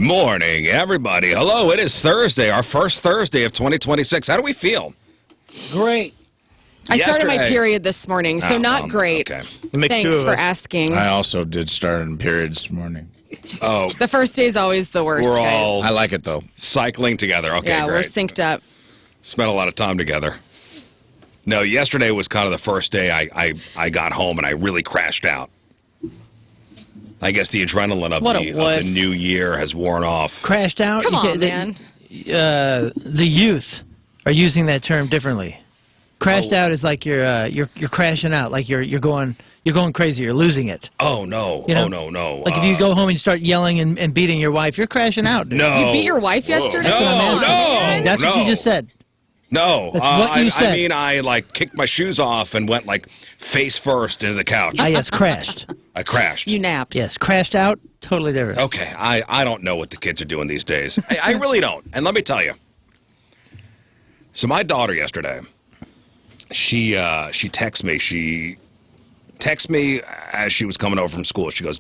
morning, everybody. Hello, it is Thursday, our first Thursday of 2026. How do we feel? Great. I started my period this morning, so not great. Okay. Thanks for asking. I also did start in periods this morning. Oh. The first day is always the worst, We're guys. all I like it, though. cycling together. Okay, yeah, great. we're synced up. Spent a lot of time together. No, yesterday was kind of the first day I got home and I really crashed out. I guess the adrenaline of the new year has worn off. Crashed out? Come on, man. The youth are using that term differently. Crashed out is like you're crashing out, like you're going crazy, you're losing it. Oh no! You know? Oh no! Like if you go home and you start yelling and beating your wife, you're crashing out. Dude. No, You beat your wife yesterday? That's what I'm asking. no, That's what you just said. No, That's what you said. I mean, I kicked my shoes off and went face first into the couch. Yes, crashed. I crashed. You napped. Yes, crashed out. Totally different. Okay, I don't know what the kids are doing these days. I really don't. And let me tell you. So my daughter yesterday, she texts me. She texts me as she was coming over from school. She goes,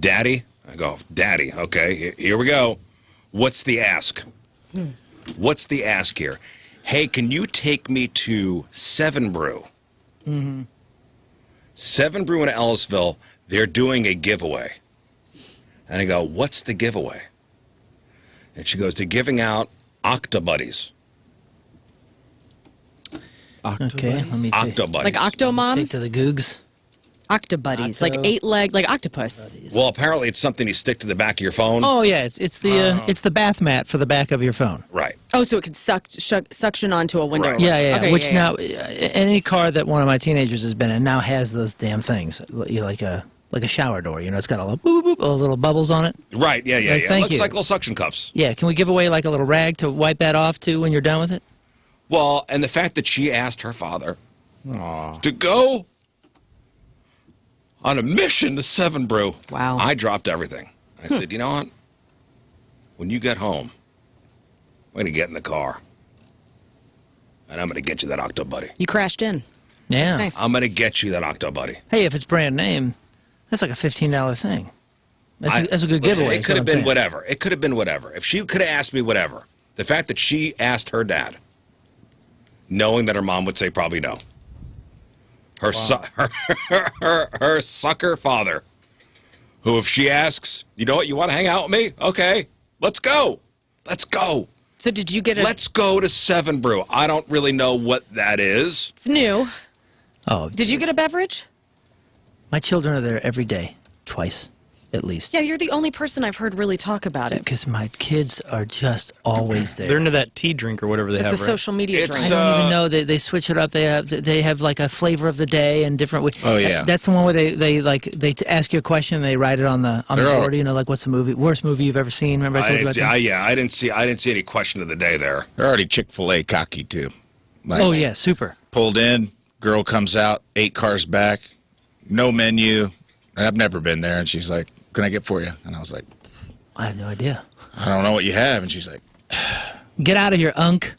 "Daddy." I go, "Daddy." Okay, here we go. What's the ask? What's the ask here? Hey, can you take me to Seven Brew? Mm-hmm. Seven Brew in Ellisville. They're doing a giveaway. And I go, what's the giveaway? And she goes, they're giving out octobuddies. Okay, let me take Octobuddies. Like Octomom? to the googs. Octobuddies. Like 8-legged, like octopus. Well, apparently it's something you stick to the back of your phone. Oh yeah, it's the bath mat for the back of your phone. Right. Oh, so it could suction onto a window. Right. Yeah. Okay, Which yeah. now, any car that one of my teenagers has been in now has those damn things, like a shower door. You know, it's got a little boop, boop, little bubbles on it. Right. Yeah. Like, It thank looks you. like little suction cups. Yeah, can we give away like a little rag to wipe that off too when you're done with it? Well, and the fact that she asked her father to go on a mission to Seven Brew. Wow. I dropped everything. I said, you know what? When you get home, we're going to get in the car. And I'm going to get you that Octobuddy. You crashed in. Yeah. That's nice. I'm going to get you that Octobuddy. Hey, if it's brand name, that's like a $15 thing. That's a good Listen, giveaway. it could have been whatever. It could have been whatever. If she could have asked me whatever, the fact that she asked her dad, knowing that her mom would say probably no. Her her sucker father, who if she asks, you know what, you want to hang out with me? Okay, let's go. Let's go. So did you get Let's go to Seven Brew. I don't really know what that is. It's new. Oh, Did you get a beverage? my children are there every day, twice at least. Yeah, you're the only person I've heard really talk about it. Because my kids are just always there. They're into that tea drink or whatever they It's have, a right? social media It's, drink. I don't even know. They switch it up. They have like a flavor of the day and different. Oh, yeah. That's the one where they ask you a question and they write it on the board. You know, like what's the worst movie you've ever seen? Remember I told you about that? I didn't see any question of the day there. They're already Chick-fil-A cocky, too. Like, Oh yeah, super. Pulled in, girl comes out, 8 cars back, no menu. And I've never been there. And she's like, can I get for you? And I was like, I have no idea. I don't know what you have. And she's like, Get out of here, Unk.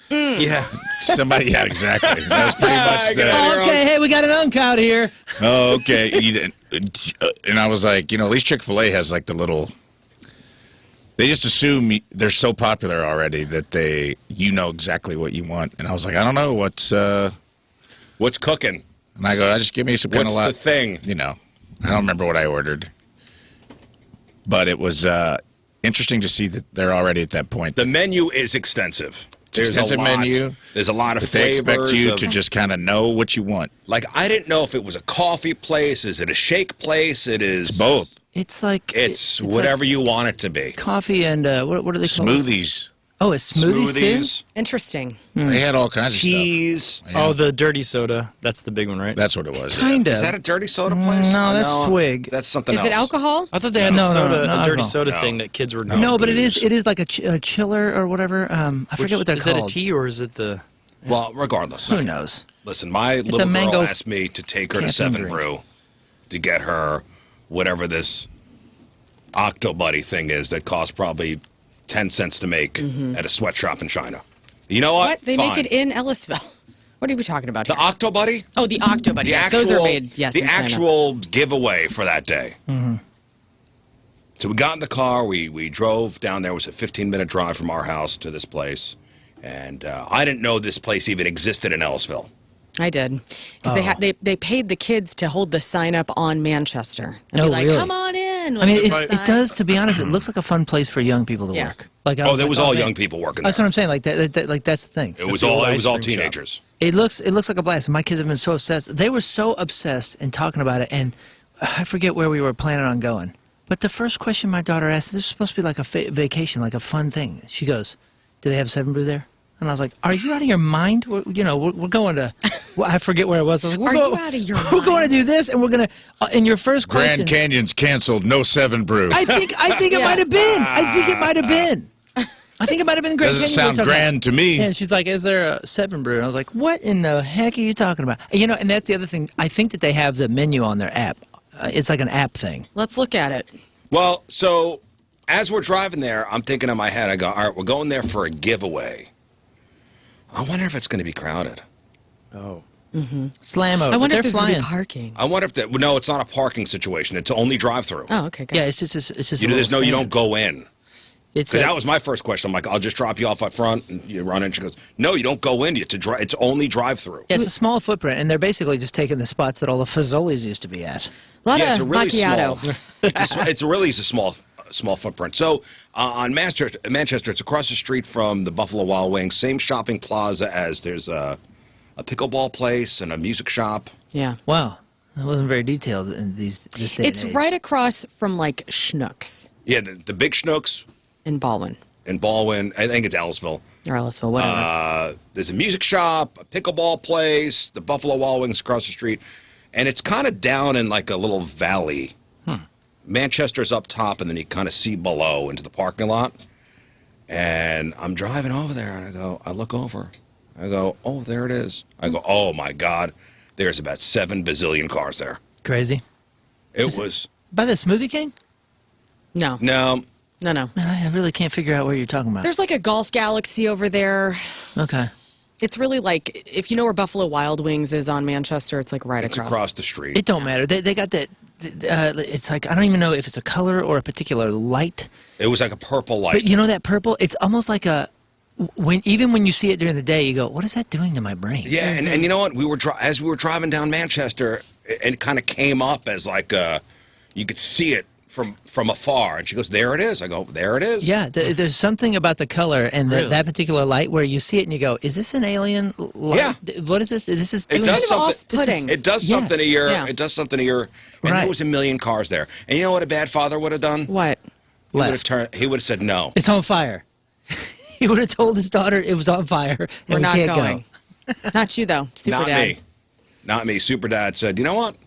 Yeah. somebody, yeah, exactly. That was pretty much the, Okay, hey, we got an Unk out here. oh, okay. You didn't, and I was like, at least Chick-fil-A has like the little, they just assume they're so popular already that you know exactly what you want. And I was like, I don't know What's cooking? and I go, just give me some kind What's of the thing? I don't remember what I ordered. But it was interesting to see that they're already at that point. The menu is extensive. There's extensive menu. There's a lot of That they flavors. expect you to just kind of know what you want. Like, I didn't know if it was a coffee place. Is it a shake place? It is It's both. It's like It's like whatever you want it to be. coffee and what are they called? Smoothies. Oh, it's smoothies, Interesting. They had all kinds of Cheese. stuff. Yeah. Oh, the dirty soda. That's the big one, right? That's what it was. too. Kind of. Is that a dirty soda place? No, that's Swig. That's something Is else. it alcohol? I thought they had No, a no, soda, no, a dirty alcohol. soda No. thing that kids were doing. No, but booze. it is like a chiller or whatever. I forget what they're is called. that a tea or is it the... Well, regardless. Who knows? Listen, my a little girl mango asked me to take her to caffeine Seven drink. Brew to get her whatever this octobuddy thing is that costs probably 10 cents to make at a sweatshop in China. You know what? What? They Fine. make it in Ellisville. What are we talking about The here? octobuddy? Oh, the octobuddy. The Yes, actual, those are made, yes, the in China. actual giveaway for that day. So we got in the car. We drove down there. It was a 15-minute drive from our house to this place. And I didn't know this place even existed in Ellisville. I did. Because they paid the kids to hold the sign up on Manchester. And No, be like, really? come on in. I mean, it does, to be honest, it looks like a fun place for young people to work. Like, there was all young people working there. That's what I'm saying. Like, that's the thing. It was all teenagers. It looks like a blast. My kids have been so obsessed. They were so obsessed and talking about it, and I forget where we were planning on going. But the first question my daughter asked, this is supposed to be like a vacation, like a fun thing. She goes, "Do they have Seven Brew there?" And I was like, "Are you out of your mind? We're going to." Well, I forget where it was. I was like, you out of your mind? We're going to do this, and we're going to. In your first question, Grand Canyon's canceled. No Seven Brew. I think it might have been. I think it might have been. I think it might have been Grand Doesn't Canyon. sound grand to me. And she's like, "Is there a Seven Brew?" And I was like, "What in the heck are you talking about?" And that's the other thing. I think that they have the menu on their app. It's like an app thing. Let's look at it. Well, so as we're driving there, I'm thinking in my head, I go, all right, we're going there for a giveaway. I wonder if it's going to be crowded. Oh. Slam over. I wonder if They're there's going to flying. be parking. I wonder if no, it's not a parking situation. It's only drive-through. Oh, okay, good. Yeah, it's just. You don't go in. It's Because that was my first question. I'm like, I'll just drop you off up front and you run in. She goes, no, you don't go in. It's only drive-through. Yeah, it's a small footprint, and they're basically just taking the spots that all the Fazoli's used to be at. A lot It's of a really macchiato. small. It's really a small footprint. So on Manchester, it's across the street from the Buffalo Wild Wings. Same shopping plaza as there's a pickleball place and a music shop. Yeah. Wow, that wasn't very detailed in this day and It's age. right across from, like, Schnucks Yeah, the Big Schnucks in Baldwin. in Baldwin. I think it's Ellisville. Or Ellisville, whatever. There's a music shop, a pickleball place, the Buffalo Wild Wings across the street. And it's kind of down in like a little valley. Manchester's up top, and then you kind of see below into the parking lot. And I'm driving over there, and I look over. I go, oh, there it is. I go, oh, my God. There's about 7 bazillion cars there. Crazy. It was. By the Smoothie King? No. No. I really can't figure out what you're talking about. There's like a golf galaxy over there. Okay. It's really like, if you know where Buffalo Wild Wings is on Manchester, it's like right It's across the street. It don't matter. They got that. It's like, I don't even know if it's a color or a particular light. It was like a purple light. But you know that purple? It's almost like even when you see it during the day, you go, what is that doing to my brain? Yeah, and you know what? As we were driving down Manchester, it kind of came up as like you could see it from afar. And she goes, there it is. I go, there it is. Yeah, there's something about the color and that particular light where you see it and you go, is this an alien light? Yeah. What is this? This is It doing does something. off-putting. It does something to your. Yeah. It does something to your. And Right. there was a million cars there. And you know what a bad father would have done? What? He would have Left. turned. He would have said no. It's on fire. He would have told his daughter it was on fire. And We're we not can't going. Go. Not you, though. Super Not Dad. me. Not me. Super Dad said, you know what?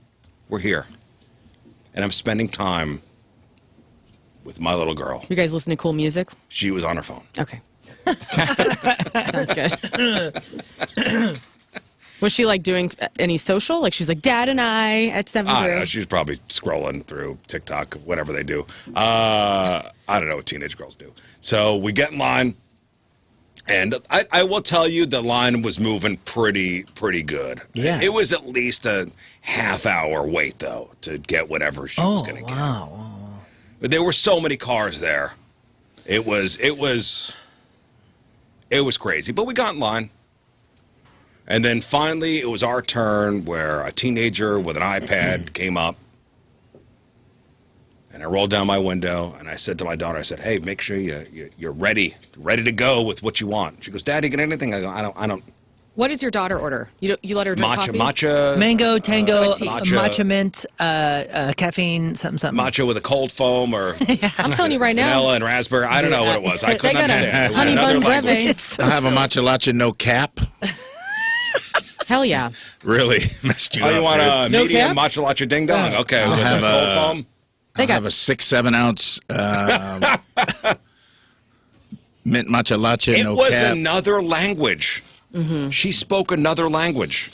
We're here, and I'm spending time with my little girl. You guys listen to cool music? She was on her phone. Okay. Sounds good. Was she like doing any social? Like she's like, Dad and I at Seven I don't Brew. know. She's probably scrolling through TikTok, whatever they do. I don't know what teenage girls do. So we get in line, and I will tell you the line was moving pretty good. Yeah. It was at least a half-hour wait, though, to get whatever she was going to get. Wow. But there were so many cars there. It was crazy. But we got in line. And then finally, it was our turn where a teenager with an iPad came up. And I rolled down my window, and I said to my daughter, I said, hey, make sure you're ready to go with what you want. She goes, Dad, you get anything? I go, I don't. What does your daughter order? You let her drink coffee? Matcha. Mango, tango, matcha. matcha mint, caffeine, something. Matcha with a cold foam or I'm telling you right now. vanilla and raspberry. I don't know what it was. I couldn't They got a understand. It was honey another bun breve. language. It's so I'll have a silly. matcha latcha no cap. Hell yeah. Really messed you Oh, up. you want a No medium cap? matcha latcha ding dong? Okay, I'll with have a cold a- foam. I'll have a 6-7 ounce mint matcha latcha It no was cap. another language. She spoke another language.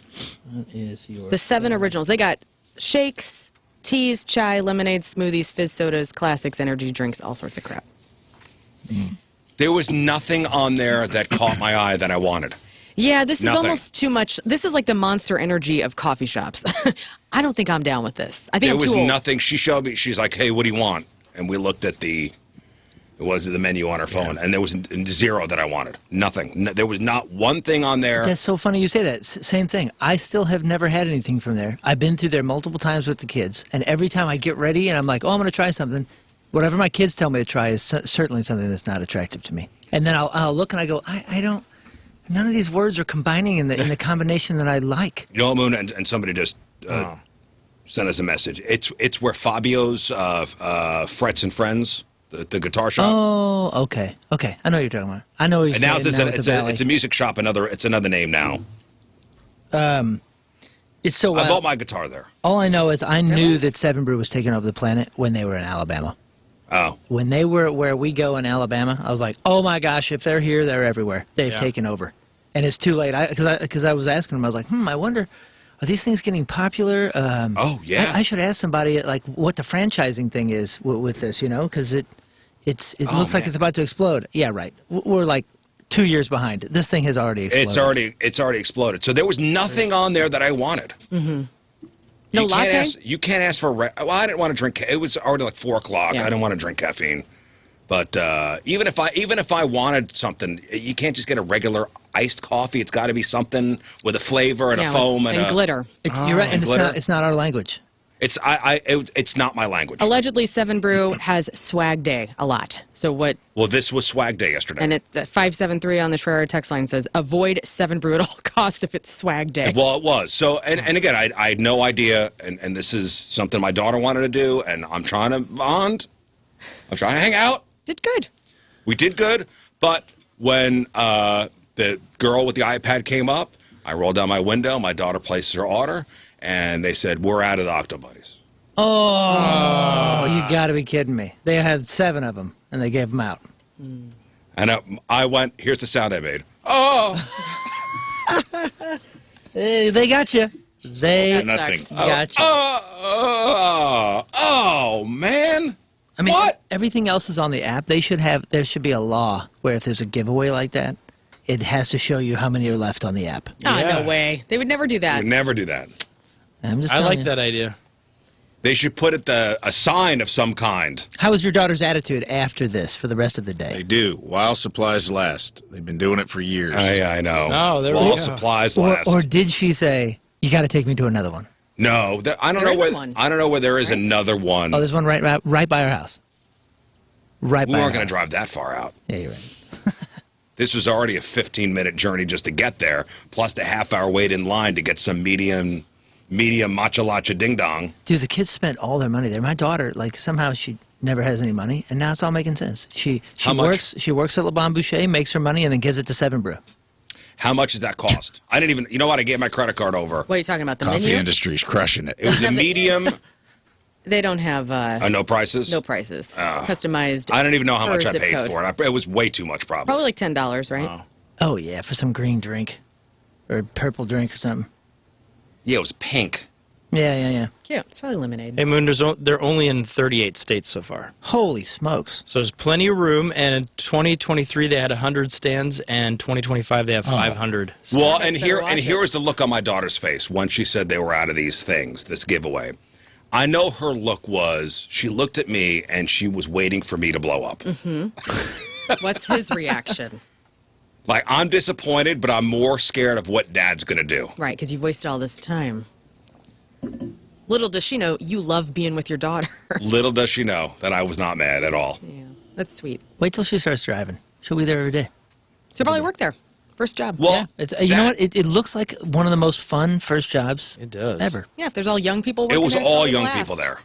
The 7 originals. They got shakes, teas, chai, lemonade, smoothies, fizz sodas, classics, energy drinks, all sorts of crap. There was nothing on there that caught my eye that I wanted. Yeah, this is Nothing. almost too much. This is like the Monster Energy of coffee shops. I don't think I'm down with this. I think There I'm was too old. nothing. She showed me. She's like, "Hey, what do you want?" and we looked at the menu on our phone, and there was zero that I wanted. Nothing. No, there was not one thing on there. That's so funny you say that. Same thing. I still have never had anything from there. I've been through there multiple times with the kids, and every time I get ready and I'm like, oh, I'm going to try something, whatever my kids tell me to try is certainly something that's not attractive to me. And then I'll look and I go, I don't. None of these words are combining in the combination that I like. You know, Moon, and somebody just sent us a message. It's where Fabio's Frets and Friends. The guitar shop. Oh, okay. I know what you're talking about. I know what you're saying. And now it's a music shop. It's another name now. It's so wild. I bought my guitar there. All I know is I knew that Seven Brew was taking over the planet when they were in Alabama. Oh. When they were where we go in Alabama, I was like, oh my gosh, if they're here, they're everywhere. They've taken over. And it's too late. Because I was asking them, I was like, I wonder, are these things getting popular? Oh, yeah. I should ask somebody like what the franchising thing is with this, because it looks like it's about to explode. Yeah, right. We're like 2 years behind. This thing has already exploded. It's already exploded. So there was nothing on there that I wanted. Mm-hmm. No latte? You can't ask for. Well, I didn't want to drink. It was already like 4 o'clock. Yeah. I didn't want to drink caffeine. But even if I wanted something, you can't just get a regular iced coffee. It's got to be something with a flavor and a foam and glitter. You're right, and it's not our language. It's not my language. Allegedly, Seven Brew has Swag Day a lot. So what? Well, this was Swag Day yesterday. And it's 573 on the Schreier text line says, avoid Seven Brew at all costs if it's Swag Day. Well, it was. So, and again, I had no idea, and this is something my daughter wanted to do, and I'm trying to bond. I'm trying to hang out. Did good. We did good, but when the girl with the iPad came up, I rolled down my window, my daughter placed her order, and they said, we're out of the octobuddies. Oh, you got to be kidding me. They had 7 of them, and they gave them out. And I went, here's the sound I made. Oh! They got you. They got you. Oh, man. I mean, what? Everything else is on the app. There should be a law where if there's a giveaway like that, it has to show you how many are left on the app. No way. They would never do that. They would never do that. I like that idea. They should put it a sign of some kind. How was your daughter's attitude after this for the rest of the day? They do. While supplies last. They've been doing it for years. I know. Oh, there we While go. supplies last. Or did she say, you got to take me to another one? No, I don't know where there is another one. Oh, there's one right by our house. Right by We our weren't going house. to drive that far out. Yeah, you're right. This was already a 15-minute journey just to get there, plus the half-hour wait in line to get some medium matcha latcha ding dong. Dude, the kids spent all their money there. My daughter, somehow she never has any money, and now it's all making sense. She works at Le Bon Boucher, makes her money, and then gives it to Seven Brew. How much does that cost? I didn't even. You know what? I gave my credit card over. What are you talking about? The Coffee menu? industry's crushing it. It was a medium. They don't have No prices. no prices. Customized. I don't even know how per much I zip paid code. for it. It was way too much, probably. Probably like $10, right? Wow. Oh, yeah, for some green drink or purple drink or something. Yeah, it was pink. Yeah. Cute. It's probably lemonade. Hey, Moon, they're only in 38 states so far. Holy smokes. So there's plenty of room, and in 2023 they had 100 stands, and 2025 they have 500. Well, Starbucks and better here watch it. was the look on my daughter's face when she said they were out of these things, this giveaway. I know her look was, she looked at me and she was waiting for me to blow up. What's his reaction? Like, I'm disappointed, but I'm more scared of what Dad's going to do. Right, because you've wasted all this time. Little does she know you love being with your daughter. Little does she know that I was not mad at all. Yeah, that's sweet. Wait till she starts driving. She'll be there every day. She'll probably work there. First job. Well, You know what? It looks like one of the most fun first jobs It does. ever. Yeah, if there's all young people it working was there, it's all probably young blast. people there.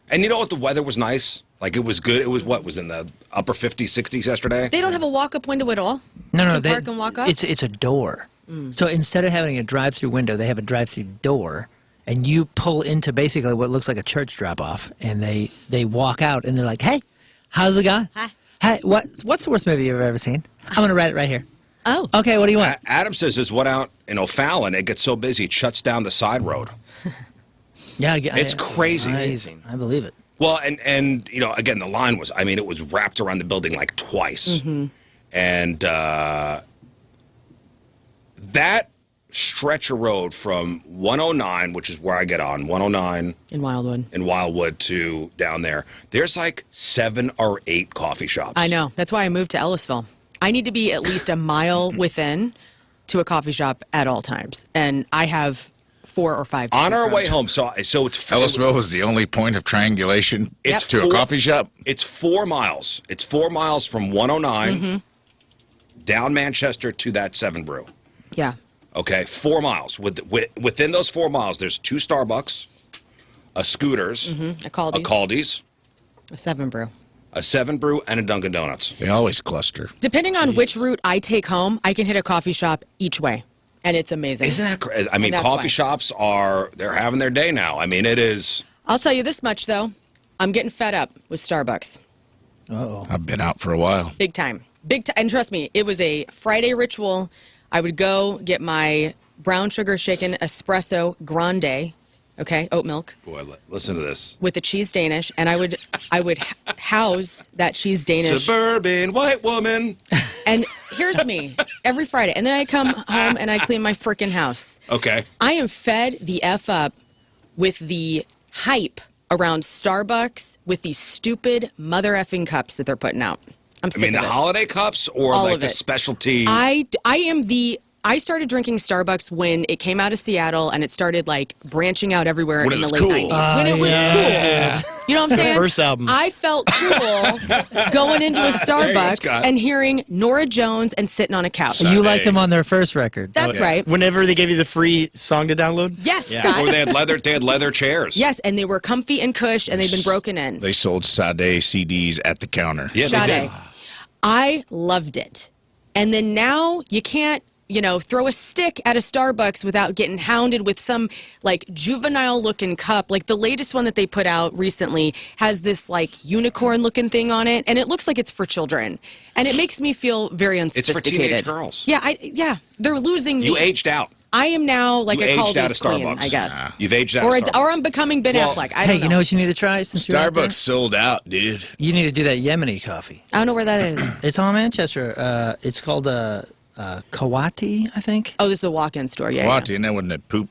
And you know what? The weather was nice. Like, it was good. It was what? Was in the upper 50s, 60s yesterday? They don't have a walk-up window at all? No, You can park and walk up? It's a door. So instead of having a drive-through window, they have a drive-through door, and you pull into basically what looks like a church drop-off, and they walk out, and they're like, "Hey, how's it going? Hi. Hey, what's the worst movie you've ever seen? I'm gonna write it right here. Oh. Okay, what do you want? Adam says there's one out in O'Fallon. It gets so busy, it shuts down the side road. Yeah, It's crazy. Amazing. I believe it. Well, and you know, again, the line was, I mean, it was wrapped around the building like twice. And that stretch of road from 109, which is where I get on, 109 In Wildwood. to down there, there's like 7 or 8 coffee shops. I know. That's why I moved to Ellisville. I need to be at least a mile within to a coffee shop at all times. And I have 4 or 5 On our around. way home, so it's Ellisville was the only point of triangulation It's to a coffee shop. It's 4 miles. It's 4 miles from 109 down Manchester to that Seven Brew. Yeah. Okay, 4 miles. Within those 4 miles, there's 2 Starbucks, a Scooters, A Caldi's. a Caldi's, A Seven Brew. a Seven Brew, and a Dunkin' Donuts. They always cluster. Depending on which route I take home, I can hit a coffee shop each way. And it's amazing. Isn't that crazy? I mean, that's coffee why. shops they're having their day now. I mean, it is. I'll tell you this much, though. I'm getting fed up with Starbucks. Uh-oh. I've been out for a while. Big time. Big time. And trust me, it was a Friday ritual. I would go get my brown sugar shaken espresso grande, okay, oat milk, Boy, listen to this. with a cheese Danish, and I would house that cheese Danish. Suburban white woman. And here's me every Friday, and then I come home and I clean my freaking house. Okay. I am fed the F up with the hype around Starbucks with these stupid mother effing cups that they're putting out. I'm sick I mean, of the it. holiday cups or All like of the it. specialty. I started drinking Starbucks when it came out of Seattle and it started like branching out everywhere When it in was the late cool. 90s. When it was cool. You know what I'm saying? first album. I felt cool going into a Starbucks Scott. and hearing Nora Jones and sitting on a couch. You liked them on their first record. That's right. Whenever they gave you the free song to download? Yes, Yeah. Scott. Or they had leather chairs. Yes, and they were comfy and cush and they've been broken in. They sold Sade CDs at the counter. Yeah, they did. Sade. I loved it. And then now you can't, throw a stick at a Starbucks without getting hounded with some like juvenile looking cup. Like the latest one that they put out recently has this like unicorn looking thing on it, and it looks like it's for children. And it makes me feel very It's for unsophisticated. teenage girls. Yeah, they're losing me. You aged out. I am now like You a aged out of Caldi's queen, Starbucks. I guess. You've aged out Or, of Starbucks. or I'm becoming Ben Well, Affleck. I Hey, don't know. you know what you need to try since you're out there? Starbucks sold out, dude. You need to do that Yemeni coffee. I don't know where that is. It's on Manchester. It's called Kawati, I think. Oh, this is a walk-in store. Yeah. What? And then when it poop.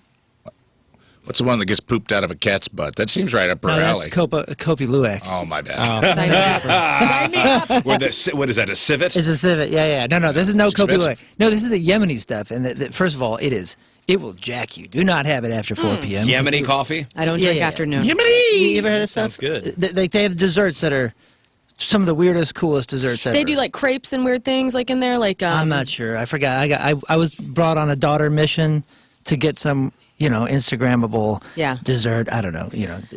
What's the one that gets pooped out of a cat's butt? That seems right up her No, that's alley. Kopi Luwak. Oh, my bad. Sign me up. Sign me up. What is that, a civet? It's a civet. Yeah. No, this is no It's Kopi expensive. Luwak. No, this is the Yemeni stuff. And first of all, it will jack you. Do not have it after 4 p.m. Yemeni coffee? I don't Yeah, drink yeah. afternoon. You ever had of stuff? Sounds good. They have desserts that are some of the weirdest, coolest desserts ever. They do like crepes and weird things like in there. Like I'm not sure. I forgot. I was brought on a daughter mission to get some, Instagrammable dessert. I don't know.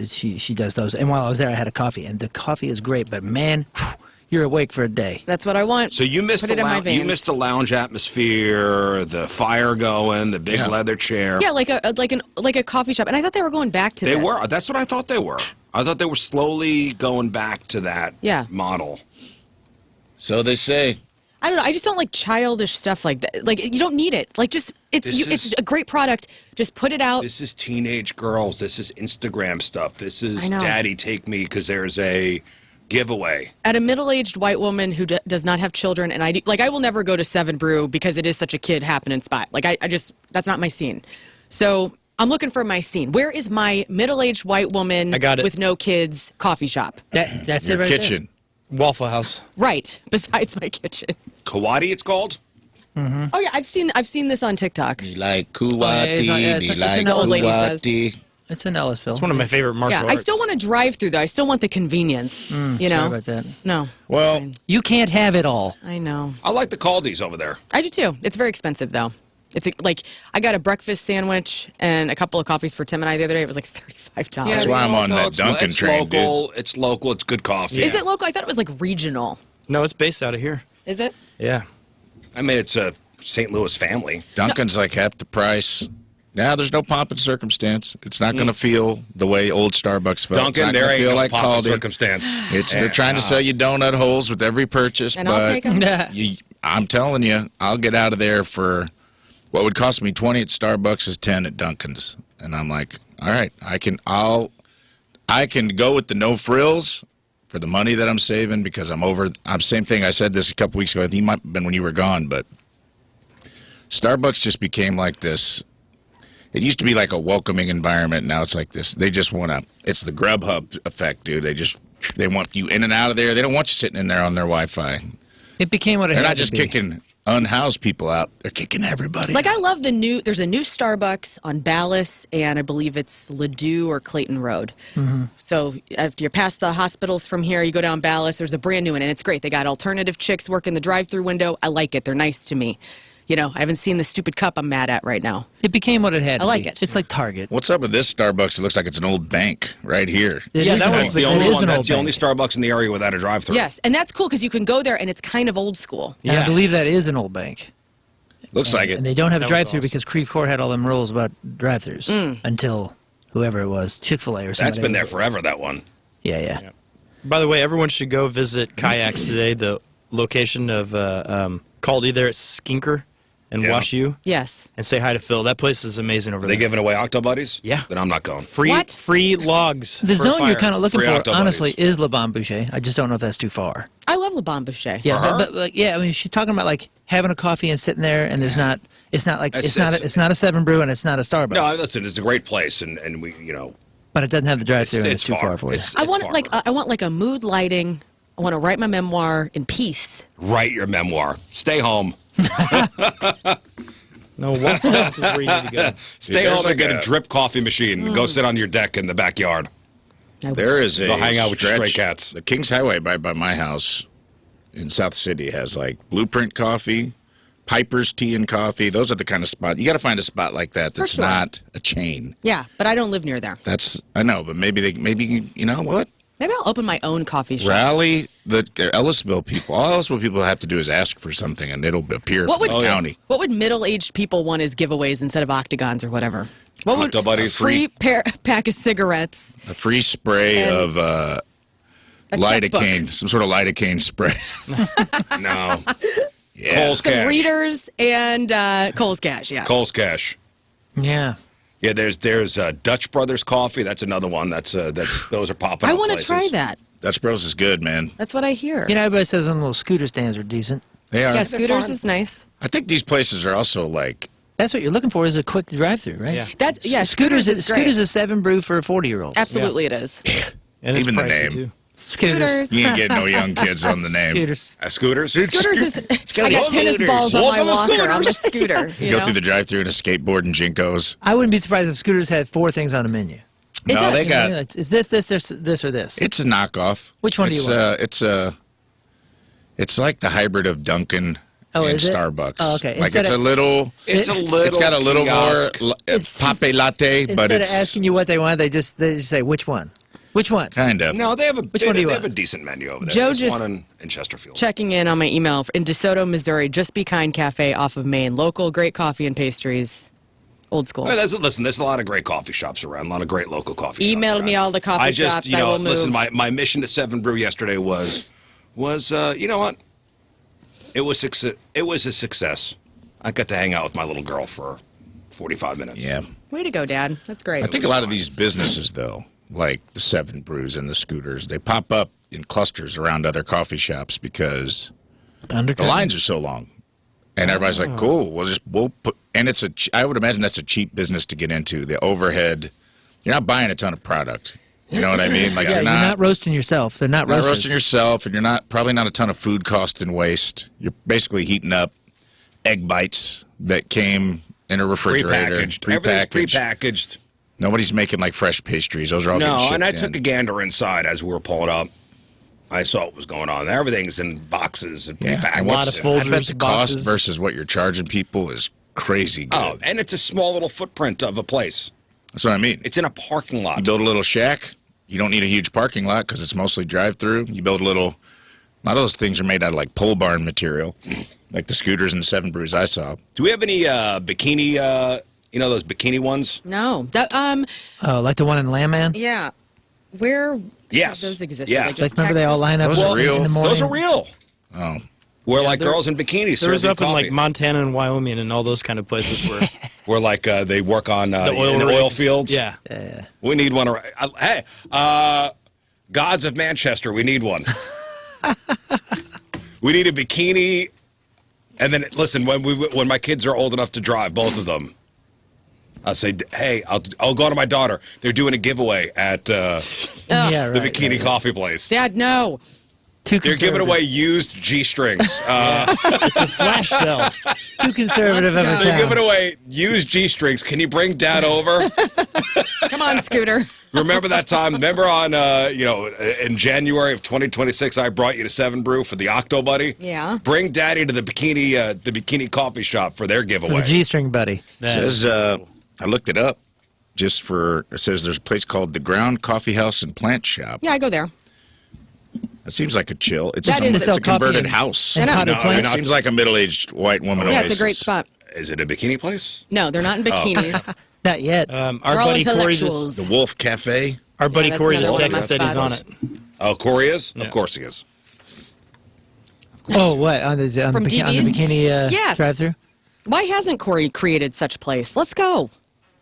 She does those. And while I was there, I had a coffee, and the coffee is great. But man, you're awake for a day. That's what I want. So you missed Put it in my you veins. missed the lounge atmosphere, the fire going, the big Yeah. leather chair. Yeah, like a coffee shop. And I thought they were going back to They this. were. That's what I thought they were. I thought they were slowly going back to that model. So they say. I don't know. I just don't like childish stuff like that. Like you don't need it. Like just it's a great product. Just put it out. This is teenage girls. This is Instagram stuff. This is I know. Daddy take me because there's a giveaway. At a middle-aged white woman who does not have children, and I will never go to Seven Brew because it is such a kid happening spot. Like I just that's not my scene. So I'm looking for my scene. Where is my middle-aged white woman I got it. with no kids coffee shop? That's Your it right kitchen. Waffle House. Right besides my kitchen. Kawadi, it's called. Oh yeah, I've seen this on TikTok. Me like yeah, it's Kuwati, me like an old lady says. Kuwati. there. It's in Ellisville. It's one of my favorite martial Yeah, arts. I still want to drive through though. I still want the convenience. You know. Sorry about that. No. Well, You can't have it all. I know. I like the Caldi's over there. I do too. It's very expensive though. It's like I got a breakfast sandwich and a couple of coffees for Tim and I the other day. It was like $35. That's why I'm on that It's Dunkin' train, dude. local. It's local. It's good coffee. Is it local? I thought it was like regional. No, it's based out of here. Is it? Yeah. I mean, it's a St. Louis family. Dunkin's like half the price. Now there's no pomp and circumstance. It's not going to feel the way old Starbucks felt. Dunkin', it's not there gonna ain't feel no like pomp and Caldi. circumstance. They're trying to sell you donut holes with every purchase, And I'll but take 'em. I'm telling you, I'll get out of there for what would cost me 20 at Starbucks is 10 at Dunkin's, and I'm like, all right, I can go with the no frills for the money that I'm saving because I'm same thing. I said this a couple weeks ago. I think it might have been when you were gone, but Starbucks just became like this. It used to be like a welcoming environment. Now it's like this. They just want to. It's the Grubhub effect, dude. They want you in and out of there. They don't want you sitting in there on their Wi-Fi. It became what it They're had not just to be. kicking unhoused people out. They're kicking everybody Like, out. I love there's a new Starbucks on Ballas, and I believe it's Ladue or Clayton Road. Mm-hmm. So after you're past the hospitals from here, you go down Ballas, there's a brand new one, and it's great. They got alternative chicks working the drive-thru window. I like it. They're nice to me. You know, I haven't seen the stupid cup I'm mad at right now. It became what it had to I like be. it. It's like Target. What's up with this Starbucks? It looks like it's an old bank right here. It Yeah, is that an was old- the it only is one. an That's old the only bank. Starbucks in the area without a drive-thru. Yes, and that's cool because you can go there, and it's kind of old school. And I Yeah. believe that is an old bank. Looks like it. And they don't have a That was drive-thru awesome. because Creve Coeur had all them rules about drive-thrus until whoever it was, Chick-fil-A or something. That's been there forever, that one. Yeah. By the way, everyone should go visit Kayaks today. The location of Caldy there at Skinker and Yeah. WashU, Yes. and say hi to Phil. That place is amazing over Are they there. giving away octobuddies? Yeah. Then I'm not going. What? Free logs. The for a zone you're fire. kind of looking Free for, octobuddies. honestly, is Le Bon Boucher. I just don't know if that's too far. I love Le Bon Boucher. Yeah, her? but like, yeah, I mean, she's talking about like having a coffee and sitting there, and there's not. It's not like it's not a Seven Brew and it's not a Starbucks. No, listen, it's a great place, and we, but it doesn't have the drive-through, and it's it's too far far. for you. It's I want far. I want like a mood lighting. I want to write my memoir in peace. Write your memoir. Stay home. No, Waffle House is where you need to go. Stay there's home and like get a a- drip coffee machine. And go sit on your deck in the backyard. There is a Go hang out with your stretch- stray cats. The Kings Highway by my house in South City has like Blueprint Coffee, Piper's Tea and Coffee. Those are the kind of spot. You got to find a spot like that that's sure. not a chain. Yeah, but I don't live near there. That's I know, but maybe you know what? Maybe I'll open my own coffee shop. Rally the Ellisville people. All Ellisville people have to do is ask for something, and it'll appear What from would the county. What would middle-aged people want as giveaways instead of octagons or whatever? What would Octobuddies, free pack of cigarettes? A free spray And of a lidocaine, some sort of lidocaine spray. No. Yeah. Cole's Some Cash. readers and Cole's Cash. Yeah. Cole's Cash. Yeah. Yeah, there's Dutch Brothers Coffee. That's another one. That's those are popping I up want to places. try that. Dutch Bros is good, man. That's what I hear. You know, everybody says them little scooter stands are decent. They are. Yeah, Scooters is nice. I think these places are also like That's what you're looking for is a quick drive-through, right? Yeah. That's Scooters is great. Scooters is Seven Brew for 40-year-olds. Absolutely, it is. And it's Even the pricey, name. too. Scooters. you ain't getting no young kids on the name. Scooters. Scooters. Scooters is. gotta I be got tennis Scooters. balls on my Welcome to walker. I'm a Scooters. scooter. You You go know? through the drive-through in a skateboard and Jinkos. I wouldn't be surprised if Scooters had 4 things on the menu. It No, does. they got. It's this, or this. It's a knockoff. Which one do you want? It's like the hybrid of Dunkin' Oh, and is it? Starbucks. Oh, okay. Like Instead it's a of- little. It's a little. It's got a little kiosk. more It's- pape latte, but Instead it's of asking you what they want, they just say which one. Which one? kind of. No, they have a Which one do you they want? have a decent menu over there. Joe There's just- one in Chesterfield. Checking in on my email in DeSoto, Missouri. Just Be Kind Cafe off of Main. Local, great coffee and pastries. Old school. Well, listen, there's a lot of great coffee shops around. A lot of great local coffee shops. Email around. me all the coffee I just, shops. You I know, will move. listen. My mission to Seven Brew yesterday was you know what? It was a success. I got to hang out with my little girl for 45 minutes. Yeah. Way to go, Dad. That's great. I think a lot of these businesses, though, like the Seven Brews and the Scooters, they pop up in clusters around other coffee shops because the lines are so long, and everybody's like, "Cool, we'll put." And it's I would imagine that's a cheap business to get into. The overhead, you're not buying a ton of product. You know what I mean? Like Yeah, you're you're not not roasting yourself. They're not roasters. roasting yourself, and you're probably not a ton of food cost and waste. You're basically heating up egg bites that came in a refrigerator, Prepackaged. Everything's prepackaged. Nobody's making like fresh pastries. Those are all No, getting and I shipped took a in. gander inside as we were pulling up. I saw what was going on. Everything's in boxes and Yeah, prepackaged. and lot of I Folgers bet the cost boxes. versus what you're charging people is crazy good. Oh, and it's a small little footprint of a place. That's what I mean. It's in a parking lot. You build a little shack. You don't need a huge parking lot because it's mostly drive-through. You build a lot of those things are made out of like pole barn material, like the Scooters and the Seven Brews I saw. Do we have any bikini? Those bikini ones? No. That, Oh, like the one in Landman? yeah. Where Yes. those exist? Yeah. They just Like, remember they all text us? line up Those are real. in the morning? Those are real. Oh, Where like they're- girls in bikinis There's serving up in coffee. like Montana and Wyoming and all those kind of places where Where like they work on the oil, in the oil rigs. fields. Yeah. We need one. Hey, Gods of Manchester, we need one. We need a bikini And then, listen, when my kids are old enough to drive, both of them, I'll say, hey, I'll go to my daughter. They're doing a giveaway at the Bikini Coffee place. Dad, no. Too They're giving away used G-strings. It's a flash sale. Too conservative of a They're town. giving away used G-strings. Can you bring Dad over? Come on, Scooter. Remember that time? Remember on, in January of 2026, I brought you to Seven Brew for the octobuddy? Yeah. Bring Daddy to the bikini coffee shop for their For giveaway. the G-string buddy. It says, I looked it up it says there's a place called the Ground Coffee House and Plant Shop. Yeah, I go there. It seems like a chill. It's That is- it's They sell a converted coffee house. and I know. potted No, plants. it's It seems like a middle-aged white woman. Yeah, oasis. it's a great spot. Is it a bikini place? No, they're not in bikinis. Not yet. Our They're all buddy Corey intellectuals. just, The Wolf Cafe. our buddy that's Corey another just one of my texted said he's on spots. it. Oh, Corey is? Yeah. Of course he is. Oh, what? On the From DB's? bikini Yes. drive-thru? Why hasn't Corey created such a place? Let's go.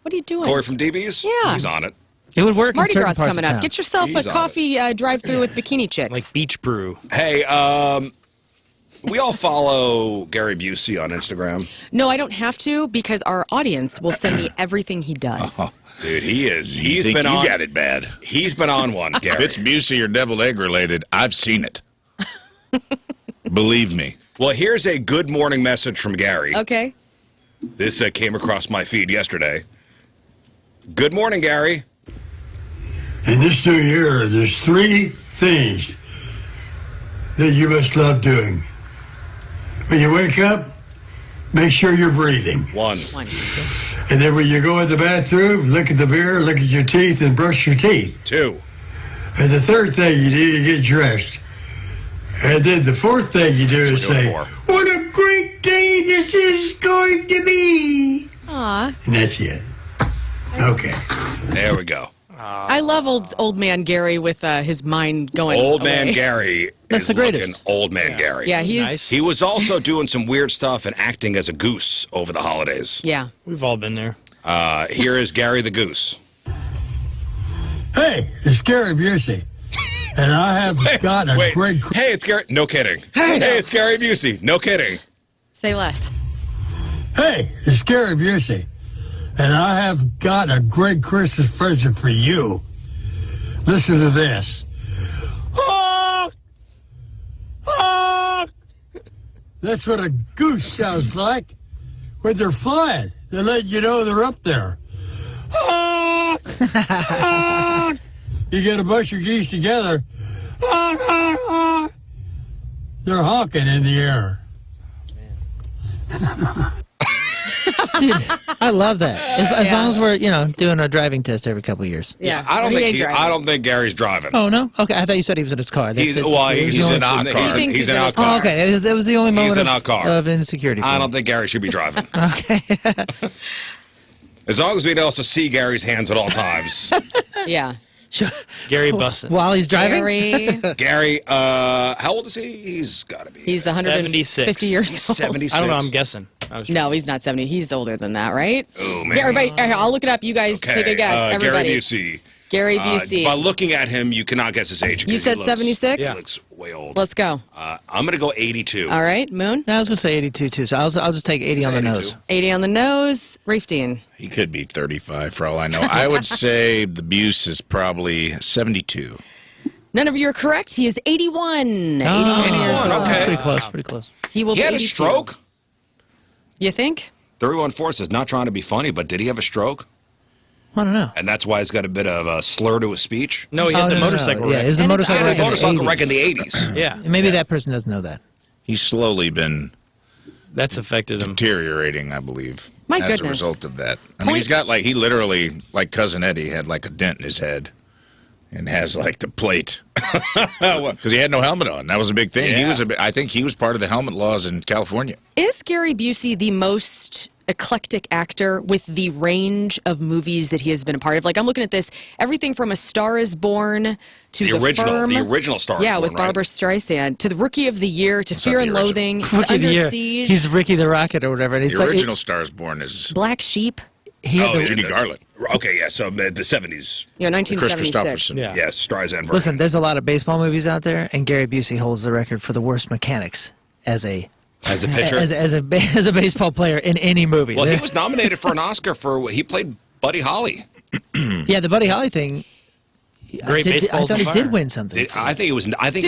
What are you doing? Corey from DB's? Yeah. He's on it. It would work Mardi in certain Gras parts coming of up. town. Get yourself He's a on coffee drive-through with bikini chicks. Like Beach Brew. Hey, we all follow Gary Busey on Instagram. No, I don't have to because our audience will send me everything he does. Dude, he is. You He's think been you on. got it bad. He's been on one, If Gary. it's Busey or deviled egg related, I've seen it. Believe me. Well, here's a good morning message from Gary. Okay. This came across my feed yesterday. Good morning, Gary. In this new year, there's 3 things that you must love doing. When you wake up, make sure you're breathing. One. And then when you go in the bathroom, look at the mirror, look at your teeth, and brush your teeth. 2. And the third thing you do is get dressed. And then the fourth thing you do is we're say, doing 4. what a great day this is going to be. Aw. And that's it. Okay. There we go. I love old man Gary with his mind going Old man away. Gary That's is the greatest. looking old man Gary. Yeah, he's nice. He was also doing some weird stuff and acting as a goose over the holidays. yeah. We've all been there. Here is Gary the Goose. Hey, it's Gary Busey. And I have got a Wait. great... Hey, it's Gary. No kidding. Hey, it's Gary Busey. No kidding. Say less. Hey, it's Gary Busey, and I have got a great Christmas present for you. Listen to this. Honk! Honk! That's what a goose sounds like when they're flying. They let you know they're up there. Honk! Honk! You get a bunch of geese together. Honk, honk, honk. They're honking in the air. Dude, I love that. As long as we're, doing a driving test every couple of years. Yeah. I don't He think ain't driving. I don't think Gary's driving. Oh, no? Okay, I thought you said he was in his car. He's the in our car. He thinks he's in in our his car. car. Oh, okay. That was the only He's moment in our car. of insecurity. I don't think Gary should be driving. Okay. As long as we can also see Gary's hands at all times. Yeah. Sure. Gary Bussin. While he's driving? Gary, Gary, how old is he? He's got to be. he's 150 76. years He's old. 76. I don't know. I'm guessing. No, he's not 70. He's older than that, right? Oh, man. Everybody, I'll look it up. You guys Okay, take a guess. Everybody. Gary Busey. Gary Busey. By looking at him, you cannot guess his age. You 'cause said he looks- 76? He looks way old. Let's go. I'm going to go 82. All right, Moon. No, I was going to say 82, too, so I'll just take 80 on the 82. nose. 80 on the nose. Rafe Dean. He could be 35 for all I know. I would say the Buse is probably 72. None of you are correct. He is 81. 81 Oh, years old. okay. Pretty close, pretty close. He will He be had a 82. stroke? You think? 314 says, not trying to be funny, but did he have a stroke? I don't know. And that's why he's got a bit of a slur to his speech? No, he had the motorcycle Yeah, wreck. it was a And his motorcycle eye. wreck in the Motorcycle wreck 80s. in the 80s. Yeah. Maybe that person doesn't know that. He's slowly been That's affected him. deteriorating, I believe, My as a goodness. result of that. I mean, he's got he literally, like Cousin Eddie, had like a dent in his head and has like the plate because he had no helmet on. That was a big thing. Yeah. I think he was part of the helmet laws in California. Is Gary Busey the most eclectic actor with the range of movies that he has been a part of? Like, I'm looking at this, everything from A Star is Born to The original Star is Yeah, Born, with right? Barbara Streisand, to the Rookie of the Year, to Fear not and the original. Loathing, to Rookie of the Under Year. Siege, He's Ricky the Rocket or whatever. And he's The like, original Star is Born is Black Sheep, he had the, Judy Garland, Okay, yeah, so the 70s. you know, Chris 1976. Christopherson. Yeah. Yes, Streisand version. Listen, there's a lot of baseball movies out there, and Gary Busey holds the record for the worst mechanics as a As a pitcher? as a baseball player in any movie. Well, he was nominated for an Oscar he played Buddy Holly. Yeah, the Buddy Holly thing. Great I Baseball's thought on he Fire. did win something. I think he was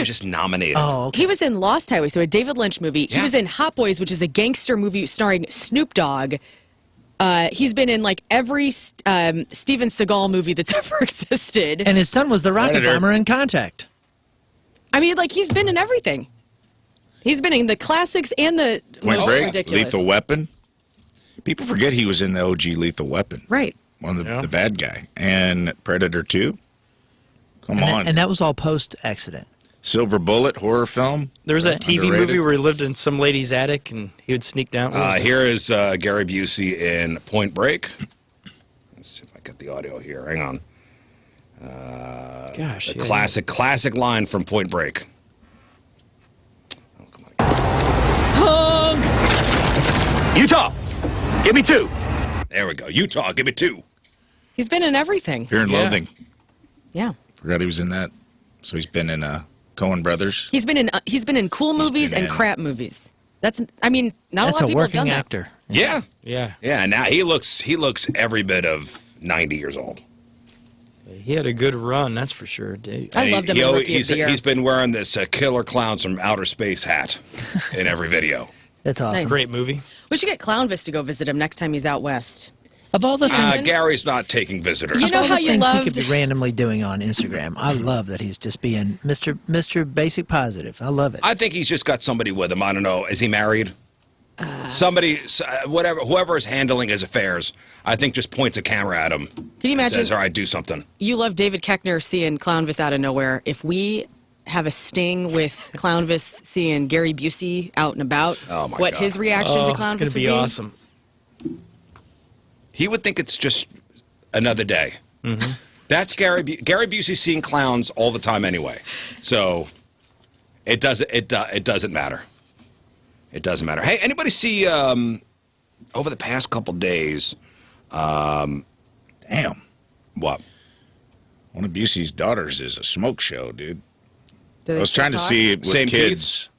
just nominated. Oh, okay. He was in Lost Highway, so a David Lynch movie. He Yeah. was in Hot Boys, which is a gangster movie starring Snoop Dogg. He's been in like every Steven Seagal movie that's ever existed. And his son was the rocket Predator. bomber in Contact. I mean, like he's been in everything. He's been in the classics and the Point most Break, ridiculous. Lethal Weapon. People forget he was in the OG Lethal Weapon. Right. One of Yeah. the bad guy. And Predator 2. Come on. And that was all post-accident. Silver Bullet horror film. There was that TV Underrated. movie where he lived in some lady's attic and he would sneak down. What was it? Here is Gary Busey in Point Break. Let's see if I get the audio here. Hang on. Gosh. A yeah. classic line from Point Break. Oh, come on. Utah, give me 2. There we go. Utah, give me 2. He's been in everything. Fear and Yeah. Loathing. Yeah. Forgot he was in that. So he's been in Coen Brothers. He's been in cool movies been and in- crap movies. That's I mean, not That's a lot a of people have working done that. actor. Yeah. Yeah. Yeah, now he looks every bit of 90 years old. He had a good run, that's for sure. Dude. I loved him in Rookie of the Year. He's been wearing this Killer Clowns from Outer Space hat in every video. That's awesome. Nice. Great movie. We should get Clownvis to go visit him next time he's out west. Of all the things, Gary's not taking visitors. You know of all how the you things he loved- could be randomly doing on Instagram, I love that he's just being Mr. Basic Positive. I love it. I think he's just got somebody with him. I don't know. Is he married? Somebody, whoever is handling his affairs, I think just points a camera at him. Can you and imagine? says, all right, do something. You love David Koechner seeing Clownvis out of nowhere. If we have a sting with Clownvis seeing Gary Busey out and about, Oh, my what God. his reaction to It's Clownvis going to would be awesome. He would think it's just another day. Mm-hmm. That's Gary Busey seeing clowns all the time anyway. So it doesn't matter. It doesn't matter. Hey, anybody see over the past couple days? Damn. What? One of Busey's daughters is a smoke show, dude. Do they I was still trying to talk? see it with Same kids.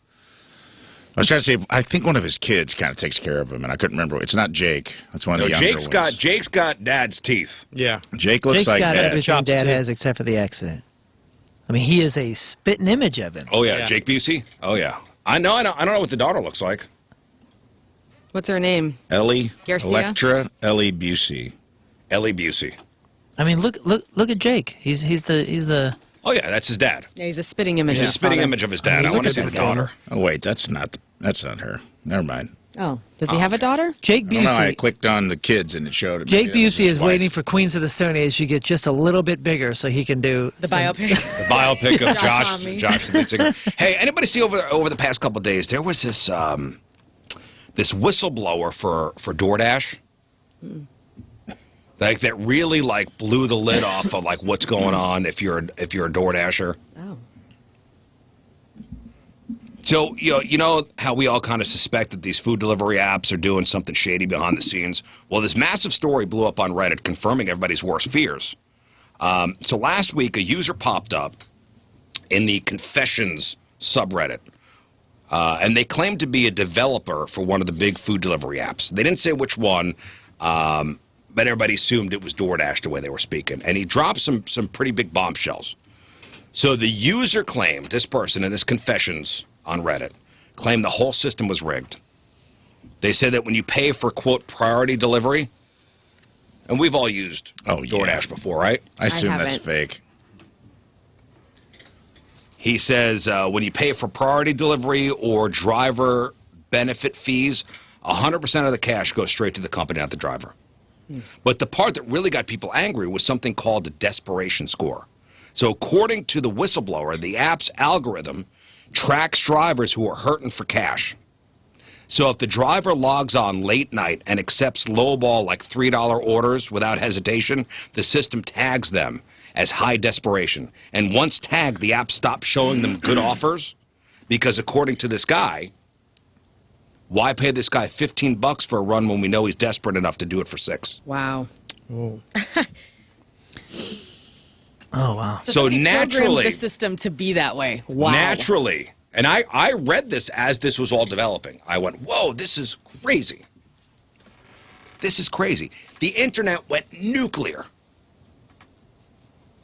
I was trying to see if, I think one of his kids kind of takes care of him, and I couldn't remember. It's not Jake. That's one of No, the younger ones. Jake's got dad's teeth. Yeah. Jake looks Jake's like got that. everything Chops, Dad too. has except for the accident. I mean, he is a spitting image of him. Oh yeah, Yeah. Jake Busey. Oh yeah, I know. I don't know what the daughter looks like. What's her name? Ellie, Garcia? Electra, Ellie Busey. Ellie Busey. I mean, look at Jake. He's the Oh yeah, that's his dad. Yeah, he's a spitting image. He's of a spitting father. image of his dad. mean, I look want to at see the that camera. daughter. Oh wait, that's not her. Never mind. Oh, does he have a daughter? Jake I don't know. I Busey. clicked on the kids and it showed it. Jake Maybe that was Busey his is wife. waiting for Queens of the Stone Age to get just a little bit bigger so he can do The some- biopic. The biopic of Josh Josh the lead singer. Hey, anybody see over the past couple of days there was this this whistleblower for DoorDash? Like that really like blew the lid off of like what's going on if you're a DoorDasher. Oh. So you know how we all kind of suspect that these food delivery apps are doing something shady behind the scenes. Well, this massive story blew up on Reddit, confirming everybody's worst fears. So last week, a user popped up in the Confessions subreddit, and they claimed to be a developer for one of the big food delivery apps. They didn't say which one, but everybody assumed it was DoorDash the way they were speaking. And he dropped some pretty big bombshells. So the user claimed, this person in this Confessions on Reddit, claimed the whole system was rigged. They said that when you pay for, quote, priority delivery, and we've all used DoorDash before, right? I assume that's haven't. fake. He says when you pay for priority delivery or driver benefit fees, 100% of the cash goes straight to the company, not the driver. But the part that really got people angry was something called a desperation score. So according to the whistleblower, the app's algorithm tracks drivers who are hurting for cash. So if the driver logs on late night and accepts lowball like $3 orders without hesitation, the system tags them as high desperation. And once tagged, the app stops showing them good offers because according to this guy, why pay this guy $15 for a run when we know he's desperate enough to do it for $6? Wow. Oh wow. So somebody programmed naturally- the system to be that way. Wow. Naturally, And I read this as this was all developing. I went, whoa, this is crazy. This is crazy. The internet went nuclear.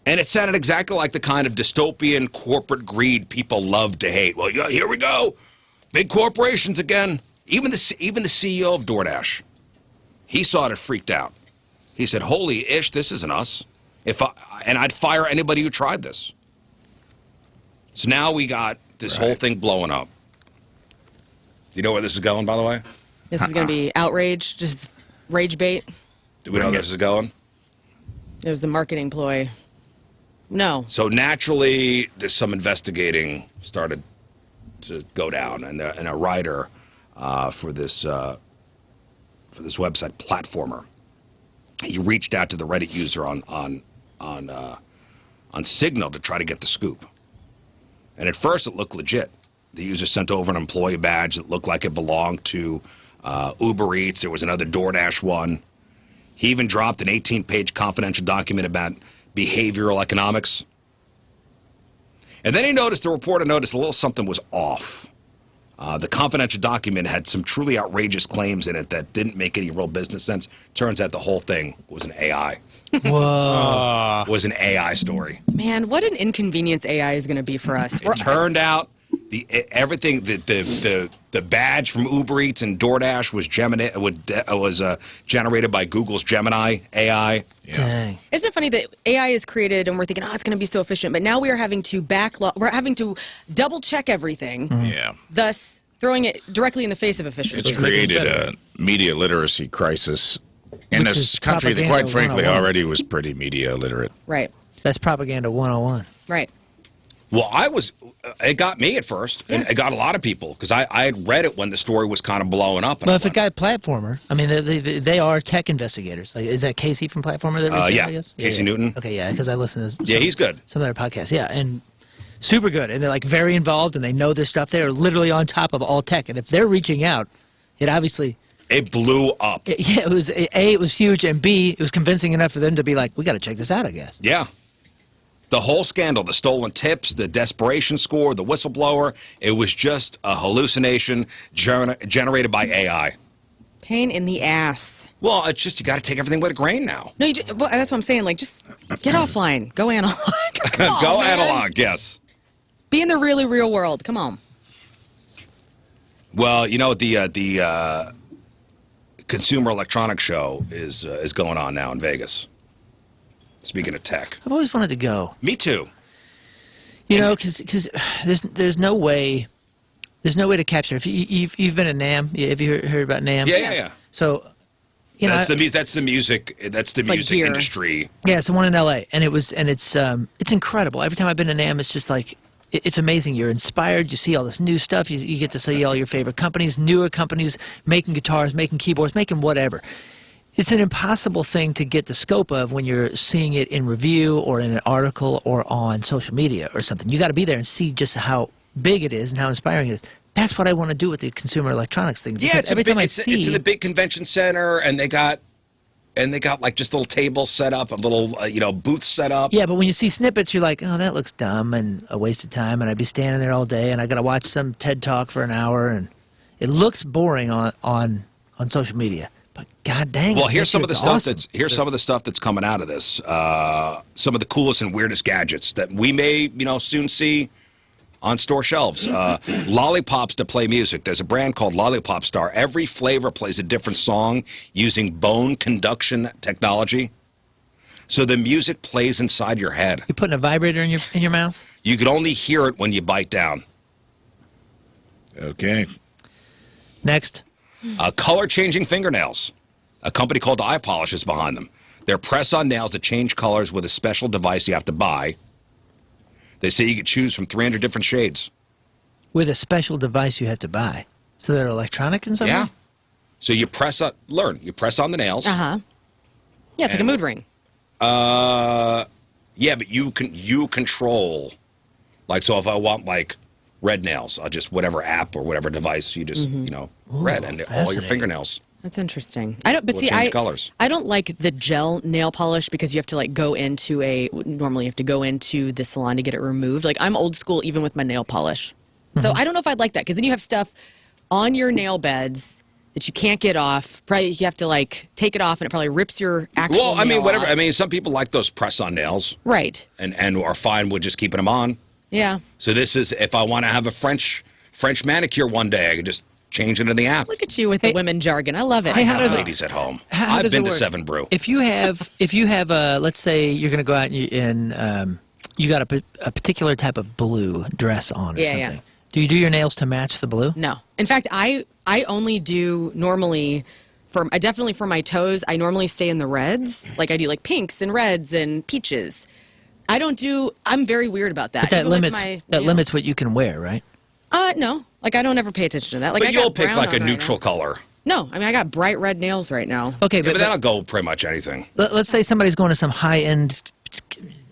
And it sounded exactly like the kind of dystopian corporate greed people love to hate. Well, yeah, here we go. Big corporations again. Even the CEO of DoorDash, he saw it and freaked out. He said, holy ish, this isn't us. And I'd fire anybody who tried this. So now we got this whole thing blowing up. Do you know where this is going, by the way? This is going to be outrage, just rage bait. Do we know where this is going? There's a marketing ploy. No. So naturally, there's some investigating started to go down, and a writer for this website, Platformer, he reached out to the Reddit user on Signal to try to get the scoop. And at first, it looked legit. The user sent over an employee badge that looked like it belonged to Uber Eats. There was another DoorDash one. He even dropped an 18-page confidential document about behavioral economics. And then the reporter noticed a little something was off. The confidential document had some truly outrageous claims in it that didn't make any real business sense. Turns out the whole thing was an AI. Whoa. Was an AI story. Man, what an inconvenience AI is going to be for us. It turned out the badge from Uber Eats and DoorDash was generated by Google's Gemini AI. Yeah. Dang. Isn't it funny that AI is created and we're thinking, oh, it's going to be so efficient, but now we are having to we're having to double check everything. Yeah. Thus throwing it directly in the face of efficiency. It's created a media literacy crisis in this country that, quite frankly, already was pretty media illiterate. Right. That's propaganda 101. Right. Well, it got me at first, and it got a lot of people, because I had read it when the story was kind of blowing up. Well, if it got Platformer, I mean, they are tech investigators. Like, is that Casey from Platformer that reached out, I guess? Casey Newton. Okay, yeah, because I listen to he's good. Some of their podcasts, yeah, and super good. And they're, like, very involved, and they know their stuff. They're literally on top of all tech. And if they're reaching out, it obviously... It blew up. It was, A, it was huge, and B, it was convincing enough for them to be like, we got to check this out, I guess. Yeah. The whole scandal, the stolen tips, the desperation score, the whistleblower, it was just a hallucination generated by AI. Pain in the ass. Well, it's just you got to take everything with a grain now. No, well, that's what I'm saying. Like, just get offline. Go analog. Come on, Go man. analog, yes. Be in the really real world. Come on. Well, the Consumer Electronics Show is going on now in Vegas. Speaking of tech. I've always wanted to go. Me too. You know, because there's no way to capture. If you've been at NAMM, have you heard about NAMM? Yeah. So, that's the music industry. Yeah, it's the one in LA, and it's incredible. Every time I've been to NAMM, it's just like it's amazing. You're inspired. You see all this new stuff. You get to see all your favorite companies, newer companies making guitars, making keyboards, making whatever. It's an impossible thing to get the scope of when you're seeing it in review or in an article or on social media or something. You got to be there and see just how big it is and how inspiring it is. That's what I want to do with the consumer electronics thing. Yeah, it's in a big convention center, and they got like just little tables set up, a little booths set up. Yeah, but when you see snippets, you're like, oh, that looks dumb and a waste of time, and I'd be standing there all day, and I got to watch some TED Talk for an hour, and it looks boring on social media. But god dang! Well, here's some of the stuff that's coming out of this. Some of the coolest and weirdest gadgets that we may soon see on store shelves. Lollipops that play music. There's a brand called Lollipop Star. Every flavor plays a different song using bone conduction technology. So the music plays inside your head. You're putting a vibrator in your mouth? You can only hear it when you bite down. Okay. Next. Color-changing fingernails. A company called iPolish is behind them. They're press-on nails that change colors with a special device you have to buy. They say you can choose from 300 different shades. With a special device you have to buy. So they're electronic in some way? Yeah. So you press on the nails. Uh-huh. Yeah, it's like a mood ring. Yeah, but you control. Like, so if I want, like, red nails, I'll just, whatever app or whatever device, you just, red, and all your fingernails. That's interesting. Change colors. I don't like the gel nail polish because you have to normally you have to go into the salon to get it removed. Like, I'm old school even with my nail polish. So I don't know if I'd like that because then you have stuff on your nail beds that you can't get off. Probably you have to like take it off and it probably rips your actual Well, I mean, nail whatever. off. I mean, some people like those press-on nails, Right. and are fine with just keeping them on. Yeah. So this is if I want to have a French manicure one day, I can just change it in the app. Look at you with the women jargon. I love it. Hey, how Have do ladies at home. how I've does been it to work? Seven Brew. If you have let's say you're going to go out and you got a particular type of blue dress on or Yeah, something. yeah. Do you do your nails to match the blue? No. In fact, I only do normally definitely for my toes, I normally stay in the reds. Like I do like pinks and reds and peaches. I'm very weird about that. But that Even with limits my that nails. limits what you can wear, right? No. Like I don't ever pay attention to that. Like But I you'll got pick brown like a on right neutral now. color. No, I mean I got bright red nails right now. Okay, Yeah, but but that'll go pretty much anything. let's say somebody's going to some high-end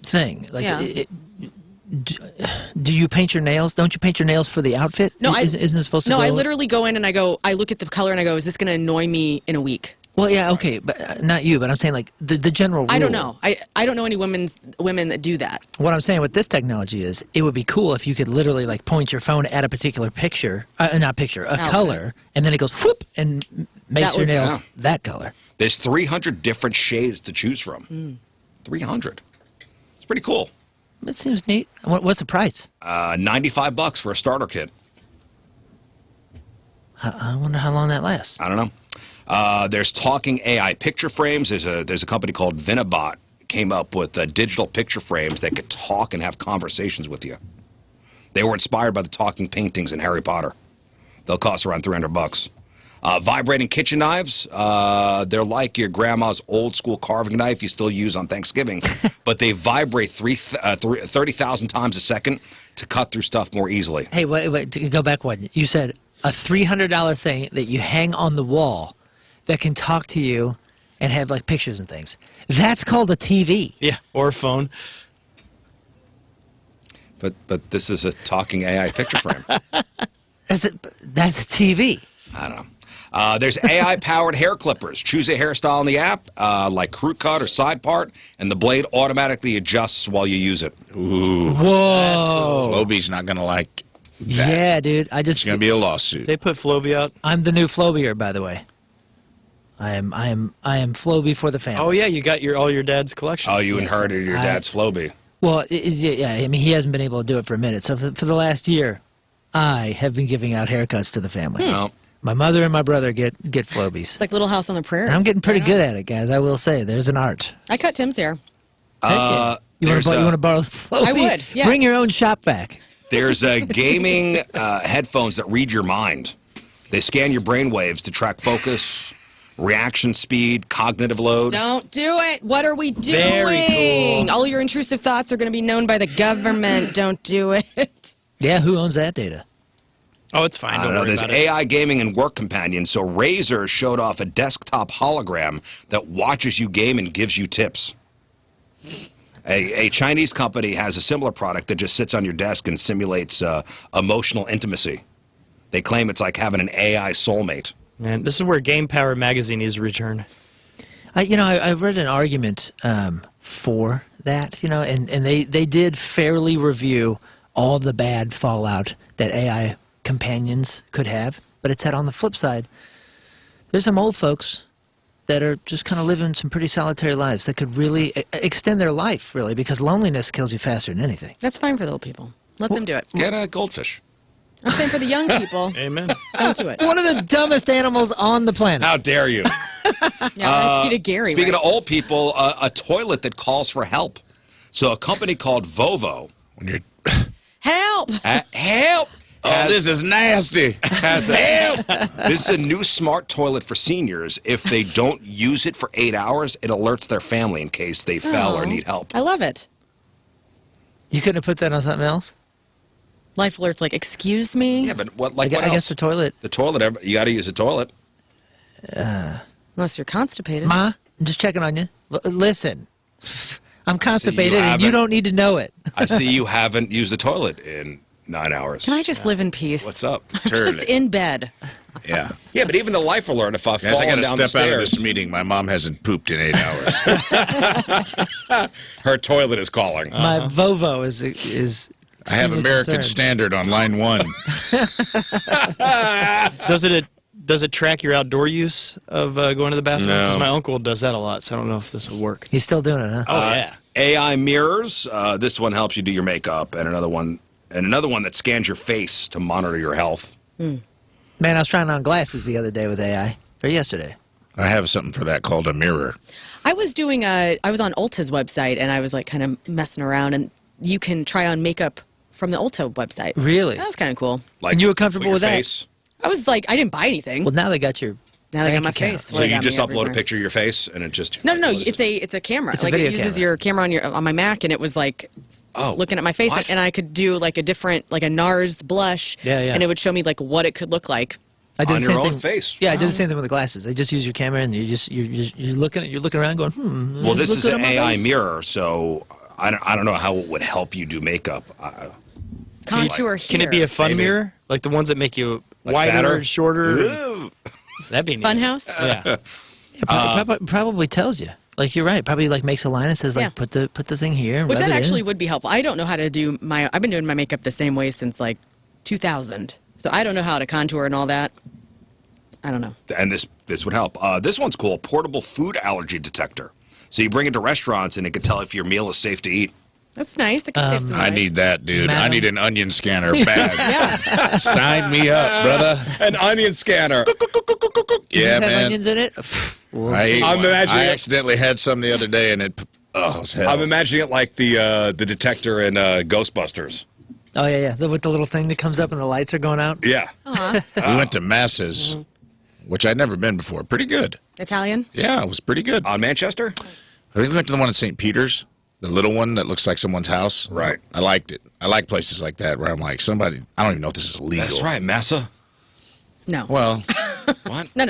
thing. Like, Yeah. do you paint your nails? Don't you paint your nails for the outfit? No, isn't it supposed to No, go? I literally go in and I look at the color and I go, is this going to annoy me in a week? Well, yeah, okay, but not you. But I'm saying like the general rule. I don't know. I don't know any women that do that. What I'm saying with this technology is, it would be cool if you could literally like point your phone at a particular picture, color, and then it goes whoop and makes That your would- nails that color. There's 300 different shades to choose from. 300. It's pretty cool. That seems neat. What's the price? $95 for a starter kit. I wonder how long that lasts. I don't know. There's talking AI picture frames. There's a company called Vinabot came up with digital picture frames that could talk and have conversations with you. They were inspired by the talking paintings in Harry Potter. They'll cost around $300. Vibrating kitchen knives. They're like your grandma's old school carving knife you still use on Thanksgiving, but they vibrate 30,000 times a second to cut through stuff more easily. Hey, wait, go back one. You said a $300 thing that you hang on the wall that can talk to you and have like pictures and things. That's called a TV. Yeah, or a phone. But this is a talking AI picture frame. That's a TV. I don't know. There's AI-powered hair clippers. Choose a hairstyle in the app, like crew cut or side part, and the blade automatically adjusts while you use it. Ooh. Whoa. Floby's not going to like that. Yeah, dude. It's going to be a lawsuit. They put Floby out. I'm the new Flobier, by the way. I am Floby for the family. Oh yeah, you got all your dad's collection. Oh, you Yes, inherited your I- dad's Floby. Well, yeah. I mean, he hasn't been able to do it for a minute. So for the last year, I have been giving out haircuts to the family. Well, My mother and my brother get Flobies. It's like Little House on the Prairie. And I'm getting pretty Right on. good at it, guys. I will say, there's an art. I cut Tim's hair. You want there's to borrow the Floby? I would, yes. Bring your own shop vac. There's gaming headphones that read your mind. They scan your brain waves to track focus, reaction speed, cognitive load. Don't do it. What are we doing? Very cool. All your intrusive thoughts are going to be known by the government. Don't do it. Yeah, who owns that data? Oh, it's fine. I Don't don't know. worry There's about it. AI gaming and work companion. So Razer showed off a desktop hologram that watches you game and gives you tips. A Chinese company has a similar product that just sits on your desk and simulates emotional intimacy. They claim it's like having an AI soulmate. Man, this is where Game Power magazine needs to return. I read an argument for that, and they did fairly review all the bad fallout that AI companions could have. But it said on the flip side, there's some old folks that are just kind of living some pretty solitary lives that could really extend their life, really, because loneliness kills you faster than anything. That's fine for the old people. Let them do it. Get a goldfish. I'm saying for the young people, Amen. don't do it. One of the dumbest animals on the planet. How dare you? Yeah, let's get a Gary. Speaking right? of old people, a toilet that calls for help. So a company called Vovo. When you're, Help! Help! oh, this is nasty. Has help! This is a new smart toilet for seniors. If they don't use it for 8 hours, it alerts their family in case they fell or Oh, need help. I love it. You couldn't have put that on something else? Life alert's like, excuse me? Yeah, but what? Like I what guess else? the toilet. The toilet. You got to use a toilet. Unless you're constipated. Ma, I'm just checking on you. Listen, I'm constipated and you haven't- don't need to know it. I see you haven't used the toilet in 9 hours. Can I just live in peace? What's up? Just in bed. Yeah. Yeah, but even the life alert. If I've Guys, I fallen got to down the step out of stairs, this meeting. My mom hasn't pooped in 8 hours. her toilet is calling. My Vovo is I have extremely American concerned. Standard on line 1. Does it track your outdoor use of going to the bathroom? No. Because my uncle does that a lot, so I don't know if this will work. He's still doing it, huh? Oh yeah. AI mirrors. This one helps you do your makeup, and another one that scans your face to monitor your health. Man, I was trying on glasses the other day with AI. Or yesterday. I have something for that called a mirror. I was on Ulta's website and I was like kind of messing around, and you can try on makeup from the Ulta website. Really? That was kind of cool. Like, And you were comfortable your with that? face. I was like, I didn't buy anything. Well, now they got your Now they got bank my account. face. So Well, they you got just me upload a everywhere. picture of your face, and it just No, what is it? it's a camera. It's a like video it uses camera. your camera on my Mac, and it was like looking at my face, What? and I could do like a different, like a NARS blush, Yeah, yeah. and it would show me like what it could look like. I did on the your same own thing. face. Yeah, I did the same thing with the glasses. They just use your camera, and you're looking around, going, Well, this is looking an at my AI face. mirror, so I don't know how it would help you do makeup. Contour here. Can it be a fun Maybe. mirror? Like the ones that make you Like wider, fatter? shorter? Ew. That'd be neat. Funhouse? Yeah. Yeah, probably tells you. Like you're right. Probably like makes a line and says like Yeah. put the thing here. And Which rub that it in. actually would be helpful. I don't know how to do I've been doing my makeup the same way since like 2000. So I don't know how to contour and all that. I don't know. And this would help. This one's cool. Portable food allergy detector. So you bring it to restaurants, and it can tell if your meal is safe to eat. That's nice. That could save some I lives. need that, dude. I Madam? need an onion scanner bad. Yeah. Sign me up, brother. An onion scanner. Yeah, Does it have man. onions in it? We'll I see. ate I'm one. imagining I it- accidentally had some the other day, and it was hell. I'm imagining it like the detector in Ghostbusters. Oh yeah, yeah. With the little thing that comes up and the lights are going out. Yeah. We went to Massa's, which I'd never been before. Pretty good. Italian? Yeah, it was pretty good. On Manchester? I think we went to the one in St. Peter's, the little one that looks like someone's house. Right. I liked it. I like places like that where I'm like, somebody, I don't even know if this is legal. That's right, Massa. No. Well, What? No.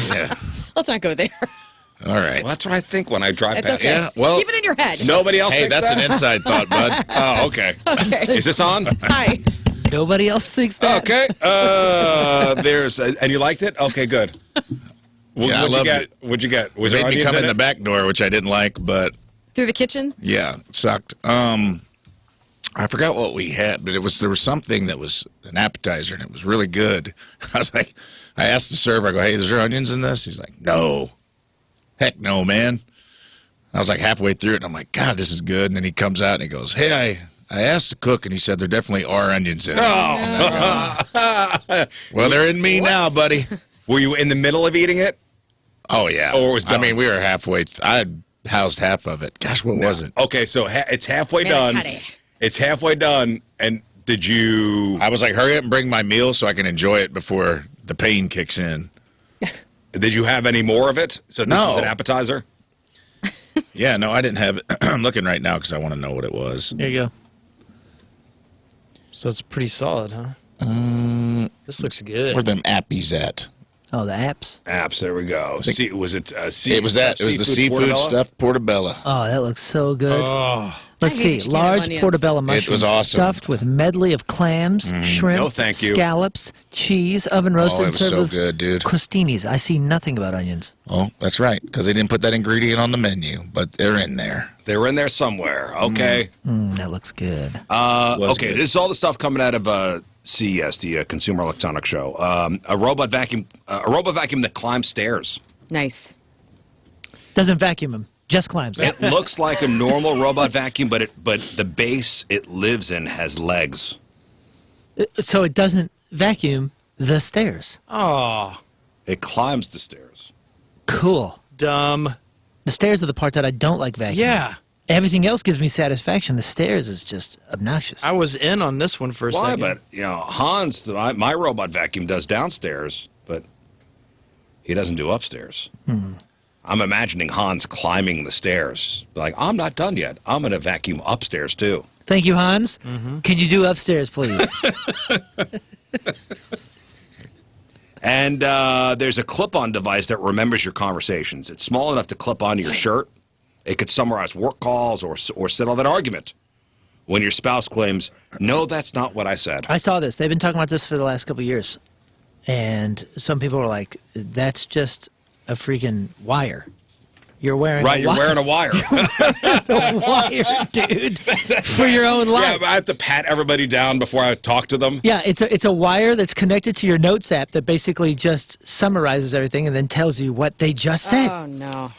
yeah. Let's not go there. All right. Well, that's what I think when I drive It's past. okay. Yeah, well- Keep it in your head. Nobody else Hey, thinks that's that? an inside thought, bud. Oh, okay. Okay. Is this on? Hi. Nobody else thinks that. Okay. And you liked it? Okay, good. Yeah, I What'd you loved get? it. What'd you get? Was They there made me onions come in in the it? back door, which I didn't like, but Through the kitchen? yeah, it sucked. I forgot what we had, but there was something that was an appetizer, and it was really good. I asked the server, I go, hey, is there onions in this? He's like, no. Heck no, man. I was like halfway through it, and I'm like, God, this is good. And then he comes out and he goes, hey, I asked the cook, and he said there definitely are onions in it. Well, they're in me now, buddy. Were you in the middle of eating it? Oh, yeah. Or it was done? I mean, we were halfway. I had housed half of it. Gosh, what was it? Okay, so it's halfway done. Manicotti. It's halfway done, and did you... I was like, hurry up and bring my meal so I can enjoy it before the pain kicks in. Did you have any more of it? So this No. was an appetizer? Yeah, no, I didn't have it. I'm looking right now because I want to know what it was. There you go. So it's pretty solid, huh? This looks good. Where them appies at? Oh, the apps. Apps, there we go. See, was it It was that. It was the seafood portobello? stuffed portobello. Oh, that looks so good. Oh, Let's I hate see. that you can't have Large onions. portobello It mushrooms was awesome. stuffed with medley of clams, shrimp, No, thank you. scallops, cheese, oven roasted, Oh, it was served so with good, dude. crostinis. I see nothing about onions. Oh, that's right, because they didn't put that ingredient on the menu, but they're in there. They were in there somewhere. Okay. That looks good. Was Okay, good. this is all the stuff coming out of CES, the Consumer Electronics Show. A robot vacuum that climbs stairs. Nice. Doesn't vacuum them, just climbs. It looks like a normal robot vacuum, but the base it lives in has legs. So it doesn't vacuum the stairs. oh, It climbs the stairs. Cool. dumb. The stairs are the part that I don't like vacuuming. Yeah, Everything else gives me satisfaction. The stairs is just obnoxious. I was in on this one for a Why? second. But Hans, my robot vacuum does downstairs, but he doesn't do upstairs. I'm imagining Hans climbing the stairs. Like, I'm not done yet. I'm going to vacuum upstairs too. Thank you, Hans. Can you do upstairs, please? And there's a clip-on device that remembers your conversations. It's small enough to clip onto your shirt. It could summarize work calls or settle an argument. When your spouse claims, "No, that's not what I said." I saw this. They've been talking about this for the last couple of years. And some people were like, that's just a freaking wire. You're wearing Right, a you're wearing a wire. wire, dude, for your own Yeah, life. I have to pat everybody down before I talk to them. Yeah, it's a wire that's connected to your Notes app that basically just summarizes everything and then tells you what they just said. Oh no.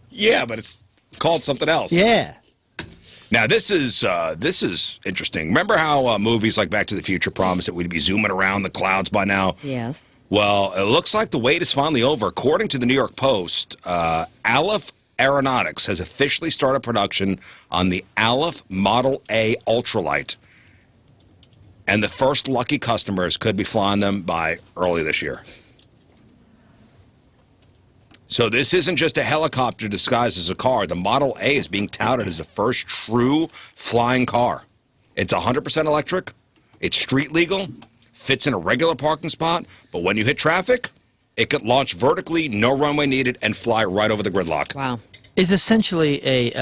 Yeah, but it's called something else. Yeah. Now this is interesting. Remember how movies like Back to the Future promised that we'd be zooming around the clouds by now? Yes. Well, it looks like the wait is finally over. According to the New York Post, Aleph Aeronautics has officially started production on the Aleph Model A ultralight. And the first lucky customers could be flying them by early this year. So this isn't just a helicopter disguised as a car. The Model A is being touted as the first true flying car. It's 100% electric. It's street legal. Fits in a regular parking spot, but when you hit traffic, it could launch vertically, no runway needed, and fly right over the gridlock. Wow. It's essentially it's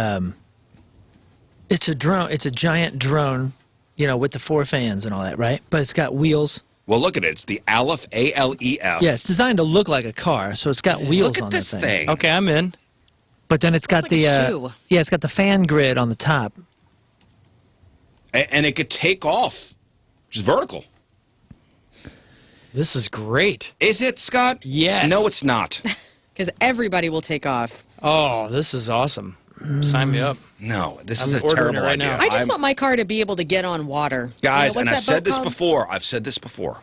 a drone. It's a giant drone, with the 4 fans and all that, right? But it's got wheels. Well, look at it. It's the Aleph, A-L-E-F. Yeah, it's designed to look like a car, so it's got wheels Look on at this the thing. Okay, I'm in. But then it's got like the a shoe. it's got the fan grid on the top. And it could take off, just vertical. This is great. Is it, Scott? Yes. No, it's not. Because everybody will take off. Oh, this is awesome. Sign me up. No, this I'm is a ordering terrible it right idea. now. I just want my car to be able to get on water. Guys, What's and that I've said boat this called? before. I've said this before.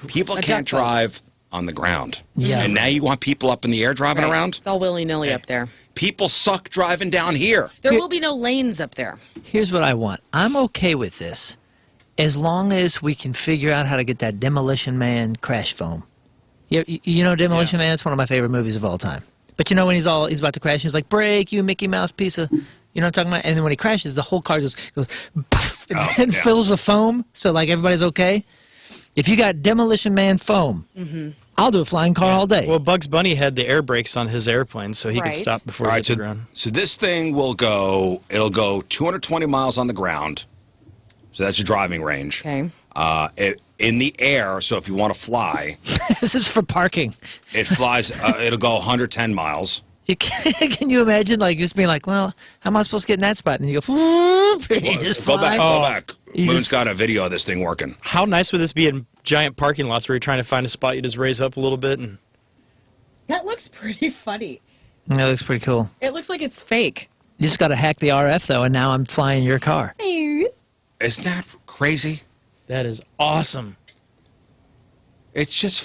People A can't duck boat. drive on the ground. Yeah. And now you want people up in the air driving Right. around? It's all willy-nilly up there. People suck driving down here. There will be no lanes up there. Here's what I want. I'm okay with this, as long as we can figure out how to get that Demolition Man crash foam. You know Demolition Man? It's one of my favorite movies of all time. But when he's about to crash, he's like, "Break, you Mickey Mouse piece of," you know what I'm talking about? And then when he crashes, the whole car just goes, poof, and yeah. fills with foam. So like everybody's okay. If you got Demolition Man foam, I'll do a flying car all day. Well, Bugs Bunny had the air brakes on his airplane, so he Right. could stop before All he right, hit the ground. so this thing it'll go 220 miles on the ground. So that's your driving range. Okay. In the air, so if you want to fly, This is for parking. it flies, it'll go 110 miles. Can you imagine just being like, well, how am I supposed to get in that spot? And you go, whoop, and you just Go fly. back, go back. You Moon's just- got a video of this thing working. How nice would this be in giant parking lots where you're trying to find a spot you just raise up a little bit? And That looks pretty funny. That looks pretty cool. It looks like it's fake. You just got to hack the RF, though, and now I'm flying your car. Isn't that crazy? that is awesome. It's just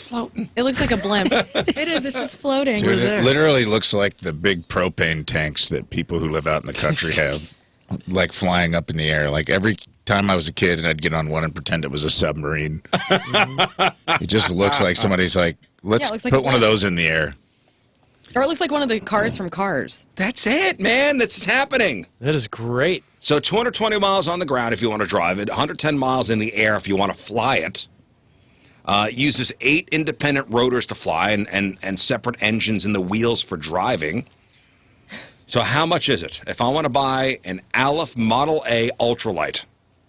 floating. It looks like a blimp. It is. It's just floating. Dude, it literally looks like the big propane tanks that people who live out in the country have, like flying up in the air. Like every time I was a kid and I'd get on one and pretend it was a submarine. It just looks like somebody's like, let's it looks like put a one of blimp. those in the air. Or it looks like one of the cars from Cars. That's it, man. That's happening. That is great. So 220 miles on the ground if you want to drive it, 110 miles in the air if you want to fly it. Uses 8 independent rotors to fly and separate engines in the wheels for driving. So how much is it? If I want to buy an Aleph Model A ultralight.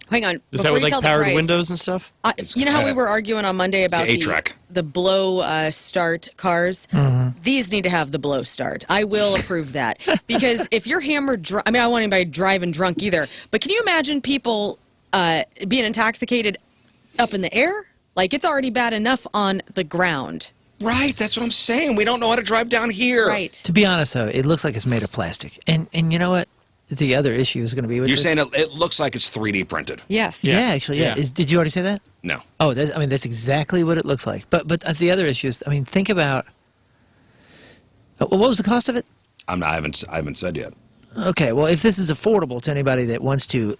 Hang on. Is Before that with you like tell the powered price, windows and stuff? You know how we were arguing on Monday about the A-Track. the blow start cars? These need to have the blow start. I will approve that. Because if you're hammered drunk, I don't want anybody driving drunk either, but can you imagine people being intoxicated up in the air? Like, it's already bad enough on the ground. Right, that's what I'm saying. We don't know how to drive down here. Right. To be honest, though, it looks like it's made of plastic. And you know what? The other issue is going to be with You're this. saying it looks like it's 3D printed. Yes. Yeah, actually, yeah. Yeah. Did you already say that? No. Oh, that's exactly what it looks like. But the other issue is, think about, what was the cost of it? I haven't said yet. Okay, well, if this is affordable to anybody that wants to,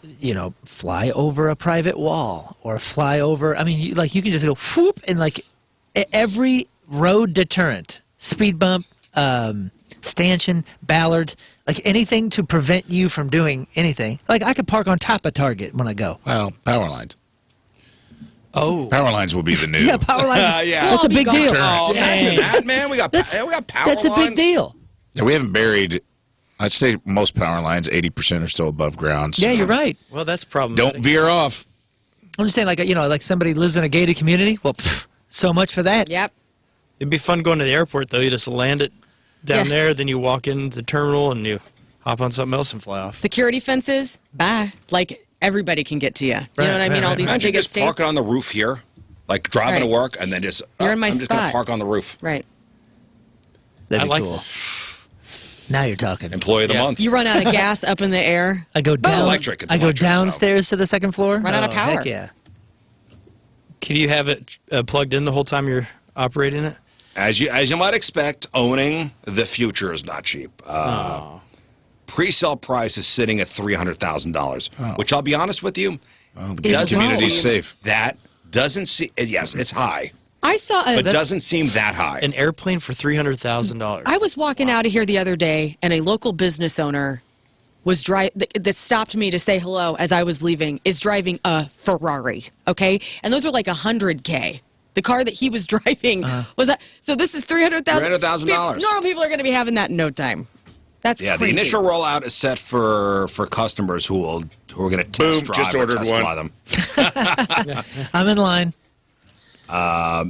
fly over a private wall or fly over, you can just go whoop and every road deterrent, speed bump, stanchion, ballard, anything to prevent you from doing anything. I could park on top of Target when I go. Well, power lines. Oh. Power lines will be the new. Yeah, power line. Yeah. That's a We'll all be big gone. deal. Oh, imagine that, man. We got power That's a big lines. deal. Yeah, we haven't buried. I'd say most power lines, 80% are still above ground. So Yeah, you're right. Well, that's problematic. don't veer off. I'm just saying, like somebody lives in a gated community. Well, so much for that. Yep. It'd be fun going to the airport, though. You just land it down there, then you walk into the terminal and you hop on something else and fly off. Security fences, bye. Like, everybody can get to you. You know what I mean? All these Imagine big just estates. parking on the roof here, like driving to work, and then just, You're in my I'm just going to spot. park on the roof. Right. That'd I be like cool. this. Now you're talking. Employee of the month. You run out of gas up in the air. I go down. electric. It's I go electric, so- downstairs to the second floor. Run out of power. Heck yeah. Can you have it plugged in the whole time you're operating it? As you might expect, owning the future is not cheap. Pre-sale price is sitting at $300,000, which I'll be honest with you, doesn't community's seem safe. That doesn't seem. Yes, it's high, I saw a. but doesn't seem that high. An airplane for $300,000. I was walking out of here the other day, and a local business owner was that stopped me to say hello as I was leaving. Is driving a Ferrari, okay? And those are like $100K. The car that he was driving was that. So this is $300,000. $300,000. Normal people are going to be having that in no time. That's Yeah, crazy. the initial rollout is set for customers who are going to test Boom, drive just or ordered test one. fly them. I'm in line.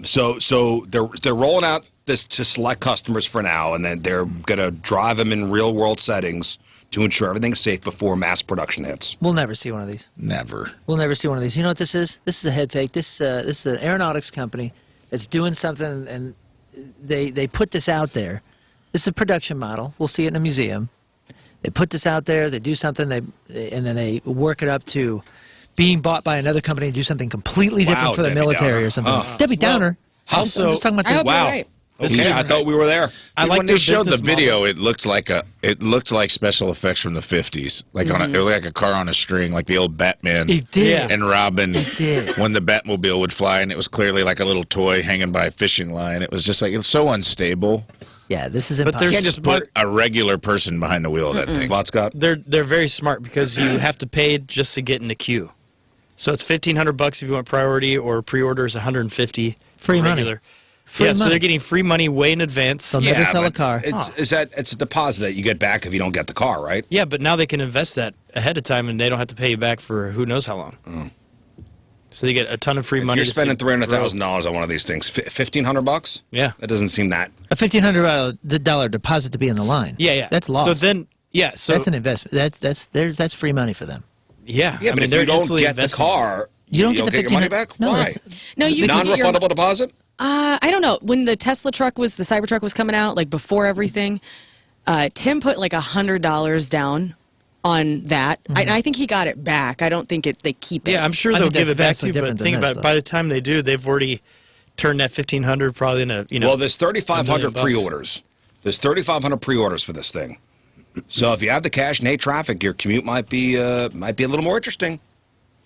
So they're rolling out this to select customers for now, and then they're going to drive them in real world settings to ensure everything's safe before mass production hits. We'll never see one of these. Never. We'll never see one of these. You know what this is? This is a head fake. This is an aeronautics company that's doing something, and they put this out there. This is a production model. We'll see it in a museum. They put this out there. They do something. And then they work it up to being bought by another company and do something completely different for the Debbie military Downer. or something. Oh. Debbie Downer. Also- I'm just talking about I hope the, you're Wow. right. Okay, I thought we were there. I like when their they showed the business model. video, it looked like special effects from the 50s, like it looked like a car on a string, like the old Batman. It did. Yeah. And Robin, did. when the Batmobile would fly, and it was clearly like a little toy hanging by a fishing line. It was just like, it's so unstable. Yeah, this is But impossible. there's- You can't just put a regular person behind the wheel of that thing. What, Scott? They're very smart because you have to pay just to get in the queue. So it's $1,500 if you want priority, or pre-order is $150. Free money. regular. Free So money. they're getting free money way in advance. They'll never sell a but car. It's a deposit that you get back if you don't get the car, right? Yeah, but now they can invest that ahead of time, and they don't have to pay you back for who knows how long. So they get a ton of free If money. you're to spending see- $300,000 on one of these things, $1,500. Yeah. That doesn't seem that. A $1,500 deposit to be in the line. Yeah. That's lost. So then, so that's an investment. That's free money for them. yeah. Yeah, I but mean, if they're you don't instantly get the investing. car, You don't get the your money $1,500 back? No, Why? that's- No, you can get your. Non-refundable deposit? I don't know. When the Cybertruck was coming out, like before everything, Tim put like $100 down on that. I think he got it back. I don't think they keep it. Yeah, I'm sure I they'll think give that's it back vastly to you. But different than think this, about it. though. By the time they do, they've already turned that $1,500 probably into Well, there's 3,500 $1 million. pre-orders. There's 3,500 pre-orders for this thing. So if you have the cash and hate traffic, your commute might be a little more interesting.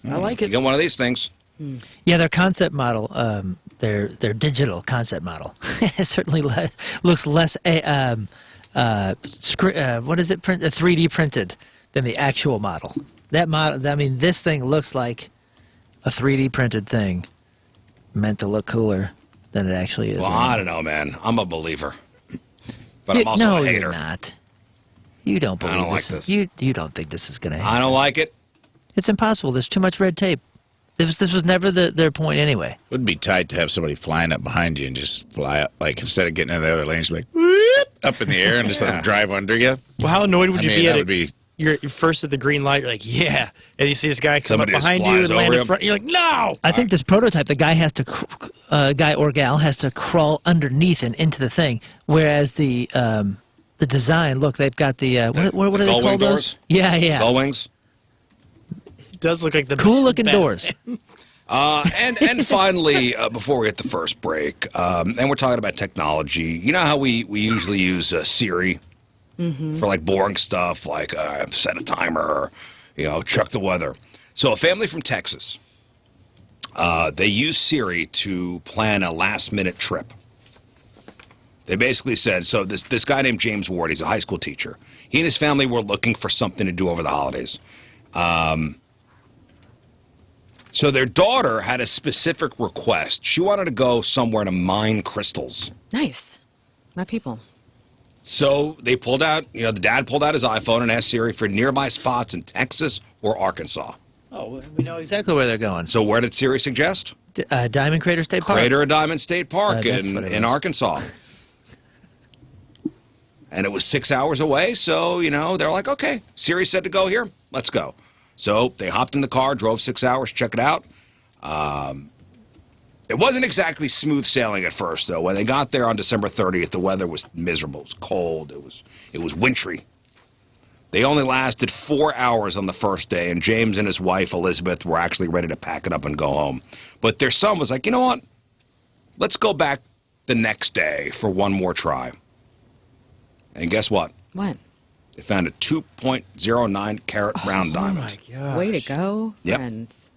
I like You it. get one of these things. Yeah, their concept model, their digital concept model, certainly looks less what is it? 3D printed than the actual model. That model, I mean, this thing looks like a 3D printed thing, meant to look cooler than it actually is. Well, right? I don't know, man. I'm a believer, but You- I'm also no, a hater. you're not. You don't believe don't like this. this. You don't think this is going to happen. I don't like it. It's impossible. There's too much red tape. This was never their point anyway. It would be tight to have somebody flying up behind you and just fly up, like instead of getting in the other lanes, like whoop, up in the air and just let them drive under you. Well, how annoyed would I you mean, be that at would be. You're first at the green light. You're like, yeah, and you see this guy come Somebody up just behind you flies and land over in him. front. You're like, no. I think this prototype, the guy guy or gal has to crawl underneath and into the thing, whereas the design, look, they've got the what do they gull call wing those? doors? Yeah. Gull wings. It does look like the Cool looking Batman. doors. And finally, before we hit the first break, and we're talking about technology, you know how we usually use Siri for like boring stuff, like set a timer, or, check the weather. So a family from Texas, they use Siri to plan a last-minute trip. They basically said, so this guy named James Ward, he's a high school teacher. He and his family were looking for something to do over the holidays. So their daughter had a specific request. She wanted to go somewhere to mine crystals. Nice. My people. So they pulled out, the dad pulled out his iPhone and asked Siri for nearby spots in Texas or Arkansas. Oh, we know exactly where they're going. So where did Siri suggest? Diamond Crater State Park? Crater of Diamond State Park That's what it in is. Arkansas. And it was 6 hours away, so, they're like, okay, Siri said to go here, let's go. So they hopped in the car, drove 6 hours, check it out. It wasn't exactly smooth sailing at first, though. When they got there on December 30th, the weather was miserable. It was cold. It was wintry. They only lasted 4 hours on the first day, and James and his wife, Elizabeth, were actually ready to pack it up and go home. But their son was like, you know what? Let's go back the next day for one more try. And guess what? What? They found a 2.09 carat round diamond. my God. Way to go, Yep. friends.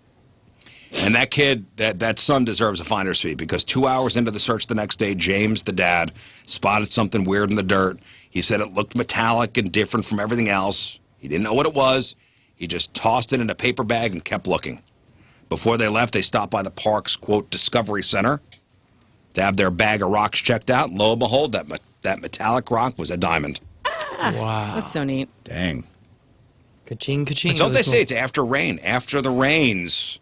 And that kid, that son deserves a finder's fee because 2 hours into the search the next day, James, the dad, spotted something weird in the dirt. He said it looked metallic and different from everything else. He didn't know what it was. He just tossed it in a paper bag and kept looking. Before they left, they stopped by the park's, quote, Discovery Center to have their bag of rocks checked out. And lo and behold, that metallic rock was a diamond. Wow. That's so neat. Dang. Ka-ching, ka-ching. Don't they say it's after rain? After the rains,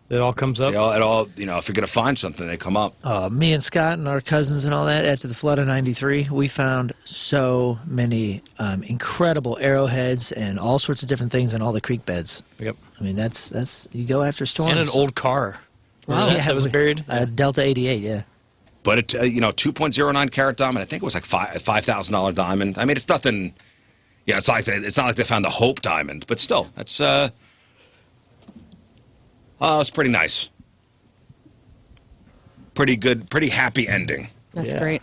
It all comes up? it all if you're going to find something, they come up. Me and Scott and our cousins and all that, after the flood of 93, we found so many incredible arrowheads and all sorts of different things in all the creek beds. Yep. I mean, that's you go after storms. And an old car. Wow. That was buried? Delta 88, yeah. But it, 2.09 carat diamond. I think it was like $5,000 diamond. I mean, it's nothing. Yeah, it's not like they found the Hope diamond, but still, that's it's pretty nice. Pretty good, pretty happy ending. That's Yeah. great.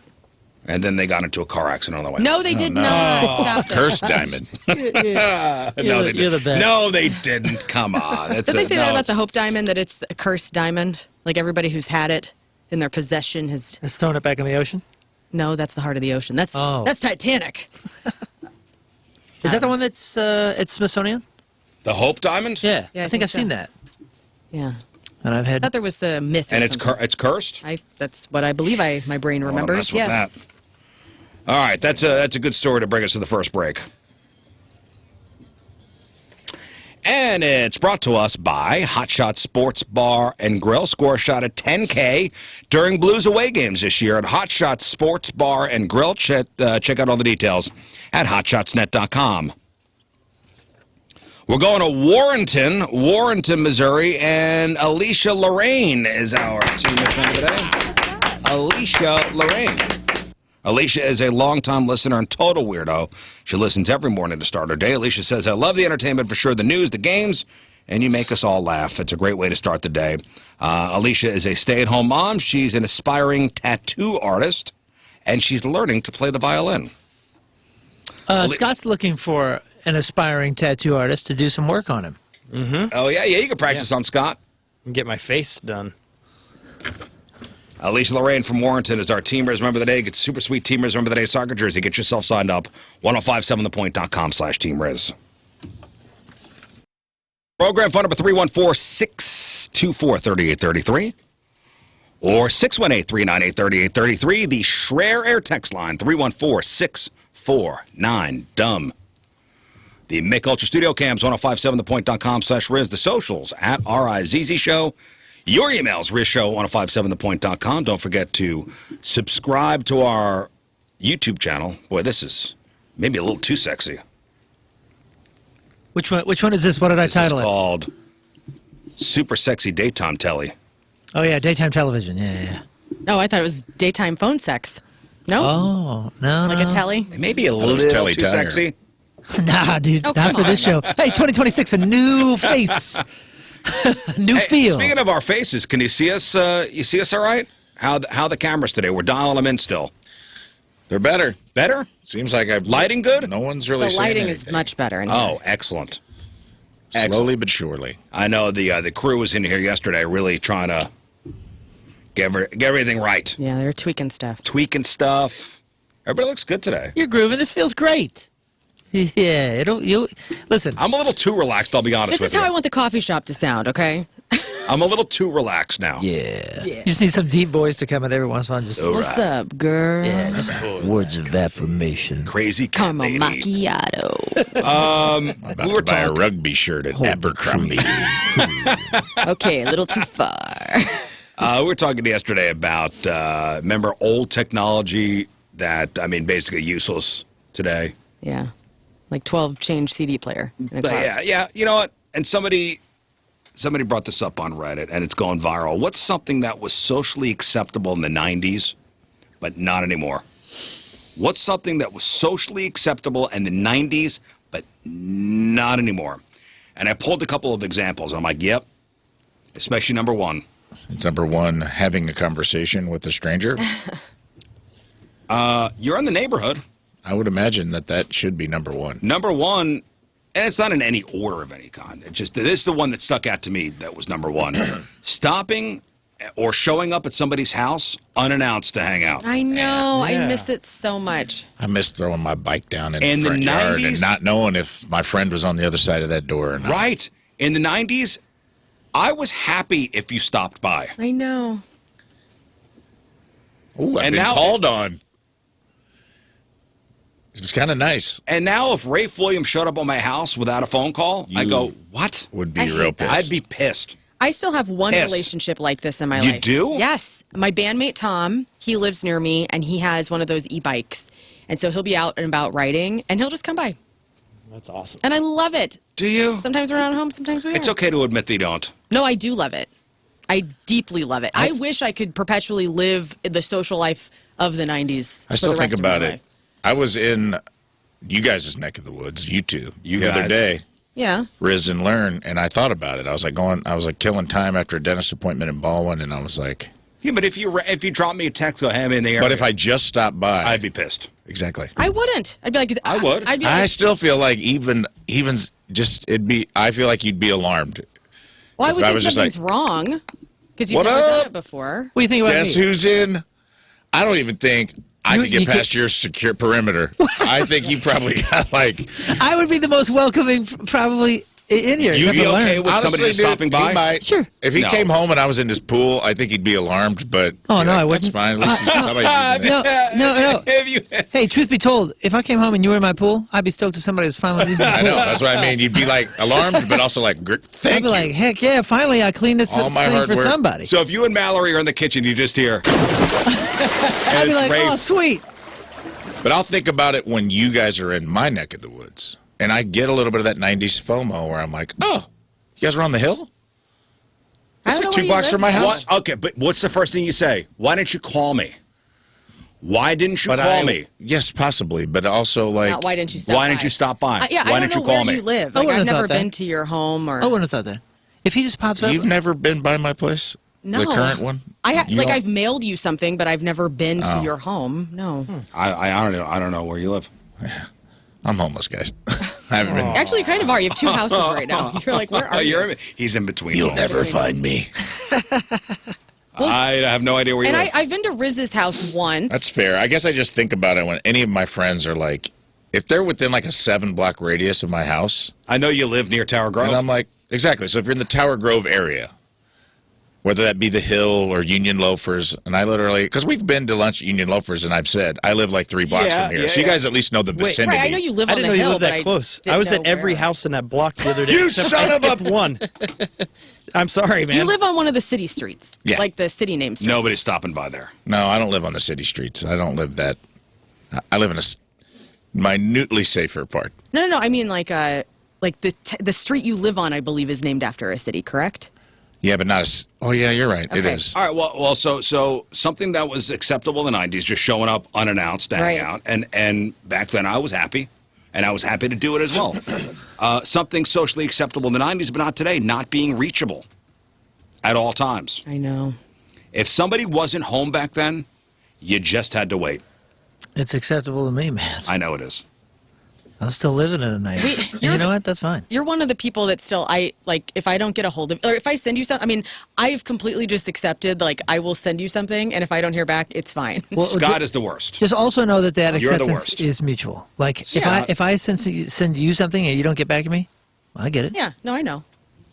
And then they got into a car accident on the way. No, they did not. Stop it. Cursed diamond. No, they you're the didn't. best. No, they didn't. Come on. Did they say that about the Hope Diamond, that it's a cursed diamond? Like everybody who's had it in their possession has... Let's throw it back in the ocean. No, that's the heart of the ocean. That's Titanic. Is that the one that's at Smithsonian? The Hope diamond? Yeah, Yeah, I think I've so. seen that. Yeah. And I've I had. thought there was a myth. And or it's something. it's cursed. That's what I believe. My brain I don't remembers. mess with Yes. that. All right, that's a good story to bring us to the first break. And it's brought to us by Hot Shot Sports Bar and Grill. Score a shot at 10K during Blues away games this year at Hot Shot Sports Bar and Grill. Check out all the details at hotshotsnet.com. We're going to Warrenton, Missouri, and Alicia Lorraine is our team member today. Alicia Lorraine. Alicia is a longtime listener and total weirdo. She listens every morning to start her day. Alicia says, I love the entertainment for sure, the news, the games, and you make us all laugh. It's a great way to start the day. Alicia is a stay-at-home mom. She's an aspiring tattoo artist, and she's learning to play the violin. Scott's looking for an aspiring tattoo artist to do some work on him. Oh, yeah, you can practice on Scott. And get my face done. Alicia Lorraine from Warrenton is our Team Rizz Member of the Day. Get super sweet Team Rizz Member of the Day soccer jersey. Get yourself signed up. 1057thepoint.com/Team Rizz. Program phone number 314-624-3833 or 618-398-3833. The Schreier Air text line 314-649-DUMB. The Mick Ultra Studio Cams 1057thepoint.com/Rizz. The socials at RIZZ Show. Your emails, RizzShow1057thepoint.com. Don't forget to subscribe to our YouTube channel. Boy, this is maybe a little too sexy. Which one is this? What did I This title is it? called Super Sexy Daytime Telly. Oh, yeah, daytime television. Yeah. Oh, I thought it was daytime phone sex. No? Oh, no, Like no. a telly? Maybe a was little Telly too Tire. sexy. Nah, dude, Oh, not come for this show. Hey, 2026, a new face. New Hey, feel. speaking of our faces, can you see us? You see us all right? How the cameras today? We're dialing them in still. They're better. Better? Seems like I've Lighting good? No one's really The saying lighting is anything. much better. In Oh, excellent. Slowly but surely. I know the crew was in here yesterday really trying to get everything right. Yeah, they're tweaking stuff. Tweaking stuff. Everybody looks good today. You're grooving. This feels great. Yeah, listen. I'm a little too relaxed, I'll be honest This with is how you. I want the coffee shop to sound, okay? I'm a little too relaxed now. Yeah. You just need some deep voice to come in every once in a while. Just All What's right. up, girl? yeah, just words of affirmation. Crazy cat Caramel lady. macchiato. I'm about We were to buy a talking- rugby shirt at Abercrombie. Okay, a little too far. We were talking yesterday about, remember old technology that, basically useless today? Yeah. Like 12-change CD player. In a car. Yeah. You know what? And somebody brought this up on Reddit, and it's going viral. What's something that was socially acceptable in the 90s, but not anymore? What's something that was socially acceptable in the 90s, but not anymore? And I pulled a couple of examples, and I'm like, yep, especially number one. It's number one, having a conversation with a stranger. You're in the neighborhood. I would imagine that should be number one. Number one, and it's not in any order of any kind. This is the one that stuck out to me that was number one. Stopping or showing up at somebody's house unannounced to hang out. I know. Yeah. I miss it so much. I miss throwing my bike down in In the the front yard 90s? and not knowing if my friend was on the other side of that door or not. Right. In the 90s, I was happy if you stopped by. I know. Ooh, I've And been now- called on. It was kind of nice. And now if Rafe Williams showed up on my house without a phone call, I You go, what? Would I be hate real that. pissed. I'd be pissed. I still have one Pissed. relationship like this in my You life. do? Yes. My bandmate Tom, he lives near me, and he has one of those e-bikes. And so he'll be out and about riding, and he'll just come by. That's awesome. And I love it. Do you? Sometimes we're not home, sometimes we are. It's okay to admit that you don't. No, I do love it. I deeply love it. I wish I could perpetually live the social life of the 90s. I still for the think rest of my about it. life. I was in you guys' neck of the woods, you two, You the other guys. day, Yeah. Rizz and Learn, and I thought about it. I was like killing time after a dentist appointment in Baldwin, and I was like, Yeah, but if you drop me a text, go, hey, I'm in the area. but if I just stopped by, I'd be pissed. exactly. I wouldn't. I'd be like, I would. I'd be I like, still feel like even just I feel like you'd be alarmed. well, I if would I think was just something's like, wrong because you've "What never up?" done it before. What do you think about Guess me? who's in? I don't even think I You- could get you past your secure perimeter. I think you probably got like I would be the most welcoming, probably in here. You'd except be for okay Learn. with somebody just dude, stopping by? he might. Sure. If he No. came home and I was in his pool, I think he'd be alarmed. But Oh, be no, like, I That's wouldn't. fine. At least somebody's using it. No. Have you? Hey, truth be told, if I came home and you were in my pool, I'd be stoked if somebody was finally using the I pool. know. That's what I mean. You'd be like alarmed, but also like, I'd thank be you. like, heck yeah, finally I cleaned this All my thing hard for work. somebody. So if you and Mallory are in the kitchen, you just hear. I'd be it's like, Rafe. oh, sweet. But I'll think about it when you guys are in my neck of the woods. And I get a little bit of that 90s FOMO where I'm like, oh, you guys are on the hill? I It's don't like know 2 where you blocks live. from my house. What? Okay, but what's the first thing you say? Why didn't you call me? Why didn't you But call me? Yes, possibly. But also, like, Not, why didn't you stop Why by? didn't you stop by? Yeah, Why I didn't don't you know call where me? you live. I Like, wouldn't I've have never thought that. been to your home or. I wouldn't have thought that. If he just pops up, you've never been by my place? No. The current one? You don't- I've mailed you something, but I've never been to your home. No. I don't know. I don't know where you live. I'm homeless, guys. I haven't been. Actually, you kind of are. You have 2 houses right now. You're like, where are you? He's in between. You'll homes. never find me. I have no idea where you And live. I've been to Rizz's house once. That's fair. I guess I just think about it when any of my friends are like, if they're within like a 7-block radius of my house, I know you live near Tower Grove. and I'm like, exactly. So if you're in the Tower Grove area, whether that be the Hill or Union Loafers, and I literally, because we've been to lunch at Union Loafers, and I've said, I live like 3 blocks Yeah, from here. yeah, so you yeah. guys at least know the vicinity. Right, I know you live I on didn't the know you hill, lived but that close. didn't I was know at every where. house in that block the other day. You except son I of a- skipped one. I'm sorry, man. You live on one of the city streets. Yeah. Like the city name street. Nobody's stopping by there. No, I don't live on the city streets. I don't live that. I live in a minutely safer part. No. I mean, like the street you live on, I believe, is named after a city, correct? Yeah, but not as. Oh, yeah, you're right. It Okay. is. All right. Well. So something that was acceptable in the '90s, just showing up unannounced to hang Right. out, and back then I was happy, and I was happy to do it as well. Something socially acceptable in the '90s, but not today. Not being reachable at all times. I know. If somebody wasn't home back then, you just had to wait. it's acceptable to me, man. I know it is. I'm still living in the 90s. Wait, And you're you know the- what? That's fine. You're one of the people that still, if I don't get a hold of, or if I send you something, I mean, I've completely just accepted, like, I will send you something, and if I don't hear back, it's fine. Well, Scott is the worst. Just also know that You're the acceptance worst. is mutual. Like Yeah. if I send you something and you don't get back to me, I get it. Yeah, no, I know.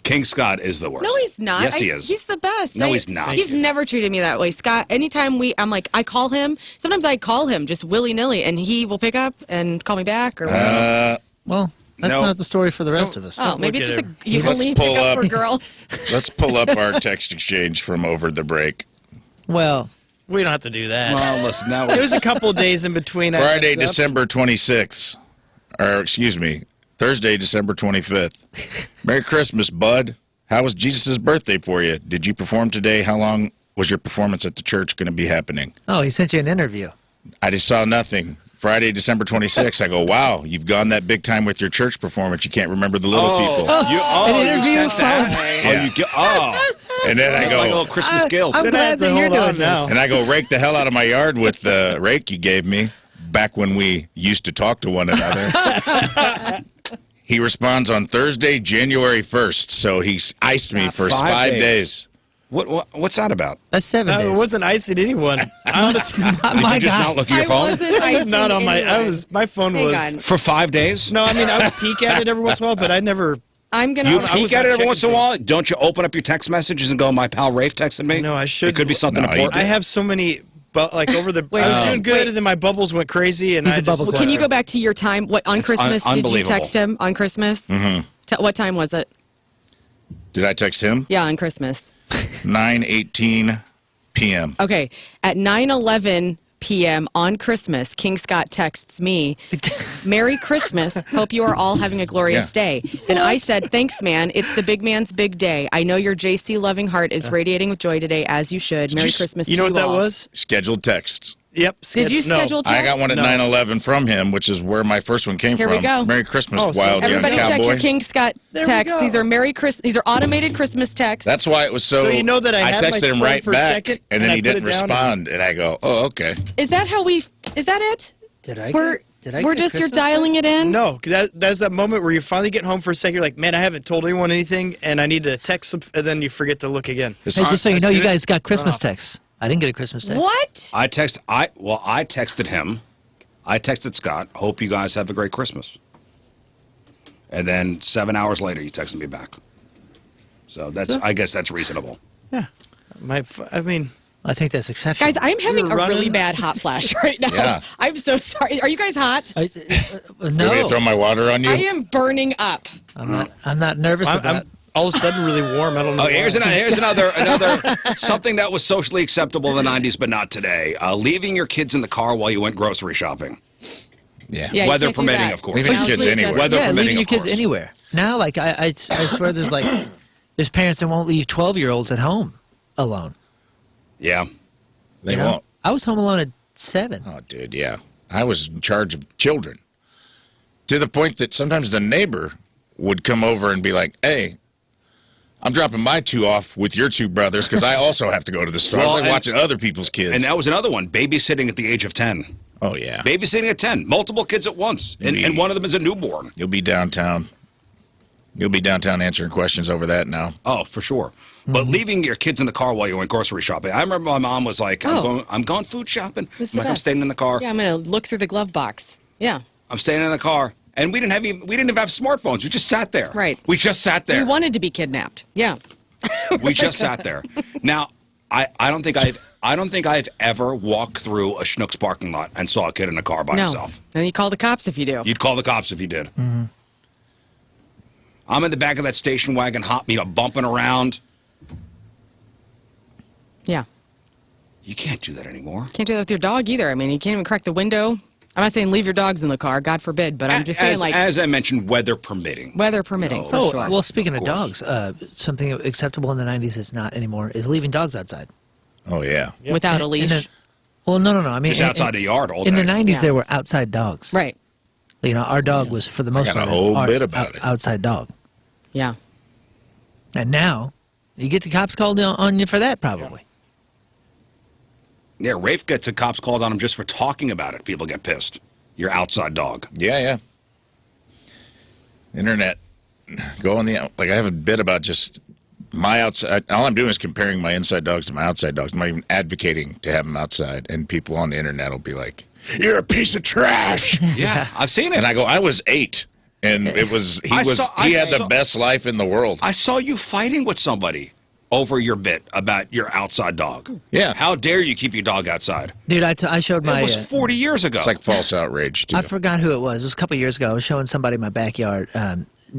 King Scott is the worst. No, he's not. Yes, he is. He's the best. No, he's not. He's never treated me that way. Scott, anytime I'm like, I call him, sometimes I call him just willy-nilly, and he will pick up and call me back or whatever. Well, That's No. not the story for the rest of us. Oh, maybe it's look just at you Let's only pull pick up up. for girls. Let's pull up our text exchange from over the break. Well, We don't have to do that. Well, listen, now There was a couple days in between. I Friday, messed up. December 26th. Or, excuse me, Thursday, December 25th. Merry Christmas, bud. How was Jesus' birthday for you? Did you perform today? How long was your performance at the church going to be happening? oh, he sent you an interview. I just saw nothing. Friday, December 26th. I go, wow, you've gone that big time with your church performance. You can't remember the little people. An interview you sent that. Yeah. Oh, you get, oh, And then I like a little go, Christmas guilt. I'm Then I have glad to that you're hold on doing now. this. and I go rake the hell out of my yard with the rake you gave me back when we used to talk to one another. He responds on Thursday, January 1st. So he's iced me for 5 5 days. days. What's that about? That's 7 I days. wasn't icing anyone. I honestly, Oh my Did you just God. not look at your I phone? wasn't I was icing not on my. I anyone. was. My phone Hang was. on. For 5 days? No, I mean I would peek at it every once in a while, but I never. I'm gonna. You I peek was at not it every once in a checking while. Don't you open up your text messages and go, "My pal Rafe texted me"? No, I should. It could be something No, you important. I have so many. But like over the, Wait, I was doing good, wait. and then my bubbles went crazy, and He's I a bubble just. collector. Can you go back to your time? What on Christmas did you unbelievable. text him on Christmas? Mm-hmm. What time was it? Did I text him? Yeah, on Christmas. 9:18 p.m. Okay, at 9:11 p.m. on Christmas, King Scott texts me, "Merry Christmas. Hope you are all having a glorious day." Then I said, "Thanks, man. It's the big man's big day. I know your JC loving heart is radiating with joy today, as you should. Merry Christmas You know to what that all." was? Scheduled texts. Yep. Did you no. schedule I got one at No. 9/11 from him, which is where my first one came Here from. we go. Merry Christmas, Oh, so wild young Everybody check cowboy. your King Scott There we texts. go. These are These are automated Christmas texts. That's why it was so. So you know that I had my texted him phone right for a back, second, and then and he I put didn't it down respond, and I go, "Oh, okay." Is that how we? Is that it? Did I? We're Did I we're get a just you're Christmas dialing text? it in. No, that's that moment where you finally get home for a second. You're like, man, I haven't told anyone anything, and I need to text them, and then you forget to look again. Hey, just so you Let's know, do you it. guys got Christmas texts. I didn't get a Christmas text. What? I texted him. I texted Scott. Hope you guys have a great Christmas. And then 7 hours later, he texted me back. So I guess that's reasonable. Yeah, I mean, I think that's exceptional. Guys, I'm having You're a really running. bad hot flash right now. Yeah. I'm so sorry. Are you guys hot? no, You want me to throw my water on you? I am burning up. I'm not nervous about I'm all of a sudden really warm. I don't know. Oh, why. here's another something that was socially acceptable in the 90s, but not today. Leaving your kids in the car while you went grocery shopping. Yeah. Yeah, you Weather can't do permitting, that. of course. Leaving your Now kids sleep anywhere. does- Weather yeah, permitting, leaving your of kids course. anywhere. Now, like I swear, there's parents that won't leave 12-year-olds at home alone. Yeah. They you know? won't. I was home alone at 7. Oh, dude, yeah. I was in charge of children to the point that sometimes the neighbor would come over and be like, "Hey, I'm dropping my 2 off with your 2 brothers because I also have to go to the store." Well, I was like and- watching other people's kids. And that was another one, babysitting at the age of 10. oh, yeah. Babysitting at 10, multiple kids at once, and one of them is a newborn. You'll be downtown. You'll be downtown answering questions over that now. Oh, for sure. But leaving your kids in the car while you went grocery shopping. I remember my mom was like, I'm going food shopping. This is I'm like, the I'm best. staying in the car. Yeah, I'm gonna look through the glove box. Yeah. I'm staying in the car. And we didn't even have smartphones. We just sat there. Right. We just sat there. We wanted to be kidnapped. Yeah. We just sat there. Now, I don't think I've ever walked through a Schnucks parking lot and saw a kid in a car by No. himself. And you call the cops if you do. You'd call the cops if you did. Mm-hmm. I'm in the back of that station wagon, bumping around. Yeah. You can't do that anymore. Can't do that with your dog either. I mean, you can't even crack the window. I'm not saying leave your dogs in the car, God forbid, but I'm just saying, like, as I mentioned, weather permitting. weather permitting, No. for Oh, sure. well, speaking of course. dogs, something acceptable in the 90s that's not anymore is leaving dogs outside. Oh, yeah. Without a leash. Well, no. I mean, Just outside the yard all in day. the 90s, Yeah. there were outside dogs. Right. You know, our dog was, for the most got a part, whole our bit about it. outside dog. Yeah. And now, you get the cops called on you for that, probably. Yeah, Rafe gets the cops called on him just for talking about it. People get pissed. Your outside dog. Yeah, yeah. Internet. Go on the, like, I have a bit about just my outside. All I'm doing is comparing my inside dogs to my outside dogs. I'm not even advocating to have them outside. And people on the internet will be like, "You're a piece of trash." Yeah, I've seen it. And I go, "I was 8. And it was, he I had saw- the best life in the world. I saw you fighting with somebody. over your bit about your outside dog. Yeah. How dare you keep your dog outside? Dude, I showed my. It was 40 years ago. It's like false outrage, too. I forgot who it was. It was a couple years ago. I was showing somebody my backyard.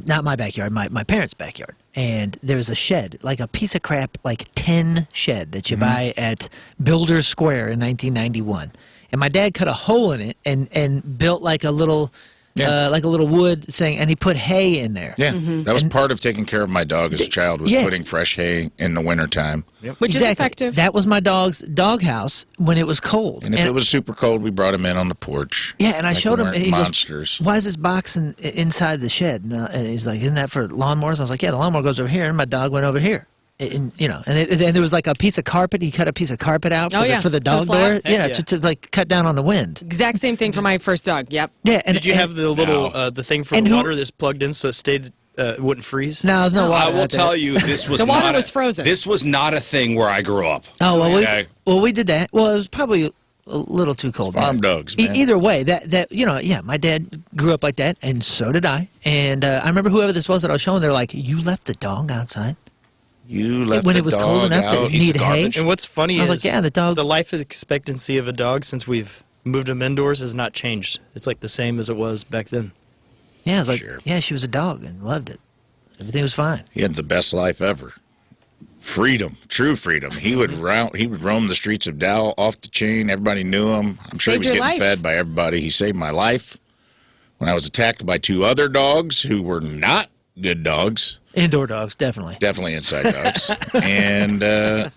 Not my backyard, my parents' backyard. And there was a shed, like a piece of crap, like tin shed that you buy at Builder's Square in 1991. And my dad cut a hole in it and built like a little wood thing, and he put hay in there. Yeah, that was part of taking care of my dog as a child, was putting fresh hay in the wintertime. Which is effective. That was my dog's doghouse when it was cold. And if it was super cold, we brought him in on the porch. Yeah, and I like showed we him. weren't And he monsters. goes, "Why is this box inside the shed?" And he's like, "Isn't that for lawnmowers?" I was like, "Yeah, the lawnmower goes over here, and my dog went over here." And there was like a piece of carpet. He cut a piece of carpet out for the dog door. Yeah. To like cut down on the wind. Exact same thing for my first dog. Yep. Yeah. And, Did you have the little the thing for and the who- water that's plugged in so it stayed wouldn't freeze? No, there's no water. I will out there. tell you, this was The water not was frozen. This was not a thing where I grew up. Oh well, Okay. we did that. Well, it was probably a little too cold. Farm dogs, man. Either way, my dad grew up like that, and so did I. And I remember whoever this was that I was showing, they're like, "You left the dog outside You left when the it was dog cold enough out. that it Piece of needed hay." garbage. And what's funny I is was like, yeah, the life expectancy of a dog since we've moved him indoors has not changed. It's like the same as it was back then. Yeah, I was like, Sure. yeah, she was a dog and loved it. Everything was fine. He had the best life ever. Freedom, true freedom. He would roam the streets of Dow off the chain. Everybody knew him. I'm sure Saved he was your getting life. fed by everybody. He saved my life when I was attacked by 2 other dogs who were not good dogs. Indoor dogs, definitely. Definitely inside dogs. And that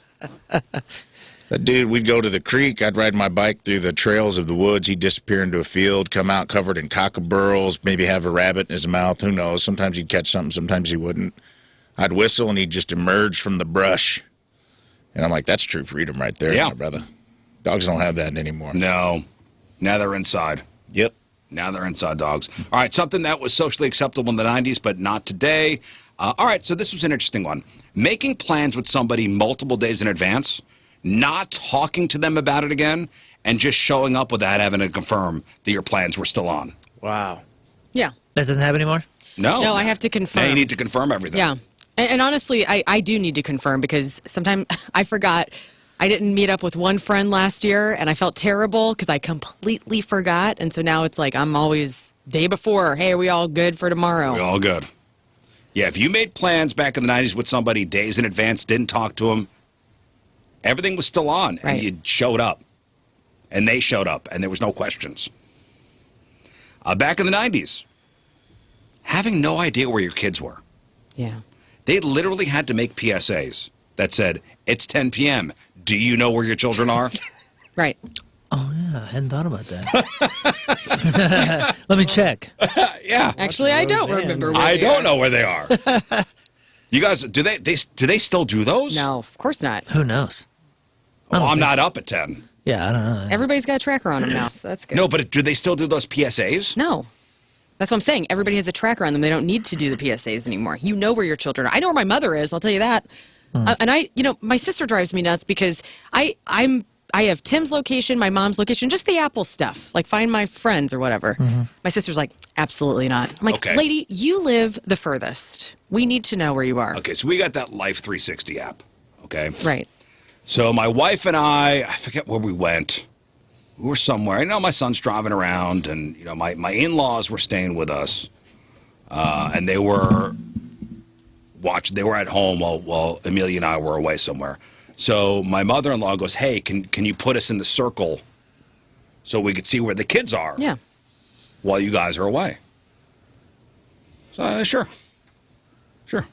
dude, we'd go to the creek. I'd ride my bike through the trails of the woods. He'd disappear into a field, come out covered in cockaburls, maybe have a rabbit in his mouth. Who knows? Sometimes he'd catch something, sometimes he wouldn't. I'd whistle, and he'd just emerge from the brush. And I'm like, that's true freedom right there, Yeah. my brother. Dogs don't have that anymore. No. Now they're inside. Yep. Now they're inside dogs. All right, something that was socially acceptable in the 90s, but not today. All right, so this was an interesting one. Making plans with somebody multiple days in advance, not talking to them about it again, and just showing up without having to confirm that your plans were still on. Wow. Yeah. That doesn't happen anymore? No. No, I have to confirm. Now you need to confirm everything. Yeah. And honestly, I do need to confirm because sometimes I forgot. I didn't meet up with one friend last year, and I felt terrible because I completely forgot. And so now it's like I'm always day before, hey, are we all good for tomorrow? We're all good. Yeah, if you made plans back in the 90s with somebody days in advance, didn't talk to them, everything was still on, and Right. you showed up. And they showed up, and there was no questions. Back in the 90s, having no idea where your kids were. Yeah. They literally had to make PSAs that said, it's 10 p.m. Do you know where your children are? Right. Oh, yeah, I hadn't thought about that. Let me check. Yeah. Actually, I don't Roseanne. remember where I they don't are. know where they are. You guys, do they still do those? No, of course not. Who knows? Oh, I'm not up at 10. Yeah, I don't know. Everybody's got a tracker on them now, so that's good. No, but do they still do those PSAs? No. That's what I'm saying. Everybody has a tracker on them. They don't need to do the PSAs anymore. You know where your children are. I know where my mother is. I'll tell you that. And my sister drives me nuts because I have Tim's location, my mom's location, just the Apple stuff, like find my friends or whatever. My sister's like, absolutely not. I'm like, Okay. lady, you live the furthest. We need to know where you are. Okay, so we got that Life 360 app. Okay. Right. So my wife and I forget where we went. We were somewhere. I know my son's driving around, and my in-laws were staying with us, and they were They were at home while Amelia and I were away somewhere. So my mother-in-law goes, "Hey, can you put us in the circle so we could see where the kids are Yeah. while you guys are away?" So sure.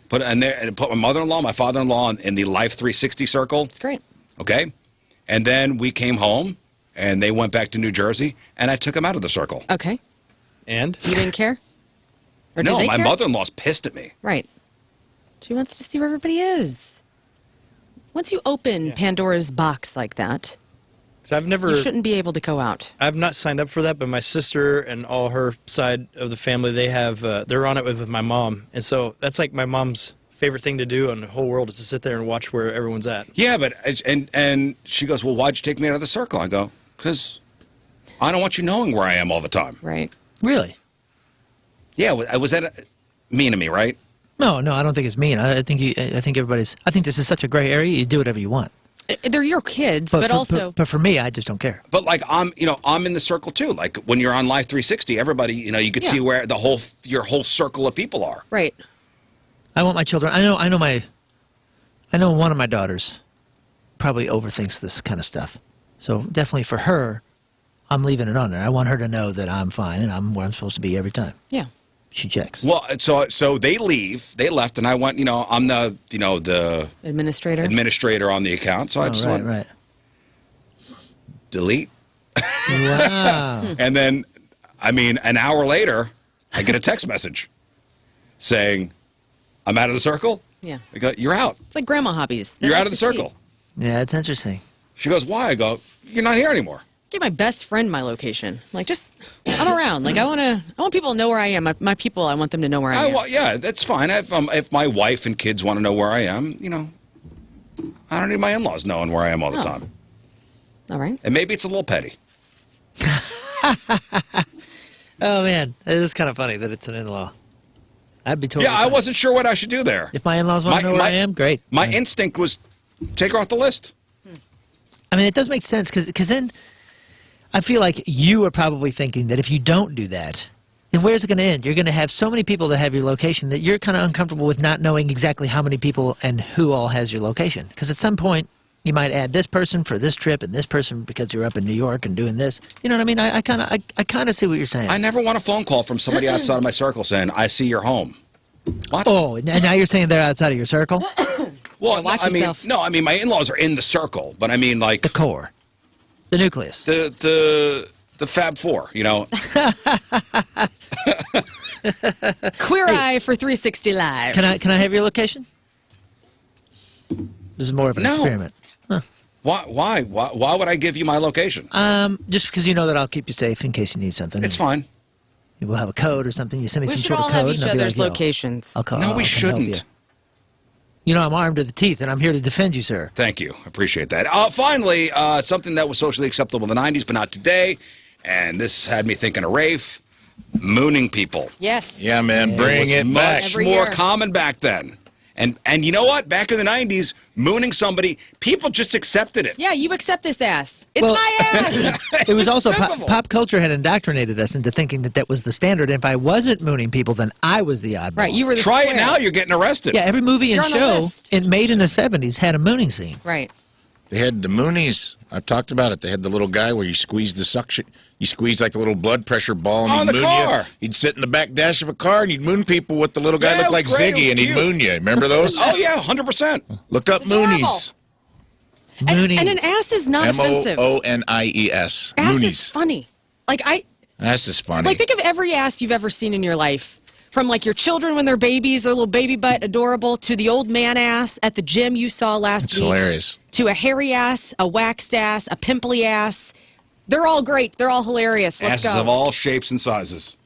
Put my mother-in-law, my father-in-law in the Life 360 circle. It's great. Okay. And then we came home, and they went back to New Jersey, and I took them out of the circle. Okay. And You didn't care? Or did No, they my care? mother-in-law's pissed at me. Right. She wants to see where everybody is. Once you open Pandora's box like that, 'cause I've never you shouldn't be able to go out. I've not signed up for that, but my sister and all her side of the family, they're on it with my mom. And so that's like my mom's favorite thing to do in the whole world is to sit there and watch where everyone's at. Yeah, but and she goes, "Well, why'd you take me out of the circle?" I go, "Because I don't want you knowing where I am all the time." Right. Really? Yeah, was that mean to me, right? No, I don't think it's mean. I think everybody's. I think this is such a gray area. You do whatever you want. They're your kids, but also. But for me, I just don't care. But like I'm in the circle too. Like when you're on Live 360, everybody, you could see where your whole circle of people are. Right. I want my children. I know one of my daughters probably overthinks this kind of stuff. So definitely for her, I'm leaving it on there. I want her to know that I'm fine and I'm where I'm supposed to be every time. Yeah. She checks. Well, so they left, and I went. I'm the administrator on the account. So I just went right. delete. Wow. And then, an hour later, I get a text message saying, "I'm out of the circle." Yeah. I go, "You're out. It's like grandma hobbies. You're out of the circle." Yeah, it's interesting. She goes, "Why?" I go, "You're not here anymore." Give my best friend my location. Like, I'm around. Like, I want people to know where I am. My people, I want them to know where I am. Yeah, that's fine. If my wife and kids want to know where I am, I don't need my in-laws knowing where I am all the time. All right. And maybe it's a little petty. Oh man, it is kind of funny that it's an in-law. I'd be totally. Yeah, I wasn't sure what I should do there. If my in-laws want to know where I am, great. My instinct was take her off the list. It does make sense because then I feel like you are probably thinking that if you don't do that, then where's it going to end? You're going to have so many people that have your location that you're kind of uncomfortable with not knowing exactly how many people and who all has your location. Because at some point, you might add this person for this trip and this person because you're up in New York and doing this. You know what I mean? I kind of see what you're saying. I never want a phone call from somebody outside of my circle saying, "I see you're home." What? Oh, and now you're saying they're outside of your circle? Well, watch yourself. my in-laws are in the circle, but like The core. The nucleus. the Fab Four, Queer Eye for 360 Live. Can I have your location? This is more of an experiment. Huh. Why would I give you my location? Just because you know that I'll keep you safe in case you need something. It's fine. We'll have a code or something. You send me We some should sort all of code. have each and I'll be other's like, yo, locations. I'll call. No, we I can help shouldn't. You know, I'm armed to the teeth, and I'm here to defend you, sir. Thank you. Appreciate that. Finally, something that was socially acceptable in the 90s, but not today. And this had me thinking of Rafe. Mooning people. Yes. Yeah, man, bring it back. Much Every more year. common back then. And you know what? Back in the 90s, mooning somebody, people just accepted it. Yeah, you accept this ass. It's Well- my ass. It was also acceptable. pop culture had indoctrinated us into thinking that was the standard. And if I wasn't mooning people, then I was the oddball. Right, you were the Try square. it now, you're getting arrested. Yeah, every movie You're and on the show list. made in the 70s had a mooning scene. Right. They had the Moonies. I've talked about it. They had the little guy where you squeeze the suction. You squeeze like the little blood pressure ball and On he'd the moon car. you. He'd sit in the back dash of a car and he'd moon people with the little guy Yeah, looked it like was great. It Ziggy was and he'd cute. moon you. Remember those? Oh, yeah, 100%. Look up Moonies. And an ass is not offensive. Moonies. Ass is Moonies. funny. That's just funny. Like, think of every ass you've ever seen in your life. From like your children when they're babies, their little baby butt, adorable, to the old man ass at the gym you saw last It's week. hilarious. To a hairy ass, a waxed ass, a pimply ass. They're all great. They're all hilarious. Let's Asses go. of all shapes and sizes.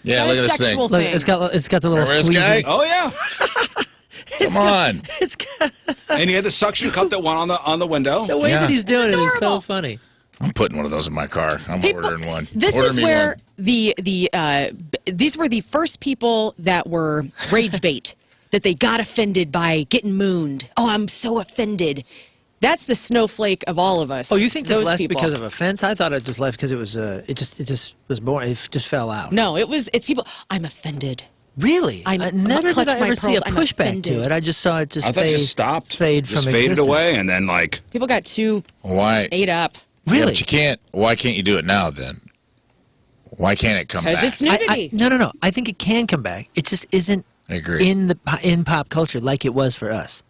Yeah, Not look a at this thing. sexual Look, thing. it's got the little Remember this squeeze. guy? Oh, yeah. Come on. It's got, And he had the suction cup that went on the window. the way Yeah. that he's doing it is so Adorable. funny. I'm putting one of those in my car. I'm ordering one. This Order is me where one. these were the first people that were rage bait, that they got offended by getting mooned. Oh, I'm so offended. That's the snowflake of all of us. Oh, you think this those left people. because of offense? I thought it just left because it was it just was born. It just fell out. No, it's people. I'm offended. Really? I'm Never clutch did I my ever see a pearls. I'm pushback to offended. it. I just saw it just I thought it just stopped. fade just from faded existence. away, and then like People got too Why? ate up Yeah, Really? but you can't. Why can't you do it now then? Why can't it come because back? it's nudity. No. I think it can come back. It just isn't I agree. in pop culture like it was for us.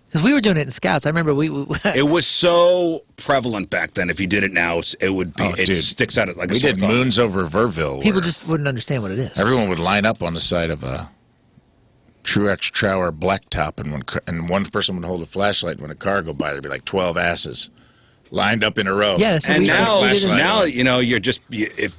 Because we were doing it in Scouts. I remember we it was so prevalent back then. If you did it now, it would be. Oh, it dude. sticks out like a We sore did thumb. moons over Verville. people where just wouldn't understand what it is. everyone would line up on the side of a Truex Trower blacktop, and one person would hold a flashlight. And when a car would go by, there'd be like 12 asses lined up in a row. Yeah, so And we now, did it in- now you're just if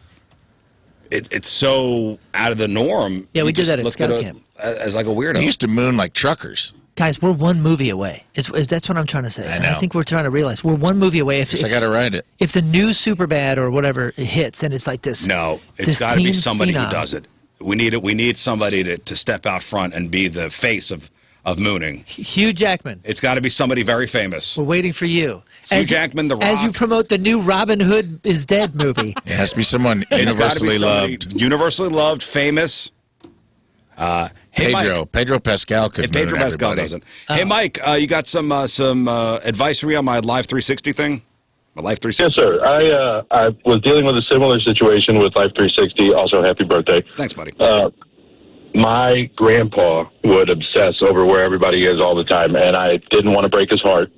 it's so out of the norm. Yeah, we you did just that at look Scout it Camp. as like a weirdo. They used to moon like truckers. Guys, we're one movie away. That's what I'm trying to say. I And know. I think we're trying to realize we're one movie away. Guess I got to write it. If the new Superbad or whatever hits, and it's like this. No, it's this got to be teen somebody who phenom. does it. We need somebody to step out front and be the face of mooning. Hugh Jackman. It's got to be somebody very famous. We're waiting for you. Hugh Jackman, The Rock. As you promote the new Robin Hood is Dead movie. It has to be someone universally loved. Universally loved, famous. Hey, Pedro Pascal could moon Pedro Pascal everybody. doesn't. Hey, Mike, you got some advice for me on my Live 360 thing? My Live 360? Yes, sir. I was dealing with a similar situation with Life 360. Also, happy birthday. Thanks, buddy. My grandpa would obsess over where everybody is all the time, and I didn't want to break his heart.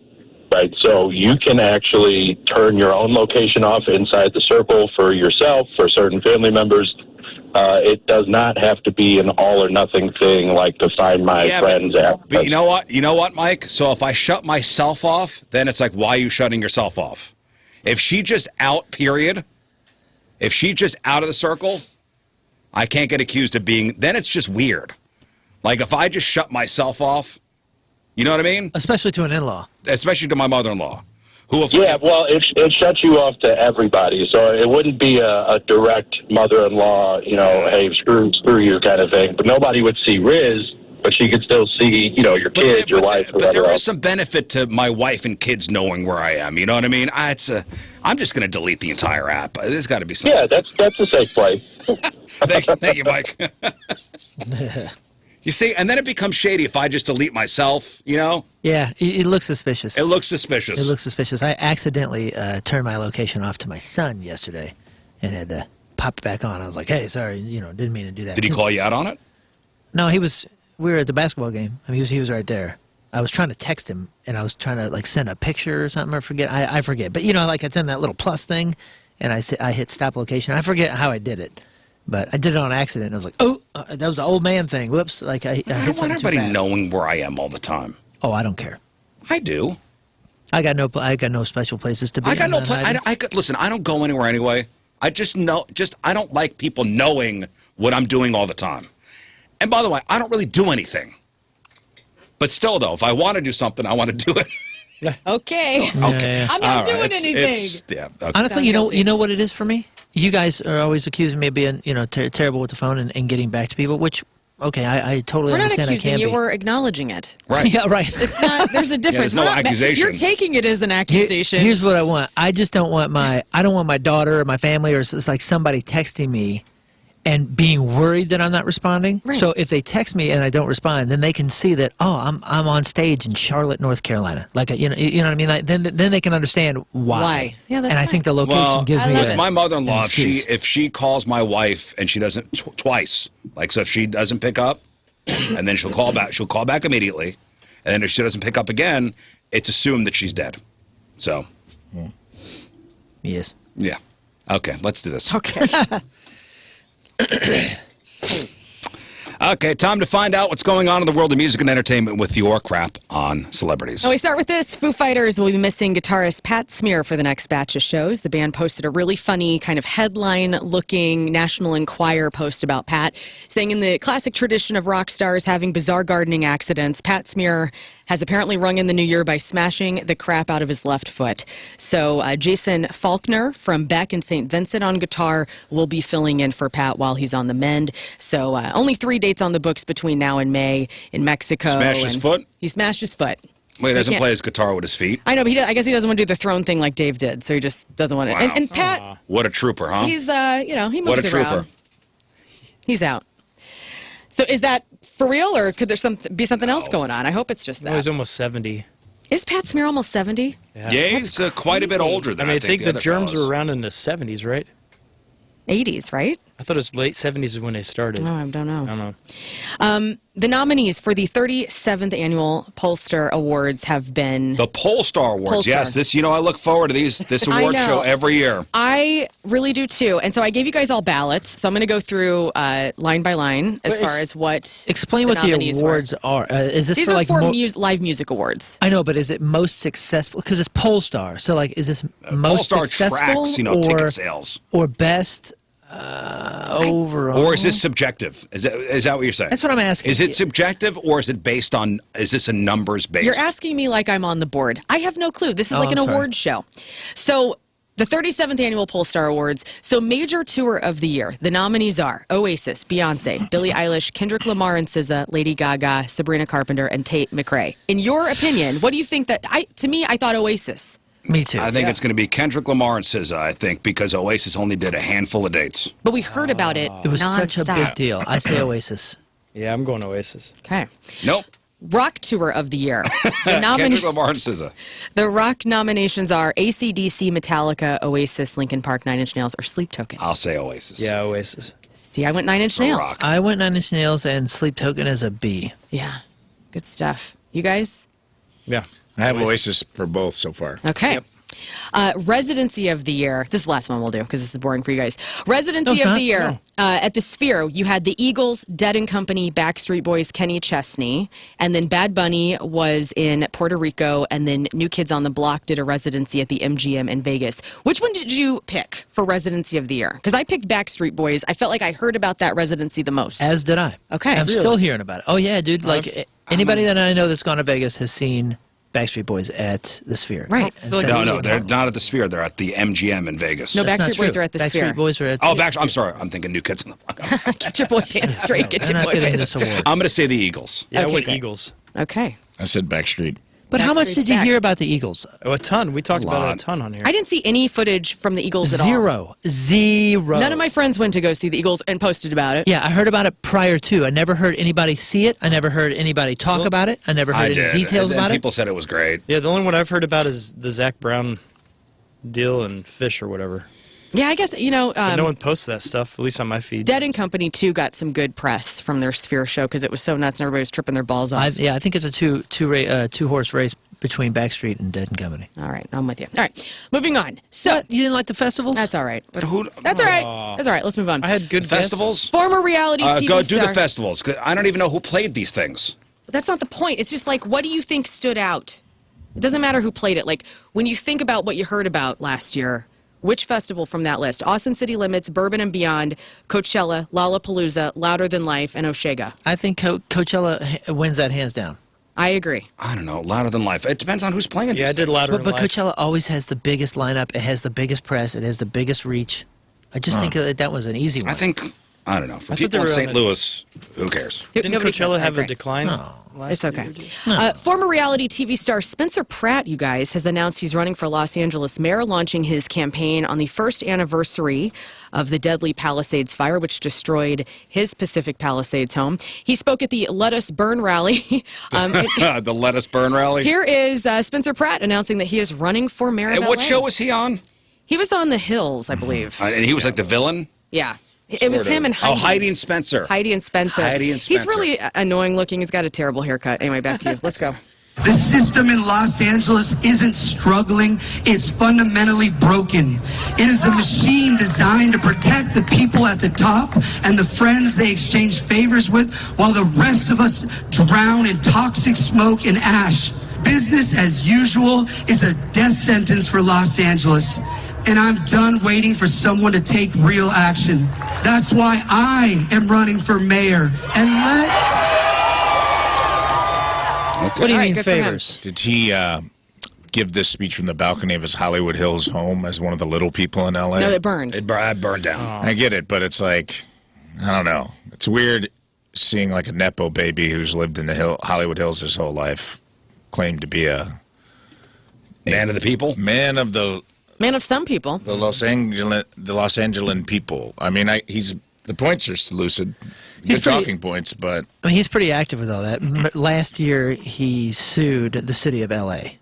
Right, so you can actually turn your own location off inside the circle for yourself, for certain family members. It does not have to be an all or nothing thing like the Find My Friends app. But you know what? You know what, Mike? So if I shut myself off, then it's like, why are you shutting yourself off? If she just out, period. If she just out of the circle, I can't get accused of being. Then it's just weird. Like if I just shut myself off, you know what I mean? Especially to an in-law. Especially to my mother-in-law. Well, it shuts you off to everybody, so it wouldn't be a direct mother-in-law, hey, screw you kind of thing. But nobody would see Rizz, but she could still see, your kids, your wife. But there is some benefit to my wife and kids knowing where I am. You know what I mean? I'm just going to delete the entire app. There's got to be something. Yeah, that's a safe play. Thank you, Mike. You see, and then it becomes shady if I just delete myself, Yeah, it looks suspicious. It looks suspicious. It looks suspicious. I accidentally turned my location off to my son yesterday and had to pop it back on. I was like, hey, sorry, didn't mean to do that. Did he call you out on it? No, we were at the basketball game. I mean, he was right there. I was trying to text him, and I was trying to, send a picture or something. I forget. But, it's in that little plus thing, and I hit stop location. I forget how I did it. But I did it on accident. And I was like, oh, that was the old man thing. Whoops. I hit don't want something everybody too fast. knowing where I am all the time. Oh, I don't care. I do. I got no special places to be. I got no place. Listen, I don't go anywhere anyway. I just know. I don't like people knowing what I'm doing all the time. And by the way, I don't really do anything. But still, though, if I want to do something, I want to do it. Okay. Okay. I'm not doing anything. Okay. Honestly, you know what it is for me? You guys are always accusing me of being, terrible with the phone and getting back to people, which, okay, I totally We're not understand. accusing you. Be. We're acknowledging it. Right. Yeah, right. It's not. There's a difference. there's no accusation. You're taking it as an accusation. Here's what I want. I just don't want my daughter or my family or it's like somebody texting me and being worried that I'm not responding. Right. So if they text me and I don't respond, then they can see that, I'm on stage in Charlotte, North Carolina. You know what I mean? then they can understand why. Yeah, that's and I think the location gives me with my mother-in-law, an excuse. if she calls my wife and she doesn't twice, so if she doesn't pick up, and then she'll call back immediately, and then if she doesn't pick up again, it's assumed that she's dead. So, Yes. yeah, okay, let's do this. Okay. Okay, time to find out what's going on in the world of music and entertainment with your crap on celebrities. So we start with this. Foo Fighters will be missing guitarist Pat Smear for the next batch of shows. The band posted a really funny kind of headline-looking National Enquirer post about Pat, saying in the classic tradition of rock stars having bizarre gardening accidents, Pat Smear has apparently rung in the new year by smashing the crap out of his left foot. So Jason Faulkner from Beck and St. Vincent on guitar will be filling in for Pat while he's on the mend. So only 3 dates on the books between now and May in Mexico. Smashed his foot? He smashed his foot. Wait, he So doesn't play his guitar with his feet? I know, but I guess he doesn't want to do the throne thing like Dave did, so he just doesn't want to. Wow. And Pat, What a trooper, huh? he's, he moves What a trooper. around. He's out. So is that for real, or could there be something else going on? I hope it's just that. He's almost 70. Is Pat Smear almost 70? Yeah, he's quite a bit older than I think the other Germs fellas. were around in the 70s, right? 80s, right? I thought it was late 70s is when they started. Oh, I don't know. I don't know. The nominees for the 37th annual Pollstar Awards have been... The Pollstar Awards, yes. This, I look forward to this I award know. show every year. I really do, too. And so I gave you guys all ballots, so I'm going to go through line by line as far as what Explain what the nominees awards are. Is this These for are like for mo- live music awards. I know, but is it most successful? Because it's Pollstar. So, is this most Pollstar successful tracks, or, ticket sales. or best overall? Or is this subjective? Is that what you're saying? That's what I'm asking. Is it subjective, or is it based on? Is this a numbers based? You're asking me like I'm on the board. I have no clue. This is Oh, like an I'm sorry. award show. So The 37th Annual Pollstar Awards. So, major tour of the year. The nominees are Oasis, Beyonce, Billie Eilish, Kendrick Lamar and SZA, Lady Gaga, Sabrina Carpenter, and Tate McRae. In your opinion, what do you think that... To me, I thought Oasis. Me too. I think it's going to be Kendrick Lamar and SZA, I think, because Oasis only did a handful of dates. But we heard about it It was nonstop. such a big deal. I say Oasis. Yeah, I'm going Oasis. Okay. Nope. Rock tour of the year. Kendrick Lamar and SZA. The rock nominations are AC/DC, Metallica, Oasis, Linkin Park, Nine Inch Nails, or Sleep Token. I'll say Oasis. Yeah, Oasis. See, I went Nine Inch Nails. rock. I went Nine Inch Nails and Sleep Token as a B. Yeah, good stuff. You guys? Yeah. I have Oasis for both so far. Okay. Yep. Residency of the year. This is the last one we'll do because this is boring for you guys. Residency it's of not. the year. No. At the Sphere, you had the Eagles, Dead and Company, Backstreet Boys, Kenny Chesney, and then Bad Bunny was in Puerto Rico, and then New Kids on the Block did a residency at the MGM in Vegas. Which one did you pick for residency of the year? Because I picked Backstreet Boys. I felt like I heard about that residency the most. As did I. Okay. I'm Really? still hearing about it. Oh, yeah, dude. Like, I've- anybody that I know that's gone to Vegas has seen Backstreet Boys at the Sphere. Right. And like so- No, they're not at the Sphere. They're at the MGM in Vegas. No, That's not Backstreet Boys true. are at the Backstreet Sphere. Boys are at Oh, the I'm sorry. I'm thinking New Kids on the Block. Get your boy pants straight. Get They're your not boy getting pants this award. I'm going to say the Eagles. Yeah, I Okay, went great. Eagles. Okay. I said Backstreet. But how much Backstreet's did you back. hear about the Eagles? Oh, a ton. We talked about it lot. a ton on here. I didn't see any footage from the Eagles at all. Zero. None of my friends went to go see the Eagles and posted about it. Yeah, I heard about it prior to. I never heard anybody see it. I never heard anybody talk about it. I never I heard did. any details and about people said it was great. Yeah, the only one I've heard about is the Zach Brown deal and Fish or whatever. Yeah, I guess, But no one posts that stuff, at least on my feed. Dead and Company, too, got some good press from their Sphere show because it was so nuts and everybody was tripping their balls off. it. I think it's a two horse race between Backstreet and Dead and Company. All right, I'm with you. All right, moving on. So, What? You didn't like the festivals? that's all right. But who? That's all right. That's all right. Let's move on. I had good Festivals? Former reality TV Go do star. the festivals. 'Cause I don't even know who played these things. That's not the point. It's just like, what do you think stood out? It doesn't matter who played it. Like, when you think about what you heard about last year, which festival from that list? Austin City Limits, Bourbon and Beyond, Coachella, Lollapalooza, Louder Than Life, and Osheaga. I think Coachella wins that hands down. I agree. I don't know. Louder Than Life. It depends on who's playing. Yeah, I these did things. louder But in life. Coachella always has the biggest lineup. It has the biggest press. It has the biggest reach. I just think that was an easy one. I think. I don't know. For I thought people they in were St. on a- Louis, who cares? Didn't Nobody Coachella cares. have a Right. decline? last It's okay. year? Former reality TV star Spencer Pratt, you guys, has announced he's running for Los Angeles mayor, launching his campaign on the first anniversary of the deadly Palisades fire, which destroyed his Pacific Palisades home. He spoke at the Let Us Burn rally. The Let Us Burn rally. Here is Spencer Pratt announcing that he is running for mayor of And what LA. show was he on? He was on The Hills, I believe. And he was like the villain. Yeah. It was him and Heidi. Oh, Heidi and Spencer. Heidi and Spencer. Heidi and He's Spencer. really annoying looking. He's got a terrible haircut. Anyway, back to you. Let's go. The system in Los Angeles isn't struggling, it's fundamentally broken. It is a machine designed to protect the people at the top and the friends they exchange favors with, while the rest of us drown in toxic smoke and ash. Business as usual is a death sentence for Los Angeles. And I'm done waiting for someone to take real action. That's why I am running for mayor. And What do you All right, mean good for him. favors? Did he give this speech from the balcony of his Hollywood Hills home as one of the little people in L.A.? No, it burned. It burned down. I get it, but it's like, I don't know. It's weird seeing like a Nepo baby who's lived in the Hollywood Hills his whole life claim to be a Man of the people. man of the Man of some people. Los Angeles people. I mean, the points are lucid, He's good pretty- talking points, but I mean, he's pretty active with all that. Last year, he sued the city of L.A.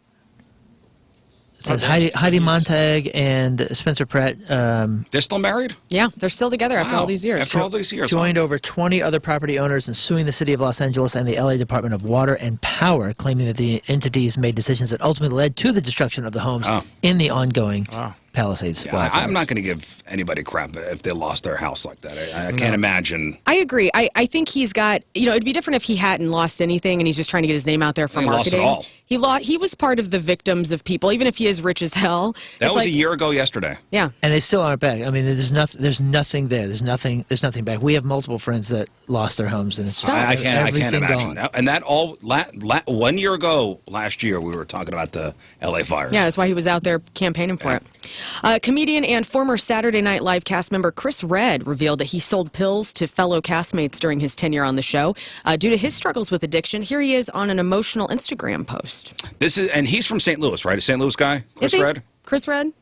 It says Okay. Heidi Montag and Spencer Pratt They're still married? Yeah, they're still together after all Wow. these years. After all these years. joined over 20 other property owners in suing the city of Los Angeles and the L.A. Department of Water and Power, claiming that the entities made decisions that ultimately led to the destruction of the homes Oh. in the ongoing Wow. Palisades. Yeah, wildfires. I'm not going to give anybody crap if they lost their house like that. I can't imagine. I agree. I think he's got, it'd be different if he hadn't lost anything and he's just trying to get his name out there for He lost it marketing. all. He was part of the victims of people, even if he is rich as hell. That It's was like, a year ago yesterday. Yeah. And they still aren't back. I mean, there's nothing there. There's nothing back. We have multiple friends that lost their homes, and it's I can't everything imagine. gone. And that all 1 year ago, last year, we were talking about the L.A. fires. Yeah, that's why he was out there campaigning for it. Comedian and former Saturday Night Live cast member Chris Redd revealed that he sold pills to fellow castmates during his tenure on the show. Due to his struggles with addiction, here he is on an emotional Instagram post. And he's from St. Louis, right? A St. Louis guy? Chris Redd? Chris Redd?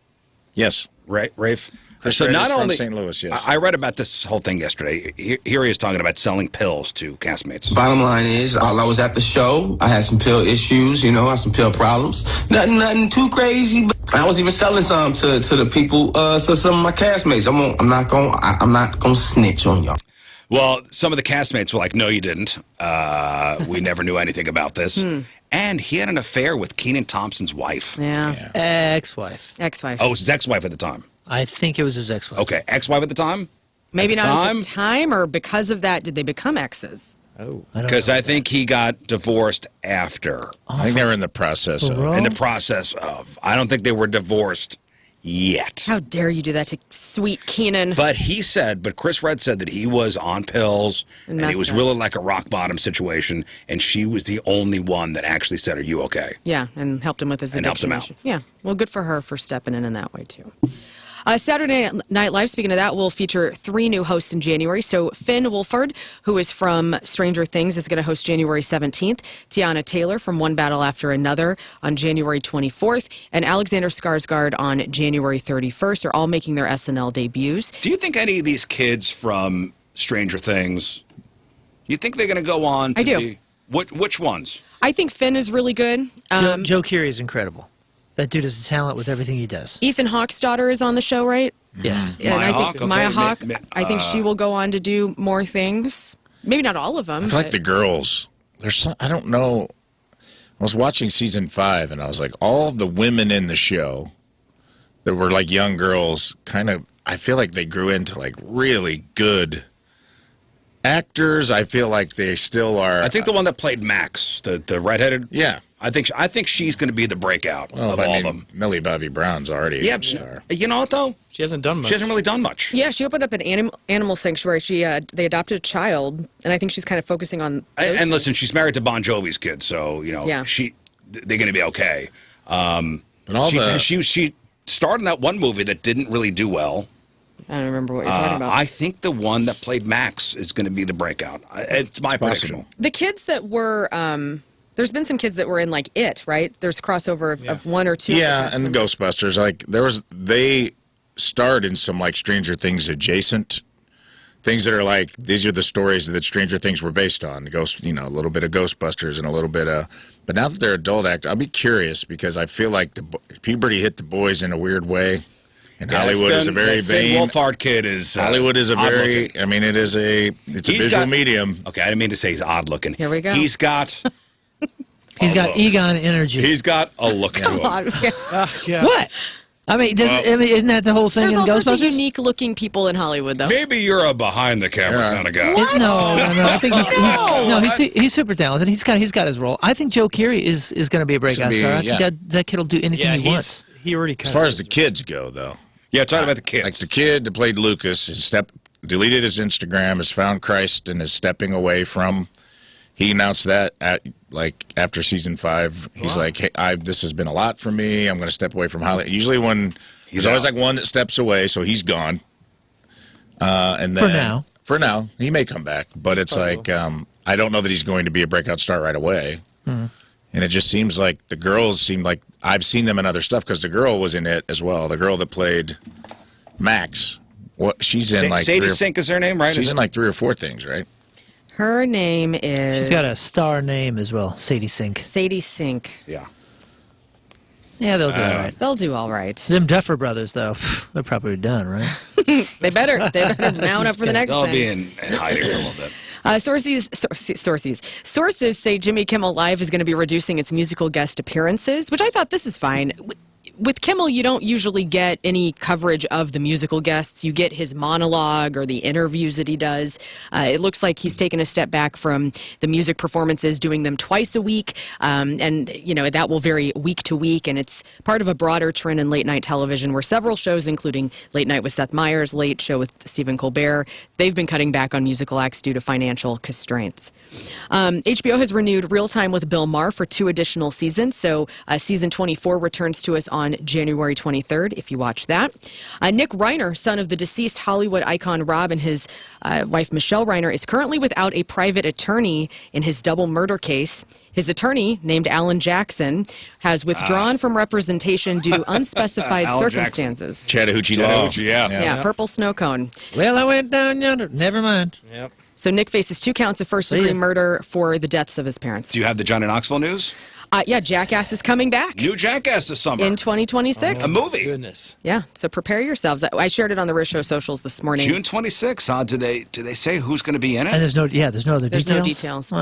Yes. Rafe? Chris So Redd not is from only St. Louis, yes. I read about this whole thing yesterday. Here he is talking about selling pills to castmates. Bottom line is, while I was at the show, I had some pill issues, I had some pill problems. Nothing too crazy, but I was even selling some to the people, to some of my castmates. I'm not gonna snitch on y'all. Well, some of the castmates were like, "No, you didn't. We never knew anything about this." And he had an affair with Kenan Thompson's wife. Yeah. Ex-wife. Ex-wife. Oh, it was his ex-wife at the time. I think it was his ex-wife. Okay, ex-wife at the time? Maybe At the not time? at the time, or because of that, did they become exes? Oh. Because I think he got divorced after. I think they were in the process of. Bro. In the process of. I don't think they were divorced yet. How dare you do that to sweet Kenan? But Chris Redd said that he was on pills and he messed was up. really like a rock bottom situation, and she was the only one that actually said, "Are you okay?" Yeah, and helped him with his And helped addiction him out. issue. Yeah, well, good for her for stepping in that way, too. Saturday Night Live, speaking of that, will feature 3 new hosts in January. So Finn Wolfhard, who is from Stranger Things, is going to host January 17th. Tiana Taylor from One Battle After Another on January 24th. And Alexander Skarsgård on January 31st are all making their SNL debuts. Do you think any of these kids from Stranger Things, you think they're going to go on to I do. be... Which ones? I think Finn is really good. Joe Keery is incredible. That dude is a talent with everything he does. Ethan Hawke's daughter is on the show, right? Yes. And Maya I think Hawke, okay. Maya Hawke, I think Uh, she will go on to do more things. Maybe not all of them. I feel like but- the girls, there's some, I don't know. I was watching season 5 and I was like, all the women in the show that were like young girls, I feel like they grew into like really good actors. I feel like they still are. I think the one that played Max, the redheaded. Yeah. I think she's going to be the breakout of all of them. Millie Bobby Brown's already a star. You know what though? She hasn't done much. She hasn't really done much. Yeah, she opened up an animal sanctuary. They adopted a child, and I think she's kind of focusing on. And listen, she's married to Bon Jovi's kid, so Yeah. they're going to be okay. But all She starred in that one movie that didn't really do well. I don't remember what you're talking about. I think the one that played Max is going to be the breakout. It's my prediction. The kids that were. There's been some kids that were in like It, right? There's crossover of 1 or 2. Yeah, and the Ghostbusters. Like they starred in some like Stranger Things adjacent things that are like these are the stories that Stranger Things were based on. A little bit of Ghostbusters and a little bit of. But now that they're adult actors, I'll be curious because I feel like the puberty hit the boys in a weird way. And Hollywood is a very vain. Finn Wolfhard kid is. Hollywood is a very. odd-looking. I mean, it's a visual medium. Okay, I didn't mean to say he's odd looking. Here we go. He's got. He's got Egon energy. He's got a look to him. Yeah. What? I mean, isn't that the whole thing There's in all sorts of Ghostbusters? unique looking people in Hollywood, though. Maybe you're a behind the camera Yeah. kind of guy. No. I think No. he's super talented. He's got his role. I think Joe Keery is going to be a breakout Should be, star. I yeah. think that kid will do anything Yeah, he wants. he already. As far as the kids go, though, Yeah, talking about the kids. like the kid that played Lucas, deleted his Instagram, has found Christ, and is stepping away from. He announced that after season 5. He's like, "Hey, this has been a lot for me. I'm going to step away from Hollywood." Usually, there's always like one that steps away, so he's gone. And then for now, he may come back, but it's I don't know that he's going to be a breakout star right away. And it just seems like the girls seem like I've seen them in other stuff because the girl was in it as well. The girl that played Max, she's in like Sadie Sink is her name, right? She's in like 3 or 4 things, right? Her name is. She's got a star name as well, Sadie Sink. Sadie Sink. Yeah. Yeah, they'll do all right. They'll do all right. Them Duffer brothers, though, they're probably done, right? They better mount up for the next They'll thing. be in hiding for a little bit. Sources say Jimmy Kimmel Live is going to be reducing its musical guest appearances, which I thought this is fine. With Kimmel, you don't usually get any coverage of the musical guests. You get his monologue or the interviews that he does. It looks like he's taken a step back from the music performances, doing them twice a week. And, that will vary week to week. And it's part of a broader trend in late night television where several shows, including Late Night with Seth Meyers, Late Show with Stephen Colbert, they've been cutting back on musical acts due to financial constraints. HBO has renewed Real Time with Bill Maher for 2 additional seasons. So season 24 returns to us on on January 23rd, if you watch that. Nick Reiner, son of the deceased Hollywood icon Rob, and his wife Michelle Reiner, is currently without a private attorney in his double murder case. His attorney, named Alan Jackson, has withdrawn from representation due to unspecified circumstances. Chattahoochee Law. Yeah, purple snow cone. Well, I went down yonder. Never mind. Yep. So Nick faces 2 counts of first-degree murder for the deaths of his parents. Do you have the Johnny Knoxville news? Yeah, Jackass is coming back. New Jackass this summer. In 2026. A movie. Goodness. Yeah, so prepare yourselves. I shared it on the Rizz Show socials this morning. June 26th. Do they say who's going to be in it? And there's no other details. There's no details.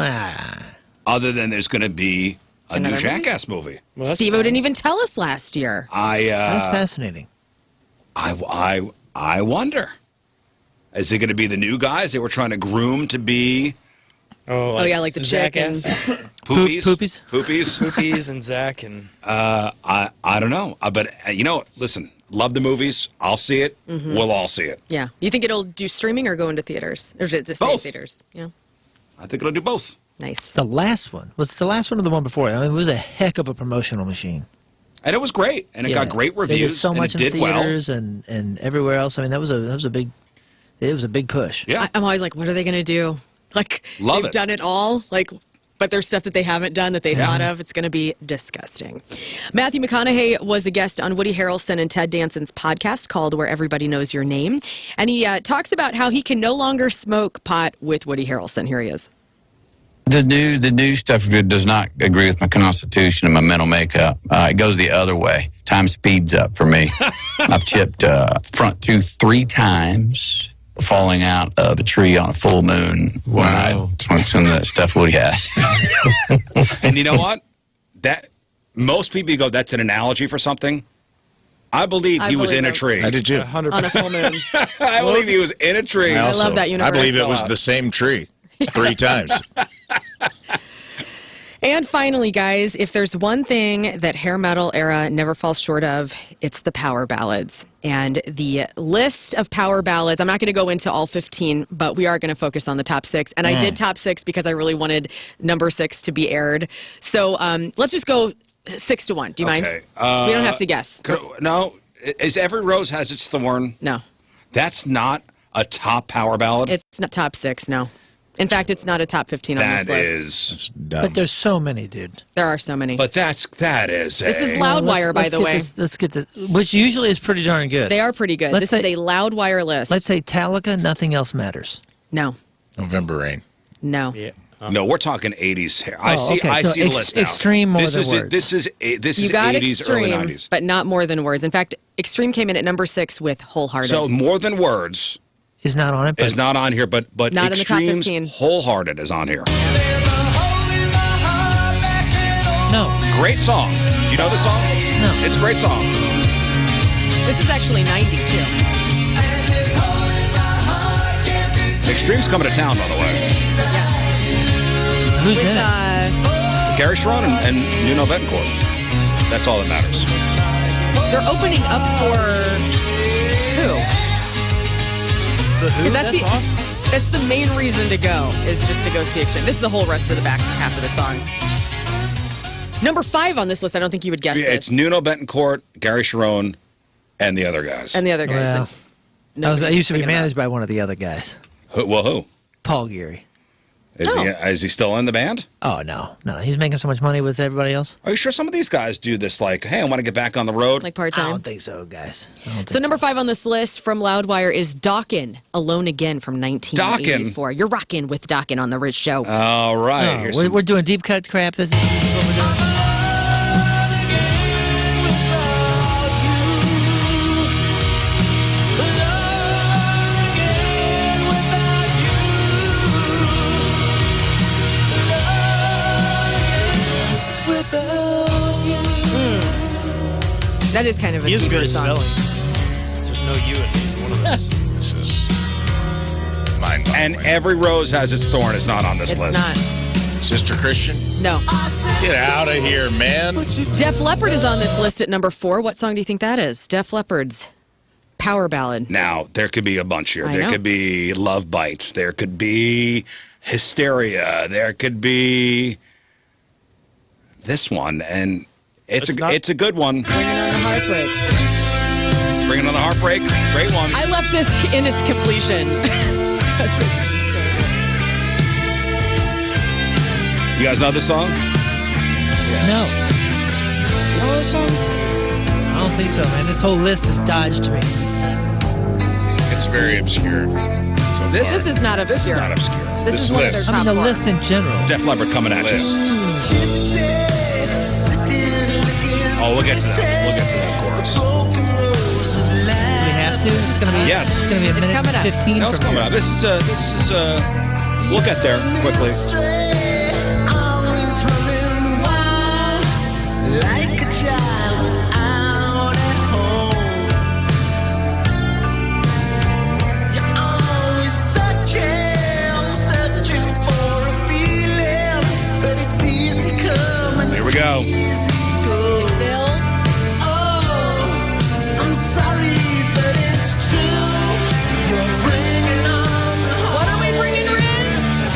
Other than there's going to be Another new Jackass movie. Well, Steve-O didn't even tell us last year. That's fascinating. I wonder. Is it going to be the new guys they were trying to groom to be? Oh, yeah, like the Jackass. Poopies? Poopies? Poopies? Poopies and Zach and... I don't know. But, listen, love the movies. I'll see it. Mm-hmm. We'll all see it. Yeah. You think it'll do streaming or go into theaters? Or just stay Both. theaters? Yeah. I think it'll do both. Nice. The last one. Was it the last one or the one before? I mean, it was a heck of a promotional machine. And it was great. And it got great reviews. They did so much and it in did well. theaters and everywhere else. I mean, that was a big push. Yeah. I'm always like, what are they going to do? Like, Love they've it. done it all. Like, but there's stuff that they haven't done that they thought of. It's going to be disgusting. Matthew McConaughey was a guest on Woody Harrelson and Ted Danson's podcast called Where Everybody Knows Your Name. And he talks about how he can no longer smoke pot with Woody Harrelson. Here he is. The new stuff does not agree with my constitution and my mental makeup. It goes the other way. Time speeds up for me. I've chipped front tooth 3 times, falling out of a tree on a full moon when I smoked some of that stuff Woody has. And you know what? That most people go, that's an analogy for something. I believe he was in a tree. I did too. 100%. On a full moon. I believe he was in a tree. I love that universe. I believe it was the same tree 3 times. And finally, guys, if there's one thing that hair metal era never falls short of, it's the power ballads. And the list of power ballads, I'm not going to go into all 15, but we are going to focus on the top 6. And I did top 6 because I really wanted number 6 to be aired. So let's just go 6 to 1. Do you mind? We don't have to guess. No. Is Every Rose Has Its Thorn? No. That's not a top power ballad? It's not top 6, no. In fact, it's not a top 15 on this list. It's dumb. But there's so many, dude. There are so many. But that is This is Loudwire, by the way. Let's get this, which usually is pretty darn good. They are pretty good. Let's This is say- a Loudwire list. Let's say Metallica, Nothing Else Matters. No. November Rain. No. Yeah. No, we're talking 80s hair. I Oh, see okay. I So see the list now. extreme more this than is words. This is You got 80s, early Extreme, 90s. but not More Than Words. In fact, Extreme came in at number 6 with Wholehearted. So More Than Words Is not on it. But is not on here, but Not in the top Extreme's 15. Wholehearted is on here. no. Great song. Do you know the song? No. It's a great song. This is actually 90 too. Extreme's coming to town, by the way. Who's With in it? Gary Sharon and Nuno Betancourt. That's all that matters. they're opening up for who? The Who? 'Cause That's awesome. That's the main reason to go, is just to go see Extreme. This is the whole rest of the back half of the song. Number 5 on this list, I don't think you would guess Yeah, it's this. Nuno Betancourt, Gary Sharon, and the other guys. And the other guys. Well, that I used to be nobody's thinking managed by one of the other guys, Who? Paul Geary. Is he still in the band? Oh, no. He's making so much money with everybody else. Are you sure some of these guys do this like, hey, I want to get back on the road? about. Like I part-time. don't think so, guys. I don't think So number 5 on this list from Loudwire is Dawkin, Alone Again from 1984. You're rocking with Dawkin on the Rizz Show. All right. No, Here's we're, some- we're doing deep cut crap. This is what we're doing. That is kind of a He is deeper good at song. spelling. There's no you in either one of those. This is mind-boggling. and Every Rose Has Its Thorn is not on this It's list. not. Sister Christian, No. get out of here, man. Def Leppard is on this list at number 4. What song do you think that is? Def Leppard's Power Ballad. Now, there could be a bunch here. I There know. could be Love Bites. There could be Hysteria. There could be this one. And It's a good one. Bringing on the heartbreak. Bringing on the heartbreak. Great one. I left this in its completion. You guys know this song? No, You know this song? I don't think so, man. This whole list has dodged me. It's very obscure. So This is not obscure. This is not obscure. This is one of their list. top I mean, the four. list in general. Def Leppard coming at you. Oh, we'll get to that. We'll get to that chorus. We have to. It's gonna be. Yes. It's gonna be a minute coming up. 15. No, it's from coming here. up. This is we'll get there quickly. Here we go. What are we bringing, Rizz?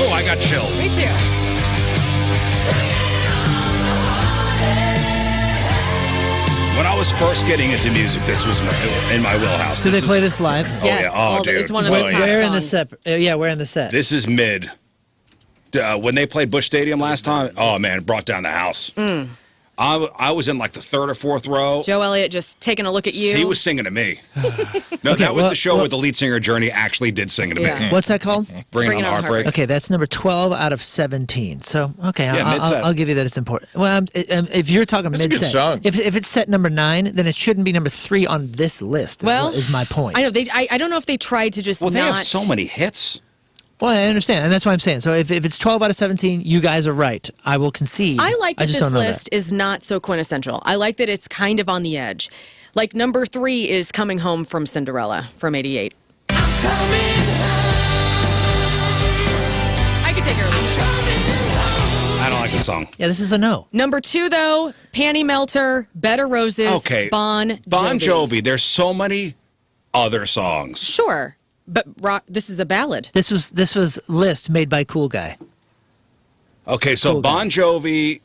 Oh, I got chills. Me too. When I was first getting into music, this was in my wheelhouse. Do they play this live? Yes, yeah. Oh, dude. it's one of Where- the top Where in the songs. set? Yeah, where in the set? This is mid. When they played Busch Stadium last time, oh man, it brought down the house. I was in like the third or fourth row. Joe Elliott just taking a look at you. He was singing to me. No, that was well- the show well- where the lead singer Journey actually did sing to Yeah. me. What's that called? Bring Bring on It the On heartbreak. Okay, that's number 12 out of 17. So, okay, Yeah, mid-set. I'll give you that it's important. Well, if you're talking That's a good mid-set, song. if it's set number 9, then it shouldn't be number 3 on this list. Well, is my point. I know I don't know if they tried to just Well, they not. have so many hits. Well, I understand, and that's what I'm saying. So if it's 12 out of 17, you guys are right. I will concede. I like that just this don't know list is not so quintessential. I like that it's kind of on the edge. Like number 3 is Coming Home from Cinderella from '88. I could take her. or leave her. I don't like the song. Yeah, this is a no. Number 2 though, Panty Melter, Bed of Roses, Okay. Bon Jovi. Bon Jovi. There's so many other songs. Sure, but rock. This is a ballad. This was list made by Cool Guy. Okay, so Cool Bon Jovi,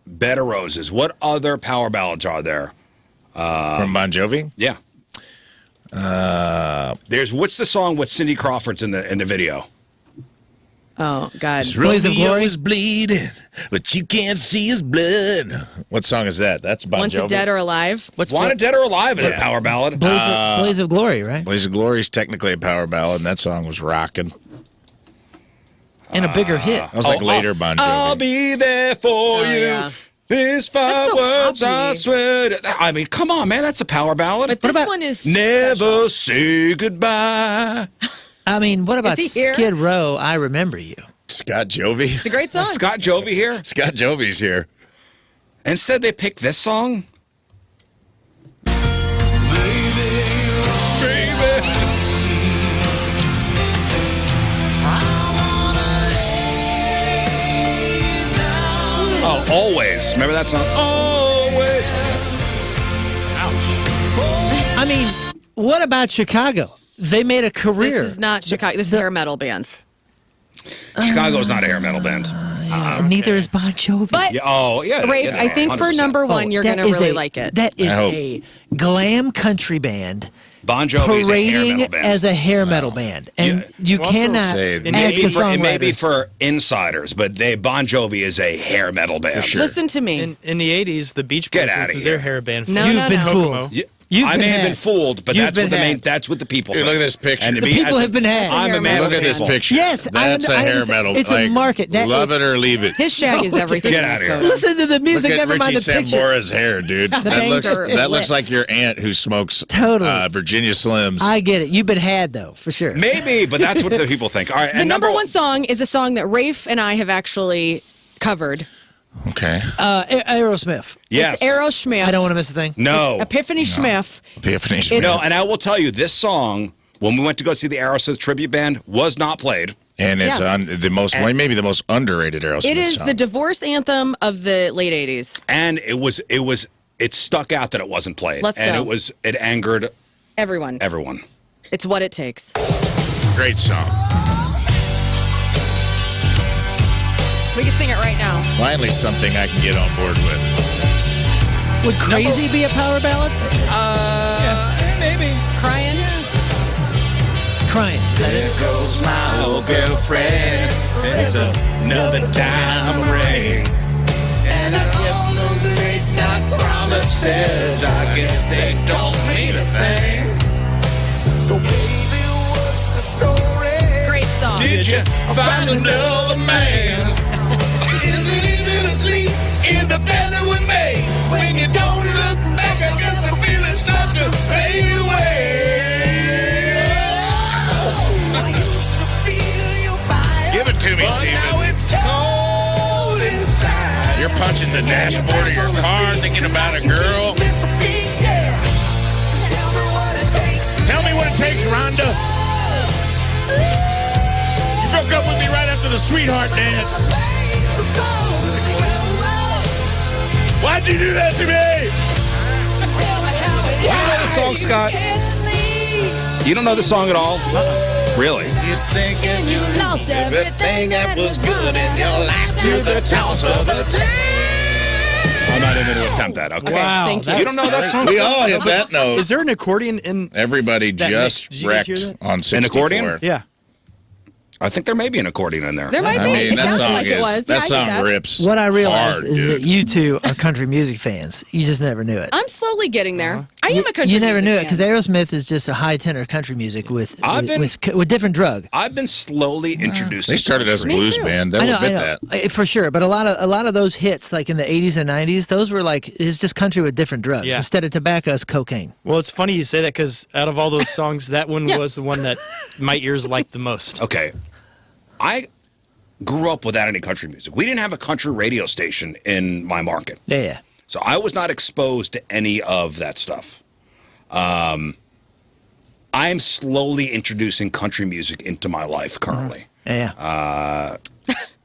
Bed of Roses. What other power ballads are there? From Bon Jovi? Yeah. There's what's the song with Cindy Crawford's in the video? Oh God. Blaze of Glory? is bleeding, but you can't see his blood. What song is that? That's Bon Once Jovi. a Dead or Alive. Wanted Dead or Alive is a power ballad. Blaze of Glory, right? Blaze of Glory is technically a power ballad, and that song was rocking. And a bigger hit. That was like later Bon Jovi. I'll be there for you. yeah. These That's 5 so words I poppy. swear. I mean, come on, man. That's a power ballad. But this about one is Never say goodbye. I mean, what about he here? Skid Row, I Remember You? Scott Jovi. It's a great song. Scott Jovi here. Scott Jovi's here. Instead, they picked this song. Oh, Always. Remember that song? Always. I mean, what about Chicago? They made a career. This is not Chicago. This is hair metal bands. Chicago's not a hair metal band. Neither is Bon Jovi. But Yeah, oh, yeah. Rafe, yeah, I think for 100%. number 1, you're that gonna is really a- like it. That is I hope. a glam country band Bon Jovi's a hair parading metal band. as a hair metal band, and Yeah. you Also cannot say- It ask may, a be for, it may be songwriter. for insiders, but Bon Jovi is a hair metal band. sure. Listen to me. In the 80s, the Beach Get Boys outta went through here. their hair band. No, You've no, been no. fooled. Yeah, You've I been may have had. been fooled, but You've that's what been the had. that's what the people Dude, think. look at this picture. And to The me, people as a- have been had. That's a I'm hair a man metal of Look at this band. picture. Yes, That's a I hair understand. metal. It's a like, market. That love is- it or leave it. His shag is everything. Get in that outta here. photo. Listen to the music, Look at never mind Richie the picture. Sambora's hair, dude. That bangs are looks lit. like your aunt who smokes Totally. Virginia Slims. I get it. You've been had though, for sure. Maybe, but that's what the people think. All right, The and number 1 song is a song that Rafe and I have actually covered. Okay. Aerosmith. yes, It's Aerosmith. I don't want to miss a thing. no, Epiphany Schmiff. Epiphany. no, and I will tell you, this song when we went to go see the Aerosmith tribute band was not played. And it's maybe the most underrated Aerosmith It is song. the divorce anthem of the late 80s. And it stuck out that it wasn't played. Let's and go. It angered Everyone. It's what it takes. Great song. We can sing it right now. Finally something I can get on board with. Would Crazy be a power ballad? Maybe. Crying? Crying. There goes my old girlfriend. There's another time of rain. And I guess those late night promises, I guess they don't mean a thing. So baby, what's the story? Great song. Did you find another man? Is it easy to sleep in the bed that we made? When you don't look back, I guess the feeling starts to fade away. Give it to me, Steven. Now it's cold inside. You're punching the dashboard of your car thinking about a girl. Tell me what it takes, Rhonda. You broke up with me right after the sweetheart dance. Why'd you do that to me? You know the song, Scott? You don't know the song at all? Really? You're thinking you lost everything that was good in your life to the toss of the I'm not even going to attempt that. Okay. Wow, thank you. You don't know that song? We all hit that note. Is there an accordion in? Everybody That just mix, did you guys hear wrecked that? on 64. An accordion? Yeah. I think there may be an accordion in there. There might I be. mean, It that sounded song like it was. that Yeah, I song get that. rips. What I realized hard, is dude. that you two are country music fans. You just never knew it. I'm slowly getting there. I am a country You never music knew it fan. because Aerosmith is just a high tenor country music with different drug. I've been slowly introduced. They started as a Me blues too. band. They'll I know, admit I know, that. For sure. But a lot of those hits, like in the 80s and 90s, those were like it's just country with different drugs. Yeah. Instead of tobacco, it's cocaine. Well, it's funny you say that because out of all those songs, that one was the one that my ears liked the most. Okay. I grew up without any country music. We didn't have a country radio station in my market. Yeah. So I was not exposed to any of that stuff. I am slowly introducing country music into my life currently. Yeah.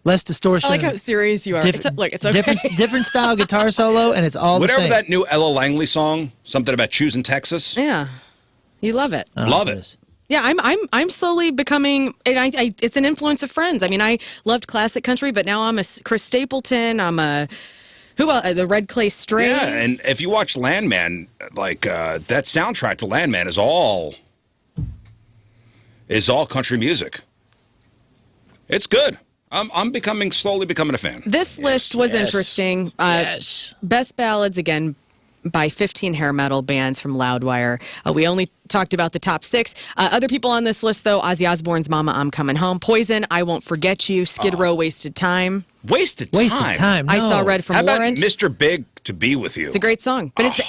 Less distortion. I like how serious you are. It's okay. Different style guitar solo, and it's all Whatever the same. that new Ella Langley song, something about choosing Texas. Yeah. You love it. Love it. Yeah, I'm slowly becoming, and I it's an influence of friends. I mean, I loved classic country, but now I'm a Chris Stapleton. I'm a the Red Clay Strays. Yeah, and if you watch Landman, like that soundtrack to Landman is all country music. It's good. I'm slowly becoming a fan. This list was interesting. Best ballads again by 15 hair metal bands from Loudwire. We only talked about the top 6. Other people on this list, though: Ozzy Osbourne's "Mama, I'm Coming Home," Poison, "I Won't Forget You," Skid Row, "Wasted Time." Wasted time. No. I Saw Red from How about Warrant. Mr. Big to Be With You? It's a great song, but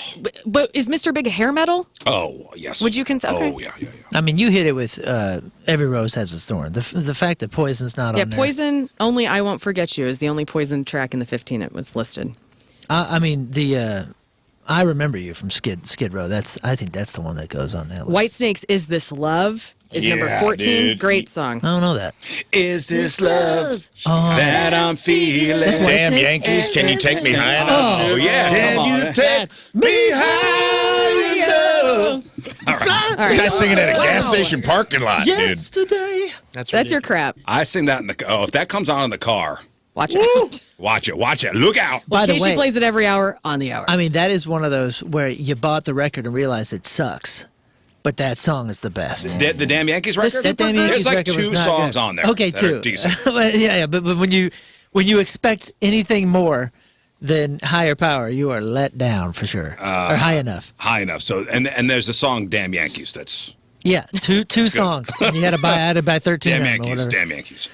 but is Mr. Big hair metal? Oh, yes. Would you consider? Okay. Oh, yeah. I mean, you hit it with "Every Rose Has a Thorn." The fact that Poison's not Yeah, on there. Poison. Only "I Won't Forget You" is the only Poison track in the 15 it was listed. I mean, the "I Remember You" from Skid Row. I think that's the one that goes on that list. Whitesnake's "Is This Love" is number 14. dude. Great song. I don't know that. Is this love that I'm feeling? That's Damn Whitesnake? Yankees, can you take me high enough? Oh, yeah. Can Come on. you take me high enough? All right. Guys singing at a gas station parking lot, dude. Yesterday. That's your crap. I sing that in the car. Oh, if that comes on in the car, Watch out. watch it. Look out. By the Casey way, plays it every hour on the hour. I mean, that is one of those where you bought the record and realized it sucks, but that song is the best. The Damn Yankees record? That Damn Yankees There's like record was 2 not songs good. on there. Okay, that are 2. decent. yeah, but when you expect anything more than higher power, you are let down for sure. Or high enough. High enough. So and there's the song Damn Yankees. That's Yeah, two songs. And you had to buy 13 Damn of them or Yankees. whatever. Damn Yankees.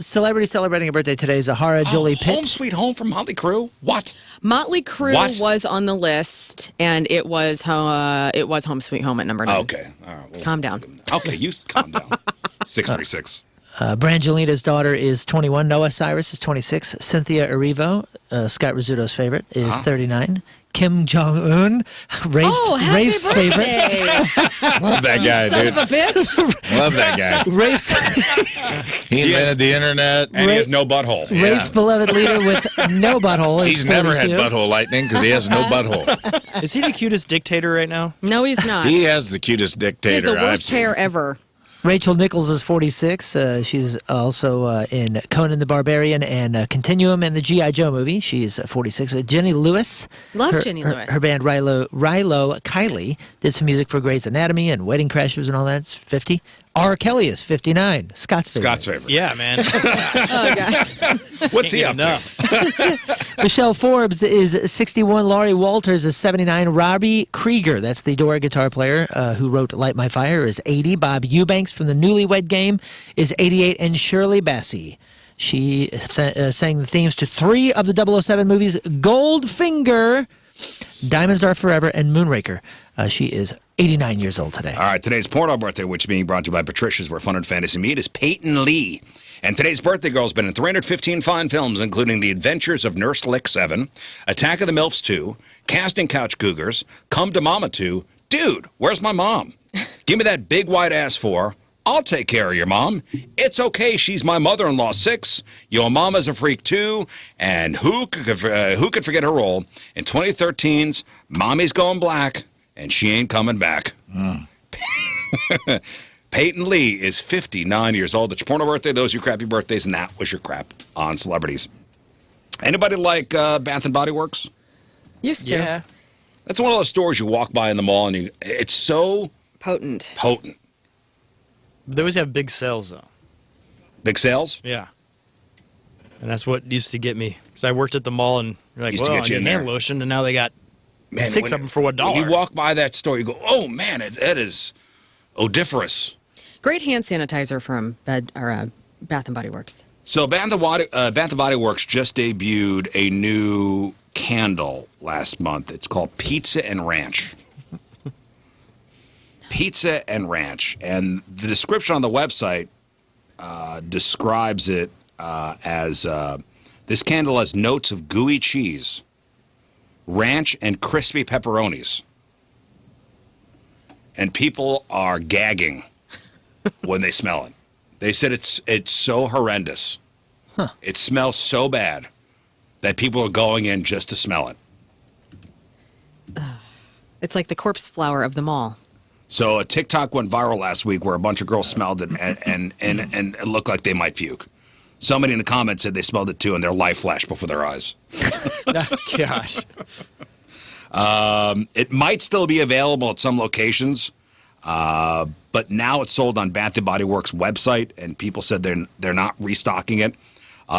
Celebrity celebrating a birthday today: Zahara Jolie Pitt. Home Sweet Home from Motley Crue. What? Motley Crue What? was on the list, and it was Home Sweet Home at number 9. Okay. All right. Well, Calm down. okay, you calm down. 636. Brangelina's daughter is 21. Noah Cyrus is 26. Cynthia Erivo, Scott Rizzuto's favorite, is 39. Kim Jong-un, Rafe's favorite. Love that guy, Son dude. of a bitch. Love that guy. He invented the internet. And he has no butthole. Rafe's beloved leader with no butthole is He's never had 42. butthole lightning because he has no butthole. Is he the cutest dictator right now? No, he's not. He has the cutest He has dictator the I've worst seen. hair ever. Rachel Nichols is 46. She's also in Conan the Barbarian and Continuum and the G.I. Joe movie. She's 46. Jenny Lewis. Love Jenny Lewis. Her band Rilo Kiley did some music for Grey's Anatomy and Wedding Crashers and all that. It's 50. R. Kelly is 59. Scott's favorite. Scott's favorite. Yeah, man. Oh, God. What's he up enough. to? Michelle Forbes is 61. Laurie Walters is 79. Robbie Krieger, that's the Dora guitar player who wrote Light My Fire, is 80. Bob Eubanks from the Newlywed Game is 88. And Shirley Bassey, she sang the themes to 3 of the 007 movies, Goldfinger, Diamonds Are Forever, and Moonraker. She is 89 years old today. All right, today's porno birthday, which is being brought to you by Patricia's, where fun and fantasy meet, is Peyton Lee. And today's birthday girl's been in 315 fine films, including The Adventures of Nurse Lick 7, Attack of the MILFs 2, Casting Couch Cougars, Come to Mama 2, Dude, Where's My Mom? Give me that big white ass 4. I'll take care of your mom. It's okay, she's my mother-in-law 6. Your mama's a freak 2. And who could forget her role in 2013's Mommy's Going Black, and She Ain't Coming Back. Peyton Lee is 59 years old. It's your porno birthday. Those are your crappy birthdays, and that was your crap on celebrities. Anybody like Bath and Body Works? Used to. Yeah. That's one of those stores you walk by in the mall, and it's so Potent. potent. They always have big sales, though. Big sales? Yeah. And that's what used to get me. Because I worked at the mall, and you're like, Used to well, get I you need in hand there. lotion, and now they got Man, 6 of them for $1. When you walk by that store, you go, oh, man, that is odiferous. Great hand sanitizer from Bath and Body Works. So Bath and Body Works just debuted a new candle last month. It's called Pizza and Ranch. Pizza and Ranch. And the description on the website describes it as this candle has notes of gooey cheese, ranch, and crispy pepperonis. And people are gagging when they smell it. They said it's so horrendous. Huh. It smells so bad that people are going in just to smell it. It's like the corpse flower of them all. So a TikTok went viral last week where a bunch of girls smelled it and it looked like they might puke. Somebody in the comments said they smelled it too, and their life flashed before their eyes. Gosh. It might still be available at some locations, but now it's sold on Bath & Body Works website, and people said they're not restocking it.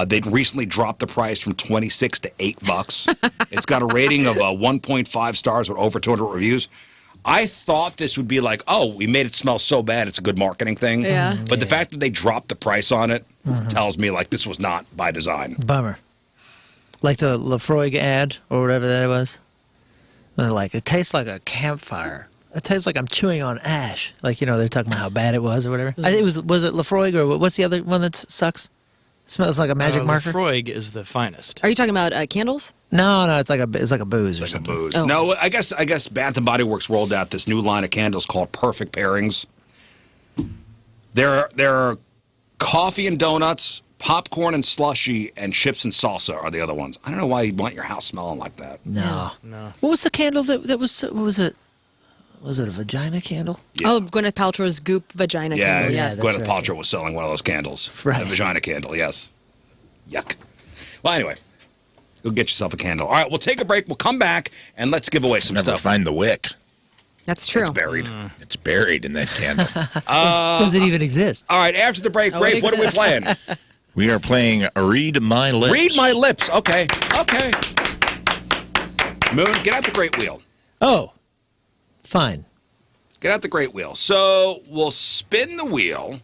They'd recently dropped the price from $26 to $8. It's got a rating of 1.5 stars with over 200 reviews. I thought this would be like, oh, we made it smell so bad, it's a good marketing thing. Yeah. But the fact that they dropped the price on it tells me like this was not by design. Bummer. Like the Lafroig ad or whatever that was. And they're like, it tastes like a campfire. It tastes like I'm chewing on ash. Like, they're talking about how bad it was or whatever. Was it Lafroig or what's the other one that sucks? Smells like a magic marker. Lafroig is the finest. Are you talking about candles? No, it's like a booze or Like a something. booze. Oh. No, I guess Bath & Body Works rolled out this new line of candles called Perfect Pairings. There are coffee and donuts, popcorn and slushy, and chips and salsa are the other ones. I don't know why you want your house smelling like that. No. No. What was the candle that was? What was it? Was it a vagina candle? Yeah. Oh, Gwyneth Paltrow's Goop Vagina Yeah, candle. Yes. Gwyneth right. Paltrow was selling one of those candles. Right. A vagina candle, yes. Yuck. Well, anyway, go get yourself a candle. All right, we'll take a break. We'll come back, and let's give away some Never stuff. find the wick. That's true. It's buried. It's buried in that candle. Does it even exist? All right, after the break, Oh, it Rafe, what are we exists. playing? We are playing Read My Lips. Read My Lips. Okay. Moon, get out the great wheel. Oh, fine. Get out the great wheel. So we'll spin the wheel.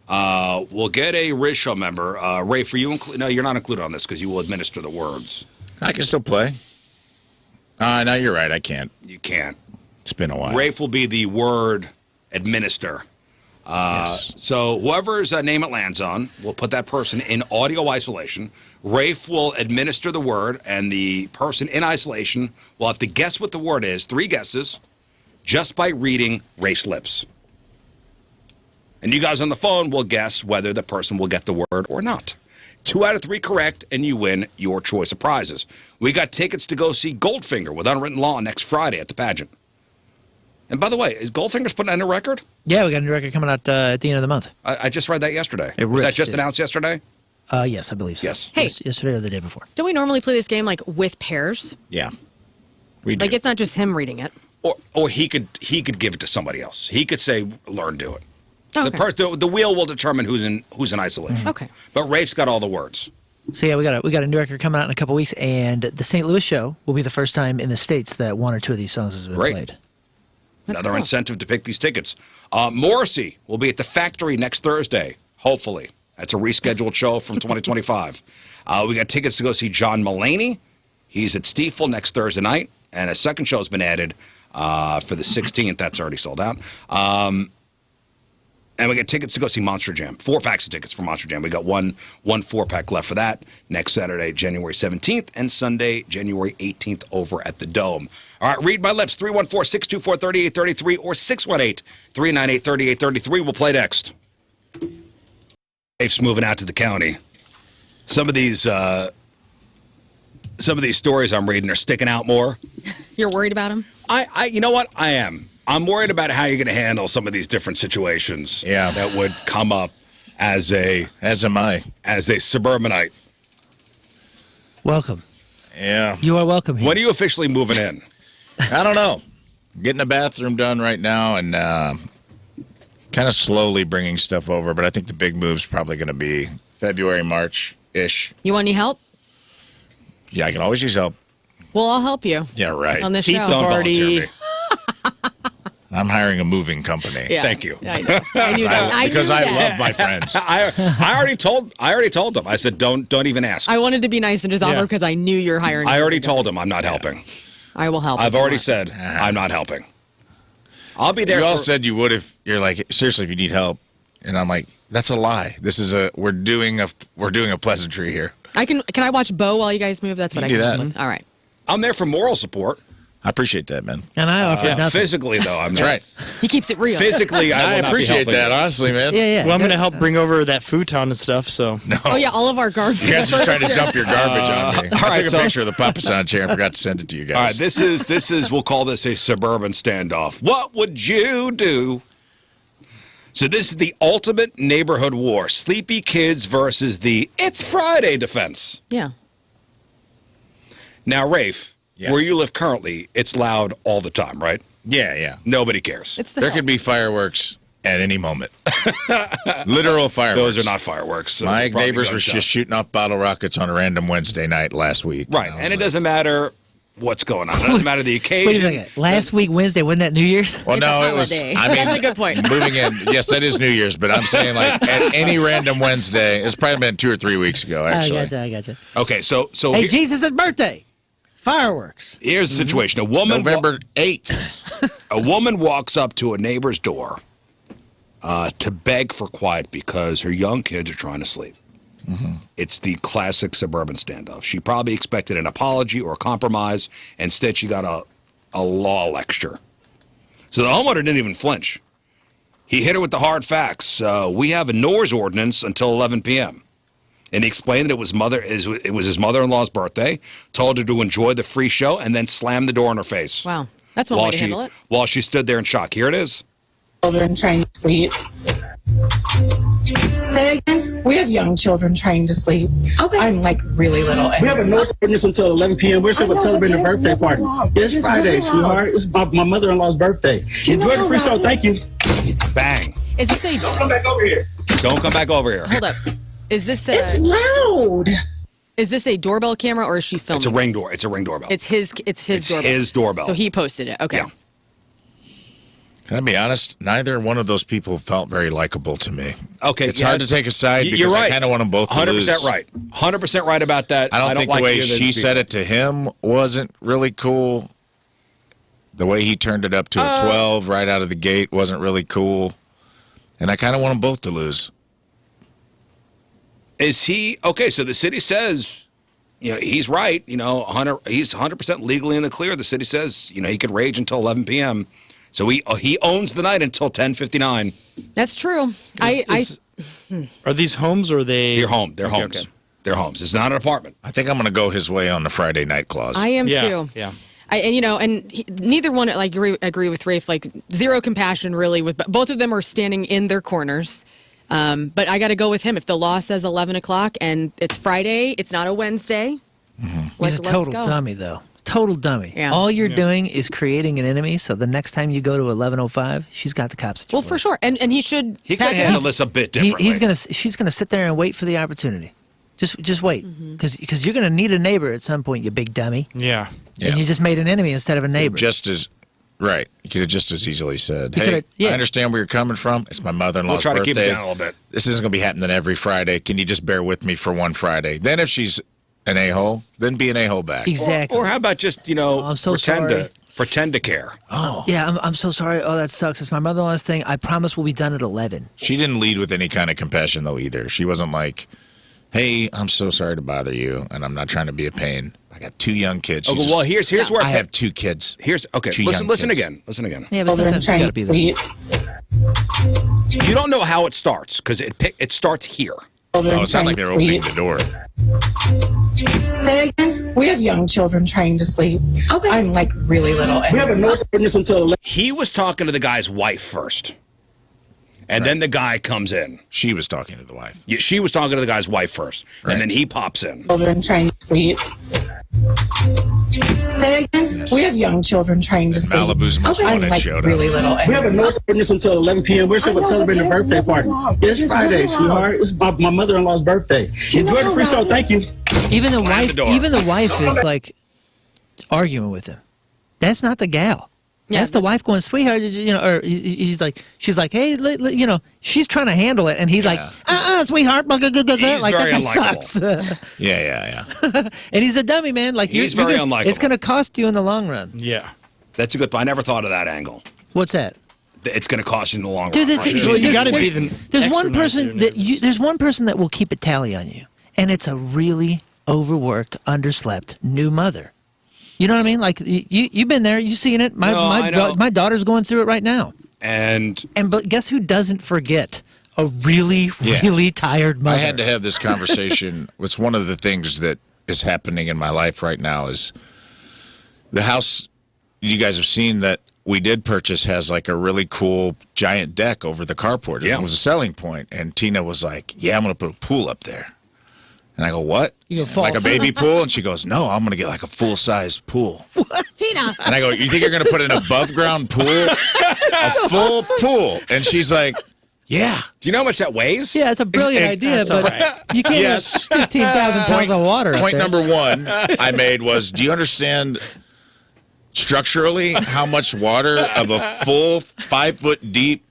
We'll get a Rizz Show member. Ray, for you, no, you're not included on this because you will administer the words. I can still play. No, you're right. I can't. You can't. It's been a while. Rafe will be the word administer. Yes. So whoever's name it lands on, we'll put that person in audio isolation. Rafe will administer the word, and the person in isolation will have to guess what the word is, 3 guesses, just by reading Rafe's lips. And you guys on the phone will guess whether the person will get the word or not. 2 out of 3 correct, and you win your choice of prizes. We got tickets to go see Goldfinger with Unwritten Law next Friday at the pageant. And by the way, is Goldfinger's putting out a record? Yeah, we got a new record coming out at the end of the month. I just read that yesterday. It Was that ripped, just dude. announced yesterday? Yes, I believe so. Yes. Hey. Yesterday or the day before. Don't we normally play this game like with pairs? Yeah. We do. Like it's not just him reading it. Or he could give it to somebody else. He could say, "Learn, do it." Oh, The wheel will determine who's in isolation. Okay. But Rafe's got all the words. So yeah, we got a new record coming out in a couple weeks, and the St. Louis show will be the first time in the States that 1 or 2 of these songs has been Great. played. Another incentive to pick these tickets. Morrissey will be at the Factory next Thursday, hopefully. That's a rescheduled show from 2025. We got tickets to go see John Mulaney. He's at Stiefel next Thursday night, and a second show's been added for the 16th. That's already sold out. And we got tickets to go see Monster Jam. 4 packs of tickets for Monster Jam. We got one 4-pack left for that next Saturday, January 17th, and Sunday, January 18th over at the Dome. All right, read my lips, 314-624-3833 or 618-398-3833. We'll play next. Rafe's moving out to the county. Some of these stories I'm reading are sticking out more. You're worried about him? You know what? I am. I'm worried about how you're going to handle some of these different situations that would come up as am I. As a suburbanite. Welcome. Yeah. You are welcome here. When are you officially moving in? I don't know. Getting a bathroom done right now and kind of slowly bringing stuff over, but I think the big move's probably going to be February, March-ish. You want any help? Yeah, I can always use help. Well, I'll help you. Yeah, right. On this Pizza show. Don't party. volunteer me. I'm hiring a moving company. Yeah. Thank you. I know. I knew that. Because knew I that. love my friends. I already told them. I said, don't even ask. I wanted to be nice and just offer because I knew you're hiring. I already told him I'm not helping. I will help. I've if you already want. said I'm not helping. I'll be there. You all said you would if you're like, seriously, if you need help. And I'm like, that's a lie. This is we're doing a pleasantry here. Can I watch Bo while you guys move? That's what I You can can do help that. with. All right. I'm there for moral support. I appreciate that, man. And I offered nothing. Physically, though, I'm That's not. right. He keeps it real. Physically, I I will not be appreciate helping that, you. honestly, man. Yeah. Well, I'm going to help bring over that futon and stuff. So No. Oh yeah, all of our garbage. You guys are trying to dump your garbage on me. all I right, took a so- picture of the Papasan chair and forgot to send it to you guys. All right, this is we'll call this a suburban standoff. What would you do? So this is the ultimate neighborhood war. Sleepy kids versus the It's Friday defense. Yeah. Now, Rafe, Yeah. where you live currently, it's loud all the time, right? Yeah. Nobody cares. It's the There hill. could be fireworks at any moment. Literal fireworks. Those are not fireworks. Those My are probably neighbors were gunshots. just shooting off bottle rockets on a random Wednesday night last week. Right, I was and it like, doesn't matter what's going on. It doesn't matter the occasion. Wait a second. Last week, Wednesday, wasn't that New Year's? Well, It's a no, it was. holiday. I mean, That's a good point. Moving in, yes, that is New Year's, but I'm saying like at any random Wednesday. It's probably been 2 or 3 weeks ago, actually. I got you. Okay, so Hey, Jesus' birthday. Fireworks. here's the situation. A woman November 8th. A woman walks up to a neighbor's door to beg for quiet because her young kids are trying to sleep. Mm-hmm. It's the classic suburban standoff. She probably expected an apology or a compromise. Instead, she got a law lecture. So the homeowner didn't even flinch. He hit her with the hard facts. We have a noise ordinance until 11 p.m. And he explained that it was his mother-in-law's birthday, told her to enjoy the free show, and then slammed the door in her face. Wow. That's one way to handle it. While she stood there in shock. Here it is. Children trying to sleep. Say it again. We have young children trying to sleep. Okay. I'm like really little. We have a noise ordinance until 11 p.m. We're still celebrating a birthday party. It's Friday, sweetheart. It's my mother-in-law's birthday. Enjoy the free show. Thank you. Bang. Is this a? Come back over here. Don't come back over here. Hold up. Is this It's a? loud. Is this a doorbell camera or is she filming? It's a ring this? door. It's a ring doorbell. It's his doorbell. his doorbell. So he posted it. Okay. Yeah. Can I be honest? Neither one of those people felt very likable to me. Okay, It's hard to take a side You're because right. I kind of want them both to 100% lose. right. 100% right about that. I don't think like the way either of she these said people. it to him wasn't really cool. The way he turned it up to a 12 right out of the gate wasn't really cool. And I kind of want them both to lose. Is he okay? So the city says, he's right. He's 100% legally in the clear. The city says, he could rage until 11 p.m. So he owns the night until 10:59. That's true. Are these homes or are they? They're home. They're homes. Okay. They're homes. It's not an apartment. I think I'm going to go his way on the Friday night clause. I am too. Yeah. Neither one, like, agree with Rafe, like, zero compassion, really. With both of them are standing in their corners. But I got to go with him. If the law says 11 o'clock and it's Friday, it's not a Wednesday. Mm-hmm. He's a total dummy, though. Total dummy. Yeah. All you're doing is creating an enemy, so the next time you go to 11:05, she's got the cops at your Well, for sure. And he should... He could handle this a bit differently. She's gonna sit there and wait for the opportunity. Just wait, because you're gonna need a neighbor at some point, you big dummy. Yeah. And you just made an enemy instead of a neighbor. Right. You could have just as easily said, You hey, could've- yeah. I understand where you're coming from. It's my mother-in-law's We'll try birthday. to keep it down a little bit. This isn't going to be happening every Friday. Can you just bear with me for one Friday? Then if she's an a-hole, then be an a-hole back. Exactly. Or how about just, I'm so sorry. pretend to care. Oh. Yeah, I'm so sorry. Oh, that sucks. It's my mother-in-law's thing. I promise we'll be done at 11. She didn't lead with any kind of compassion, though, either. She wasn't like, hey, I'm so sorry to bother you, and I'm not trying to be a pain. I got 2 young kids. Oh, well, here's where I have 2 kids. Listen again. Listen again. Yeah, but Children sometimes you trying gotta to be there. sleep. You don't know how it starts because it starts here. Children Oh, it sounded like they were trying to opening the door. Say it again. We have young children trying to sleep. Okay. I'm like really little. We have a noise ordinance until 11. He was talking to the guy's wife first, and then the guy comes in. She was talking to the wife. Yeah, she was talking to the guy's wife first, Right. and then he pops in. Children trying to sleep. Say it again. Yes. We have young children trying to And sleep. Malibu's most I'm wanted like showed up. really little. We have a noise ordinance until 11 p.m. We're celebrating a birthday party. It's Friday, sweetheart. It's my mother-in-law's birthday. Enjoy the free show. Thank you. Even the Slam wife, the door. even the wife is like arguing with him. That's not the gal. Yeah, That's the wife going, sweetheart, or she's like, hey, she's trying to handle it, and he's like, sweetheart, like He's that very guy unlikable. sucks. Yeah. And he's a dummy, man. Like He's very unlikable. It's going to cost you in the long run. Yeah. That's a good point. I never thought of that angle. What's that? It's going to cost you in the long Dude, run. You gotta be the there's extra one nice person dude. there's one person that will keep a tally on you, and it's a really overworked, underslept new mother. You know what I mean? Like you've been there, you've seen it. I know. My daughter's going through it right now. But guess who doesn't forget? A really, really tired mother. I had to have this conversation. It's one of the things that is happening in my life right now is the house you guys have seen that we did purchase has like a really cool giant deck over the carport. Yeah. It was a selling point. And Tina was like, yeah, I'm going to put a pool up there. And I go, what? You gonna fall Like a through? baby pool? And she goes, no, I'm going to get like a full-size pool. Tina. And I go, you think you're going to put an above-ground pool? A full pool? And she's like, yeah. Do you know how much that weighs? Yeah, it's a brilliant idea, but you can't Yes. have 15,000 pounds of water. Point up there. number 1 I made was, do you understand structurally how much water of a full 5-foot deep,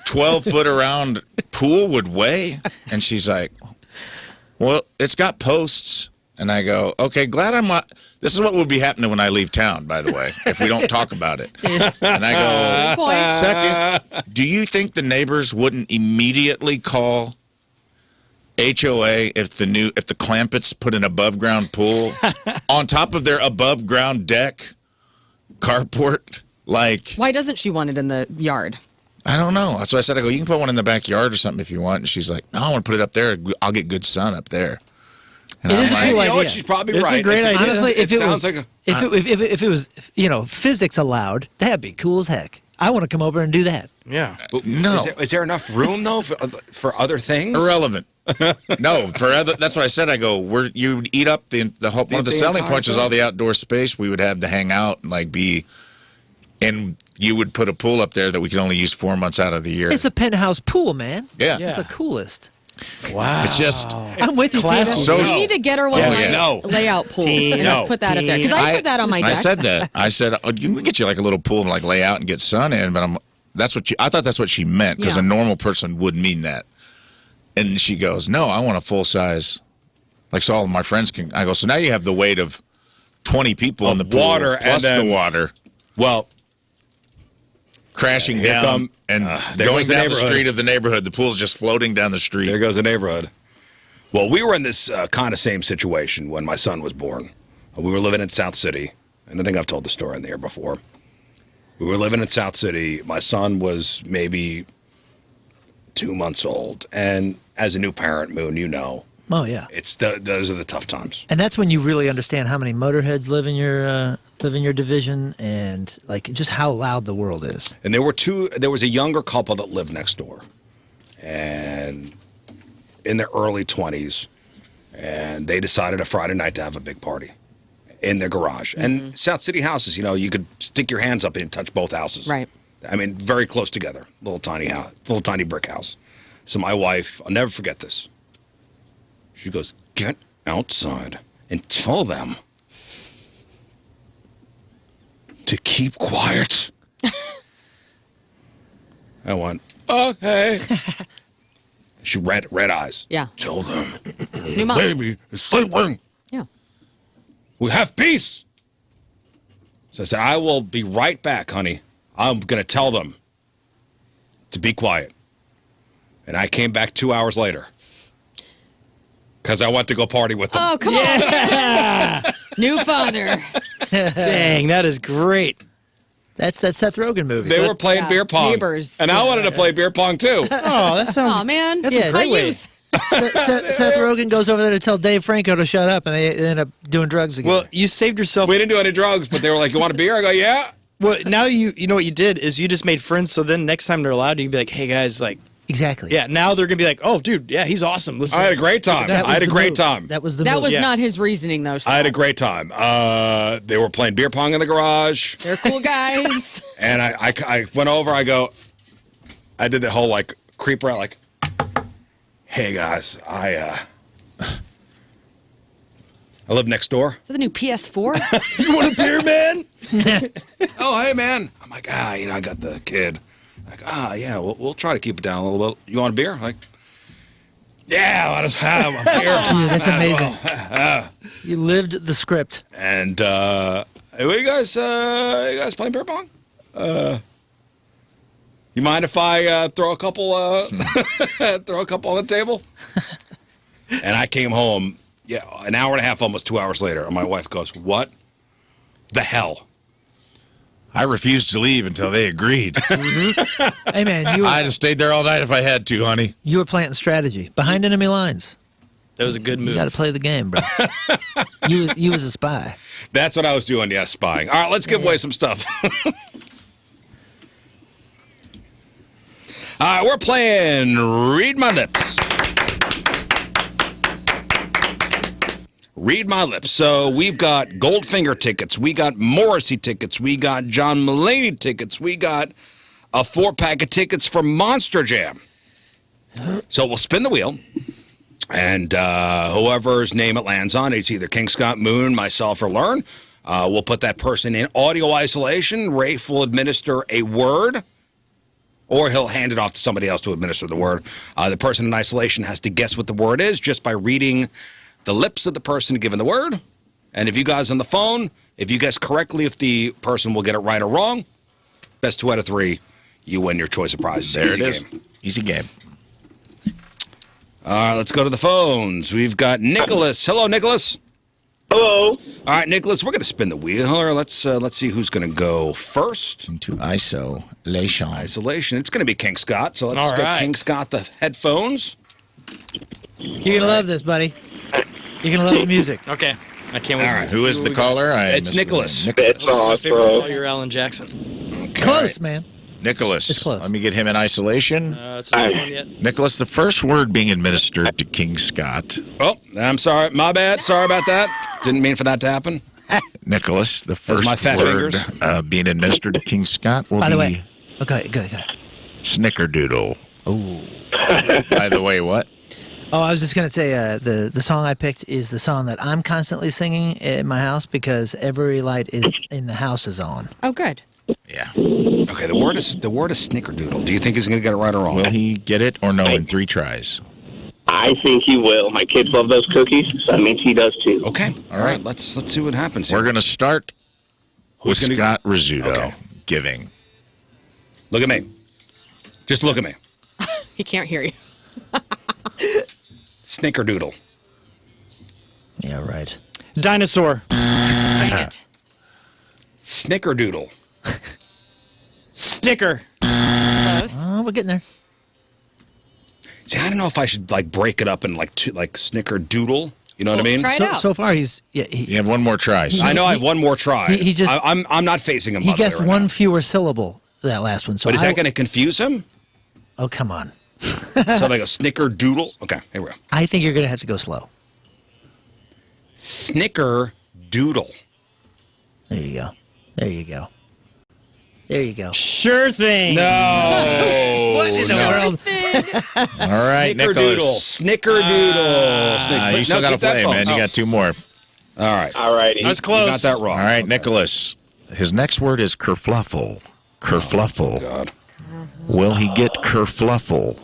12-foot around pool would weigh? And she's like, well, it's got posts. And I go, okay, glad I'm not. This is what would be happening when I leave town, by the way, if we don't talk about it. And I go, Good point. second, do you think the neighbors wouldn't immediately call HOA if the Clampetts put an above ground pool on top of their above ground deck carport? Like, Why doesn't she want it in the yard? I don't know. That's why I said, I go, you can put one in the backyard or something if you want. And she's like, no, I want to put it up there. I'll get good sun up there. And It I'm is a like, cool You know idea. what? She's probably It's a right. great idea. Honestly, if it sounds was, like if it was, physics allowed, that'd be cool as heck. I want to come over and do that. Yeah. no. Is there enough room though for other things? Irrelevant. No, that's what I said. I go, you would eat up one of the the selling entire points was thing? all the outdoor space we would have to hang out and like be, and you would put a pool up there that we could only use 4 months out of the year. It's a penthouse pool, man. Yeah. It's the coolest. Wow. It's just I'm with you, Tina. Classy. so. We need to get her one of my No. layout pools and No. let's put that up there. Because I put that on my deck. I said that. I said, oh, you can get you like a little pool and like lay out and get sun in, but I thought that's what she meant because Yeah. a normal person would mean that. And she goes, no, I want a full size, like so all of my friends can. I go, so now you have the weight of 20 people Of in the pool water plus and then- the water. Well, crashing Here down come- and there going goes the down the neighborhood. street of the neighborhood. The pool's just floating down the street. There goes the neighborhood. Well, we were in this kind of same situation when my son was born. We were living in South City, and I think I've told the story in the air before. We were living in South City. My son was maybe 2 months old, and as a new parent, Moon, you know, Oh yeah. those are the tough times. And that's when you really understand how many motorheads live in your division, and like just how loud the world is. And there was a younger couple that lived next door, and in their early 20s, and they decided a Friday night to have a big party in their garage. And South City houses, you know, you could stick your hands up and touch both houses. Right. I mean, very close together. Little tiny house, little tiny brick house. So my wife, I'll never forget this. She goes, "Get outside and tell them to keep quiet." I went, "Okay." She red eyes. Yeah. Tell them, New mom. baby, it's sleeping. Yeah. We have peace. So I said, "I will be right back, honey. I'm going to tell them to be quiet." And I came back 2 hours later because I went to go party with them. Oh, come on. New father. Dang, that is great. That's that Seth Rogen movie. They were playing beer pong. Neighbors. And I wanted to play beer pong too. Oh, that sounds. Oh, man. That's Yeah, a great My way. youth. Seth Rogen goes over there to tell Dave Franco to shut up, and they end up doing drugs again. Well, you saved yourself. We didn't do any drugs, but they were like, "You want a beer?" I go, "Yeah." Well, now you know what you did is you just made friends. So then next time they're allowed, you can be like, "Hey guys, like, exactly. yeah." Now they're gonna be like, "Oh, dude, yeah, he's awesome." Listen, I had a great time. That was I had a the great move. time. That was the That move. was Yeah. not his reasoning, though. I had a great time. They were playing beer pong in the garage, They're cool guys. and I went over. I did the whole like creeper out, like, "Hey guys, I live next door." Is that the new PS4? You want a beer, man? Oh, hey, man. I'm like, I got the kid. Like, yeah, we'll try to keep it down a little bit. You want a beer? Like, yeah, let us have a beer. Dude, that's amazing. You lived the script. And hey, what you guys playing beer pong? You mind if I throw a couple on the table? And I came home, an hour and a half, almost 2 hours later, and my wife goes, "What the hell?" I refused to leave until they agreed. Hey, man, I'd have stayed there all night if I had to, honey. you were planting strategy behind enemy lines. that was a good You move. got to play the game, bro. you was a spy. That's what I was doing, yes, spying. All right, let's give away some stuff. All right, we're playing Read My Lips. Read My Lips. So we've got Goldfinger tickets. We got Morrissey tickets. We got John Mulaney tickets. We got a 4-pack of tickets for Monster Jam. So we'll spin the wheel. And whoever's name it lands on, it's either King Scott, Moon, myself, or Learn. We'll put that person in audio isolation. Rafe will administer a word, or he'll hand it off to somebody else to administer the word. The person in isolation has to guess what the word is just by reading the lips of the person given the word. And if you guys on the phone, if you guess correctly if the person will get it right or wrong, best 2 out of 3, you win your choice of prizes. There Easy it is. game. Easy game. All right, let's go to the phones. We've got Nicholas. Hello, Nicholas. Hello. All right, Nicholas, we're going to spin the wheel here. Let's see who's going to go first. Into isolation. Isolation. It's going to be King Scott. So let's All get right. King Scott the headphones. You're going to love this, buddy. You're going to love the music. Okay, I can't wait. All to right, see Who what is the we got. caller? I It's missed the Nicholas. name. It's Favorite awesome. call, you're Alan Jackson. Close, man. Nicholas. It's close. Let me get him in isolation. It's not one yet. Nicholas, the first word being administered to King Scott. Oh, I'm sorry. My bad. Sorry about that. Didn't mean for that to happen. Nicholas, the first my fat word fingers. being administered to King Scott will By be the way, okay, good. Snickerdoodle. Oh. By the way, what? Oh, I was just going to say the song I picked is the song that I'm constantly singing in my house because every light is in the house is on. Oh, good. Yeah. Okay, the word is snickerdoodle. Do you think he's going to get it right or wrong? Will he get it or no in 3 tries? I think he will. My kids love those cookies, so that means he does too. Okay. All right. Let's see what happens here. We're going to start with Who's gonna- Scott Rizzuto Okay. giving. Look at me. Just look at me. He can't hear you. Snickerdoodle. Yeah, right. Dinosaur. Dang it. Snickerdoodle. Sticker. Close. Oh, we're getting there. See, I don't know if I should like break it up in like snickerdoodle. You know what I mean? Try it out. So far, he's You have one more try. I know I have one more try. he just- I'm not facing him. he by the way, guessed right one now. fewer syllable that last one. So But is that going to confuse him? Oh, come on. So like a snickerdoodle. Okay, here we go. I think you're going to have to go slow. Snickerdoodle. There you go. There you go. There you go. Sure thing. No. What in the world? All right, Nicholas. Snickerdoodle. You still got to keep that play, phone. man. You got two more. All right. All righty. That was You close. got that wrong. All right, Okay. Nicholas. His next word is kerfluffle. Kerfluffle. God. Will he get kerfluffle?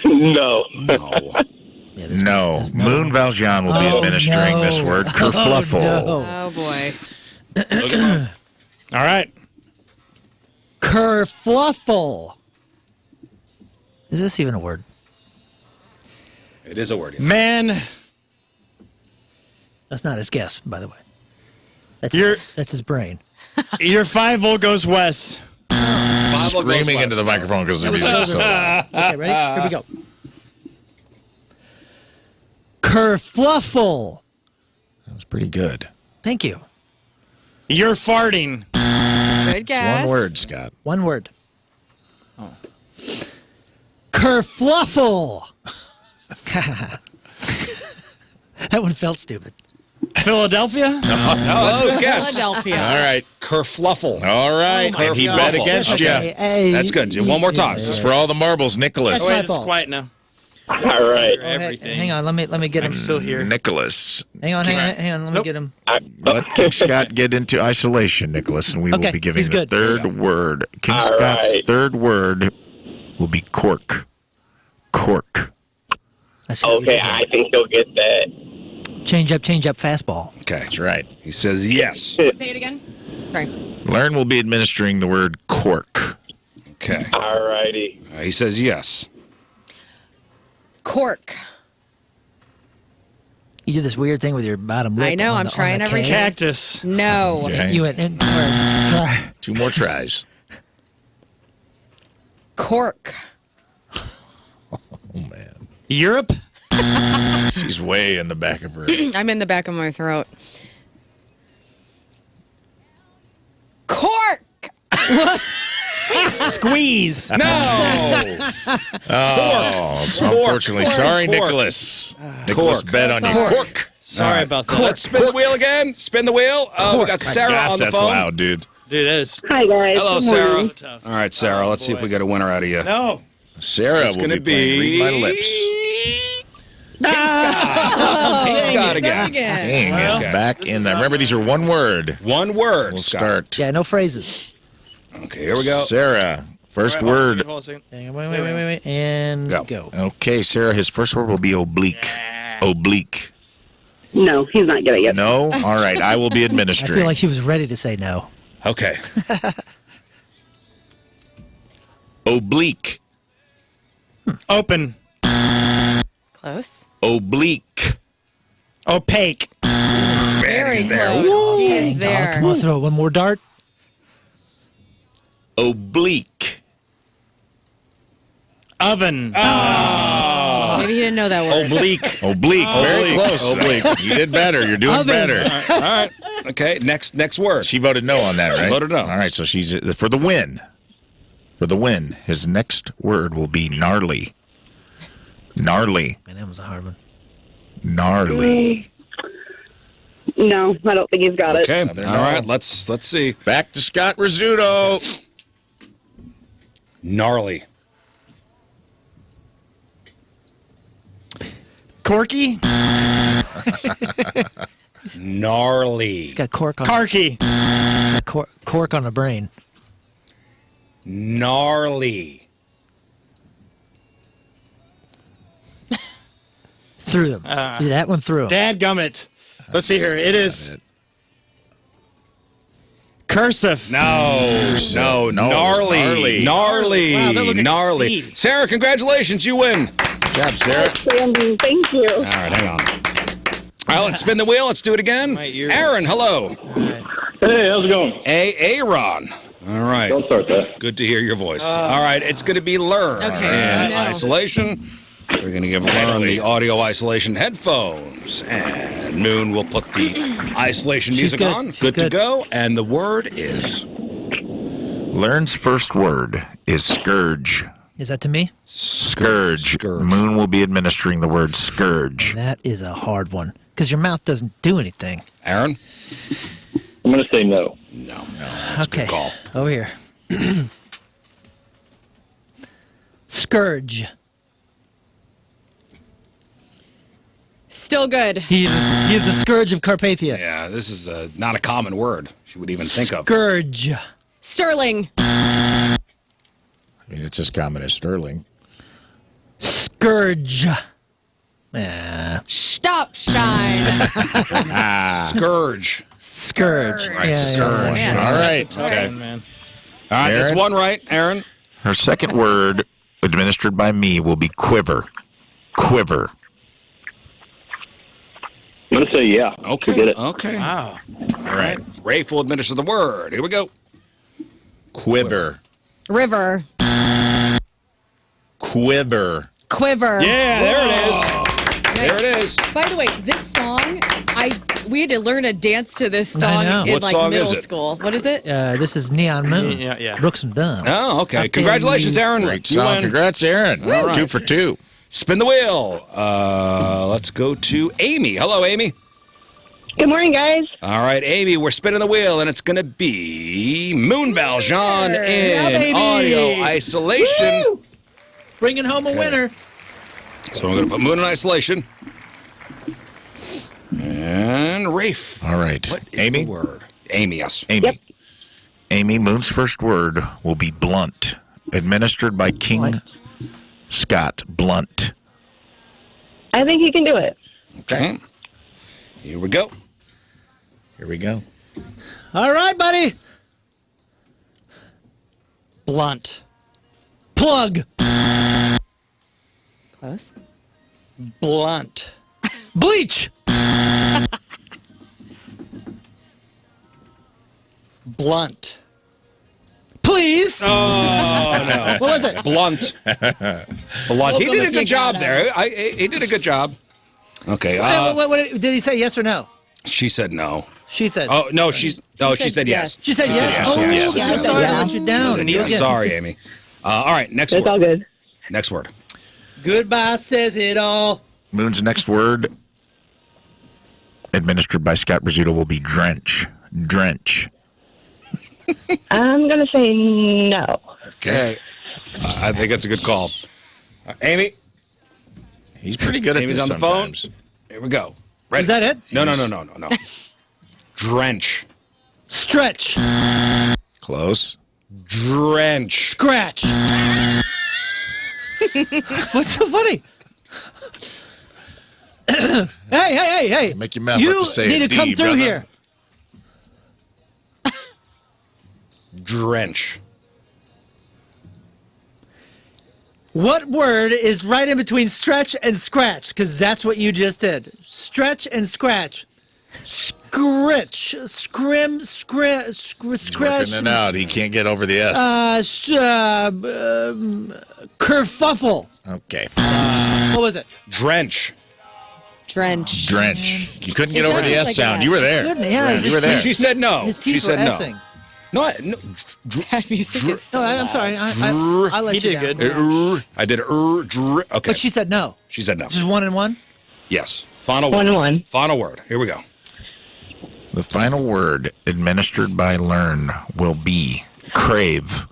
No. No. Yeah, No. there's Moon Valjean will be Oh, administering no. this word, kerfluffle. no. Oh, boy. Look at him. All right. Kerfluffle. Is this even a word? It is a word. Yes. Man, That's not his guess, by the way. You're- That's his brain. your 5-volt goes west. Screaming into the microphone because the music is so loud. Okay, ready? Here we go. Kerfluffle. That was pretty good. Thank you. You're farting. Good It's guess. one word, Scott. One word. Kerfluffle. That one felt stupid. Philadelphia? Close guess. Philadelphia. All right. Kerfluffle. All right. Oh my and he God. bet against Okay, you. hey, That's good. One more time. This is for all the marbles, Nicholas. That's Wait, my it's fault. quiet now. All right. Everything. Hang on, let me get him. I'm still here. Nicholas. Hang on, let me get him. Let King Scott get into isolation, Nicholas, and we will Okay, be giving he's the good. There you third word. King All Scott's right. third word will be cork. Cork. That's what we Okay, did. I think he'll get that. Change up, fastball. Okay. That's right. He says yes. Say it again. Sorry. Learn will be administering the word cork. Okay. All righty. He says yes. Cork. You do this weird thing with your bottom lip. I know, on I'm the- on trying the everything. K. Cactus. No. Okay. You went in. Two more tries. Cork. Oh, man. Europe? She's way in the back of her. I'm in the back of my throat. Cork. Squeeze. No. Oh, so unfortunately. Cork. Sorry, Cork. Nicholas. Nicholas Cork. bet on you. Cork. Cork. Sorry about that. Let's spin the wheel again. Spin the wheel. We got Sarah Gosh, on the that's phone. loud, dude. Dude, that is Hi, guys. Hello, Good morning. Sarah. so tough. All right, Sarah. Let's see if we get a winner out of you. No. Sarah It's will going to be playing Read My Lips. King Scott. King Scott again. King is Okay. back in there. Remember, these are one word. One word. We'll Scott. start. Yeah, no phrases. Okay, here we go. Sarah, first Hold on a word. second, hold on a second. Hang on, wait, and Go. go. Okay, Sarah, his first word will be oblique. Oblique. No, he's not getting it. No? All right, I will be I administering. feel like she was ready to say no. Okay. Oblique. Open. Close. Oblique. Opaque. Very there. close. He Dang, is dog. there. Come on, throw one more dart. Oblique. Oven. Maybe he didn't know that word. Oblique. Oblique. Very close. Oblique. You did better. You're doing Oven. better. All right. Okay, next word. She voted no on that, right? She voted no. All right, so she's for the win. For the win, his next word will be gnarly. Gnarly. Man, that was a hard one. Gnarly. No, I don't think he's got it. Okay. Another All no. right. Let's see. Back to Scott Rizzuto. Gnarly. Corky. Gnarly. He's got cork on. Carky. Cork on the brain. Gnarly. Through them. That one through him. Dadgummit. Let's see here. It is Cursive. No, gnarly. Wow, that looked like a Gnarly. C. Sarah, congratulations. You win. Good job, Sarah. Outstanding. Thank you. All right, hang on. All right, let's spin the wheel. Let's do it again. My ears. Aaron, hello. Hey, how's it going? Aaron. All right. Don't start that. Good to hear your voice. All right, it's going to be Learn Okay. in isolation. We're going to give Learn the audio isolation headphones, and Moon will put the isolation music good. on. She's Good to good. go. And the word is Learn's first word is scourge. Is that to me? Scourge. Moon will be administering the word scourge. That is a hard one because your mouth doesn't do anything. Aaron. I'm going to say no. No, that's a Okay. good call. Over here. Scourge. Still good. He is the scourge of Carpathia. Yeah, this is not a common word she would even think of. Scourge. Sterling. I mean, it's as common as sterling. Scourge. Yeah. Stop shine. Scourge. Scourge. Right, Yeah, scourge. Yeah. All right. Okay. Man. All right, that's Aaron? one right, Aaron. Her second word, administered by me, will be quiver. Quiver. I'm going to say yeah. Okay. We did it. Okay. Wow. All right. Rafe will administer the word. Here we go. Quiver. River. Quiver. Quiver. Yeah, there it is. There it is. By the way, this song, we had to learn a dance to this I song know. in What like song middle is it? school. What is it? This is Neon Moon. Yeah. Brooks and Dunn. Oh, okay. Up in Congratulations, Aaron. Great You song. win. Congrats, Aaron. All right. 2 for 2. Spin the wheel. Let's go to Amy. Hello, Amy. Good morning, guys. All right, Amy, we're spinning the wheel, and it's going to be Moon Valjean Yeah, in baby. audio isolation. Woo! Bringing home a winner. So I'm going to put Moon in isolation. And Rafe. All right. What is Amy? the word? Amy, yes. Amy. Yep. Amy, Moon's first word will be blunt. Administered by King Scott. Blunt. I think you can do it. Okay. Here we go. Here we go. All right, buddy. Blunt. Plug. Close. Blunt. Bleach. Blunt. Please. Oh, no. What was it? Blunt. Blunt. He Spoke did him a if good you job got there. He did a good job. Okay. What did he say? Yes or no? She said no. She said. Oh, no, she said yes. She said yes. yes, Oh, yes, I'm yes, sorry. yes. I let you She down. said yes. Yeah. Sorry, Amy. All right, next It's all word. good. Next word. Goodbye says it all. Moon's next word, administered by Scott Rizzuto, will be drench. Drench. I'm going to say no. Okay. I think that's a good call. Amy, He's pretty good at Amy's this on the phone. sometimes. Here we go. Ready? Is that it? No. Drench. Stretch. Close. Drench. Scratch. What's so funny? hey. Make your mouth You up to say need a to come D, through brother. here. Drench. What word is right in between stretch and scratch? Because that's what you just did. Stretch and scratch. Scritch. Scrim. He's working it out. He can't get over the S. Kerfuffle. Okay. What was it? Drench. Drench. Drench. You couldn't get It over the sounds S like sound. an You were S. there. Goodness, yeah, You were there. She said no. His She teeth said were no. S-ing. No. That music is so I'm sorry. I let He you did down. good. I did okay. But she said no. She said no. Just 1 and 1? Yes. Final word. 1-1. Final word. Here we go. The final word, administered by Learn, will be crave.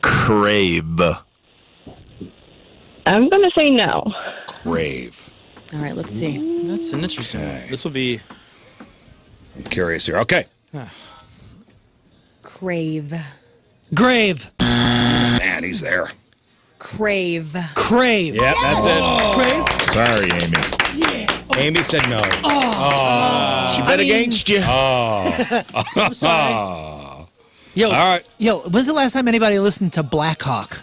Crave. I'm going to say no. Crave. All right, let's see. That's an interesting one. Okay. This will be I'm curious here. Okay. Crave. Grave. Man, he's there. Crave. Crave. Yeah, that's it. Crave. Sorry, Amy. Amy said no. She bet against you. I'm sorry. Yo, All right. Yo, when's the last time anybody listened to Black Hawk?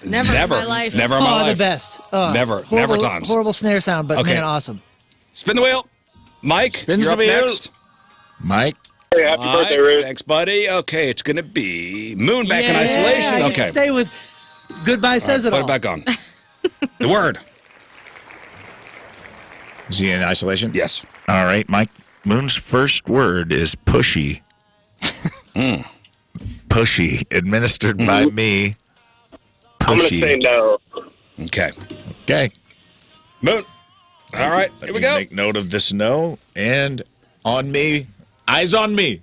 Never in my life. Never in my life. The best. Oh, Never horrible, times. Horrible snare sound, but Okay. man, awesome. Spin the wheel. Mike, Spins you're the up wheel. next. Mike. Hey, happy birthday, Riz. Thanks, buddy. Okay, it's going to be Moon back in isolation. I Okay. can stay with Goodbye Says It Put All. it back on. The word. Is he in isolation? Yes. All right, Mike. Moon's first word is pushy. Pushy, administered by me. I'm going to Pushy. say no. Okay. Okay. Moon. All right, Let here we me go. Make note of this no. And on me. Eyes on me.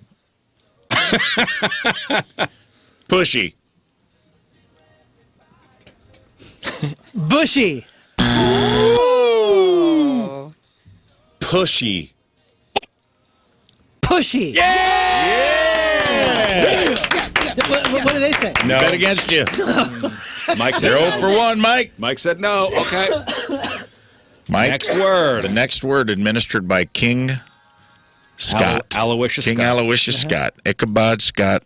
Pushy. Bushy. Pushy. Pushy. What do they say? No. Bet against you. Mike said You're 0 no. for 1, Mike. Mike said no. Okay. Mike. Next word. The next word administered by King Scott. Aloysius King Scott. Aloysius Scott. Ichabod Scott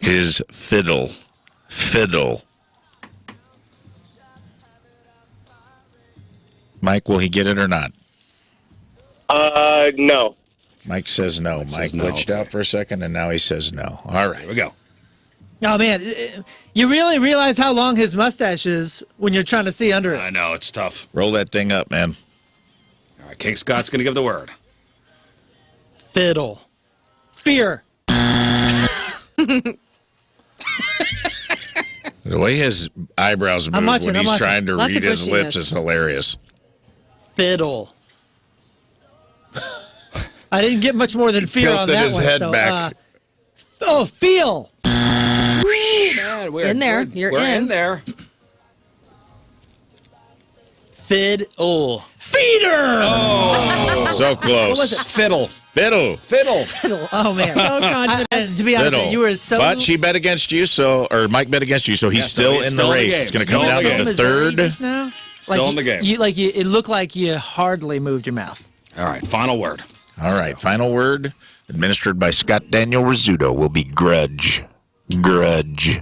is fiddle. Fiddle. Mike, will he get it or not? No. Mike says no. Mike says no, glitched okay. out for a second, and now he says no. All right. Here we go. Oh, man. You really realize how long his mustache is when you're trying to see under it. I know, it's tough. Roll that thing up, man. All right, King Scott's going to give the word. Fiddle. Fear. The way his eyebrows move watching, when I'm he's watching. trying to Lots read of his lips pushiness. is hilarious. Fiddle. I didn't get much more than fear on Tilted that his one. head so, back. Feel. Man, In there. You're we're in. in there. Fiddle. Feeder. So close. What was it? Fiddle. Fiddle. Fiddle. Oh, man. So confident. To be honest, Fiddle. you were so... But she bet against you, or Mike bet against you, so he's Yeah, so still he's in still the in the race. game. It's going to Still come in down the to game. the Missouri third. just now? Still in the game. It looked like you hardly moved your mouth. All right, final word. All right, final word, administered by Scott Daniel Rizzuto, will be grudge. Grudge.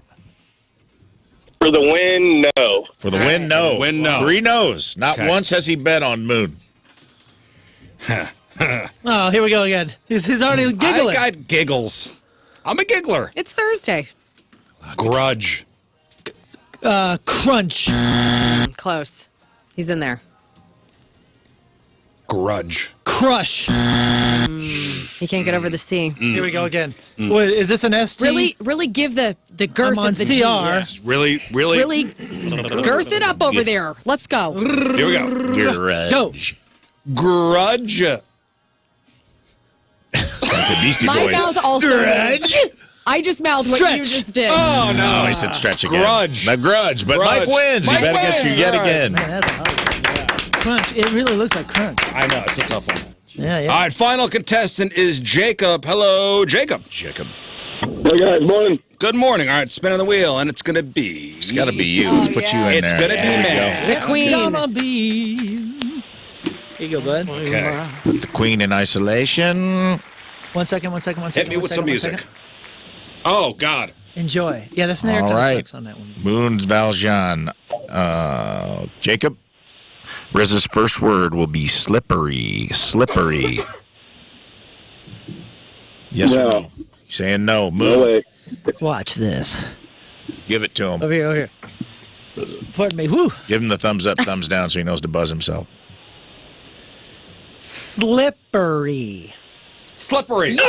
For the win, no. For the win, no. Win, no. 3 no's. Not Okay. once has he bet on Moon. Oh, here we go again. He's already giggling. I got giggles. I'm a giggler. It's Thursday. Grudge. Crunch. Close. He's in there. Grudge. Crush. He can't get over the C. Here we go again. What, is this an ST? Really give the girth I'm on of the CR. G. Yes, really. Really girth it up over there. Let's go. Here we go. Grudge. Go. Grudge. The Beastie My Boys. mouth also. Grudge. I just mouthed what you Stretch. just did. Oh, no. Oh, he said stretch again. Grudge. The grudge. But Grudge. Mike wins. Mike he bet against you wins. yet All right. again. Man, that's a hard one. Crunch. It really looks like crunch. I know, it's a tough one. Yeah, yeah. All right, final contestant is Jacob. Hello, Jacob. Jacob. Hey, guys, morning. Good morning. All right, spinning the wheel, and it's going to be... It's got to be you. Let's put you in It's there. going to be There you man. The queen. Gonna be. Here you go, bud. Okay. go. Put the queen in isolation. 1 second. Hit me with some music. Oh, God. Enjoy. Yeah, the snare All kind of right. sucks on that one. Moon's Valjean. Jacob. Rizz's first word will be slippery. Slippery. Yes or No. no? He's saying no. Moon. No way. Watch this. Give it to him. Over here. Pardon me. Woo. Give him the thumbs up, thumbs down so he knows to buzz himself. Slippery. Slippery. All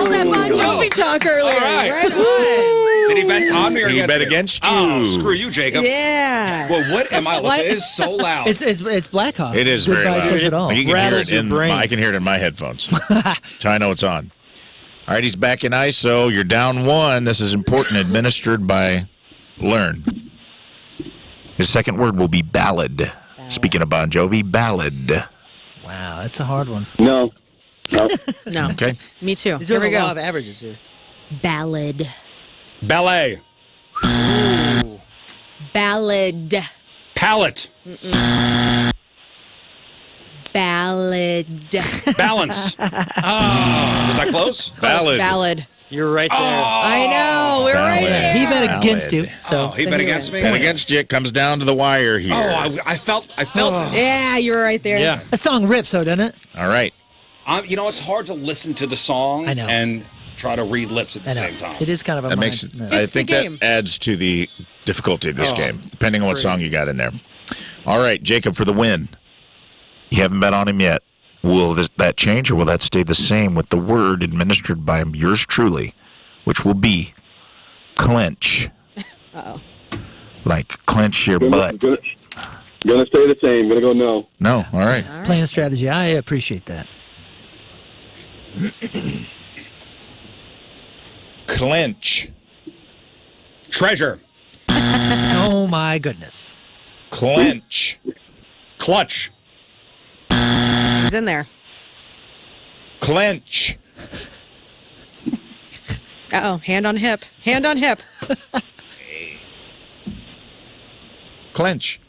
that Bon Jovi talk earlier. All right. Right on. Did he bet on me or He against bet me? against you. Oh, screw you, Jacob. Yeah. Well, what am I What? looking? It is so loud. It's Black Hawk. It is very Goodbye loud. Says it all. You can hear Rattles it your in brain. I can hear it in my headphones. So I know it's on. All right, he's back in ISO. You're down 1. This is important. Administered by Learn. His second word will be ballad. Speaking of Bon Jovi, ballad. Wow, that's a hard one. No. No. No. Okay. Me too. He's Here doing we a lot go. of averages here. Ballad. Ballet. Ballad. Palette. Ballad. Balance. Was that close? Valid. Ballad. You're right there. I know. We're right Ballad. there. He bet against you. So He bet against me? And against you, it comes down to the wire here. Oh, I felt it. Yeah, you were right there. Yeah. the song rips, though, doesn't it? All right. It's hard to listen to the song I know. and try to read lips at the I know. same time. It is kind of a That mind. makes it, yeah. I think the that game. adds to the difficulty of this game, depending on what song you got in there. All right, Jacob, for the win. You haven't bet on him yet. Will that change, or will that stay the same with the word administered by yours truly, which will be clench? Uh-oh. Like clench your butt. Gonna stay the same. Gonna go no. No, all right. Playing strategy. I appreciate that. Clench. Treasure. Oh, my goodness. Clench. Clutch. He's in there. Clench. Uh-oh. Hand on hip. Hand on hip. Clench.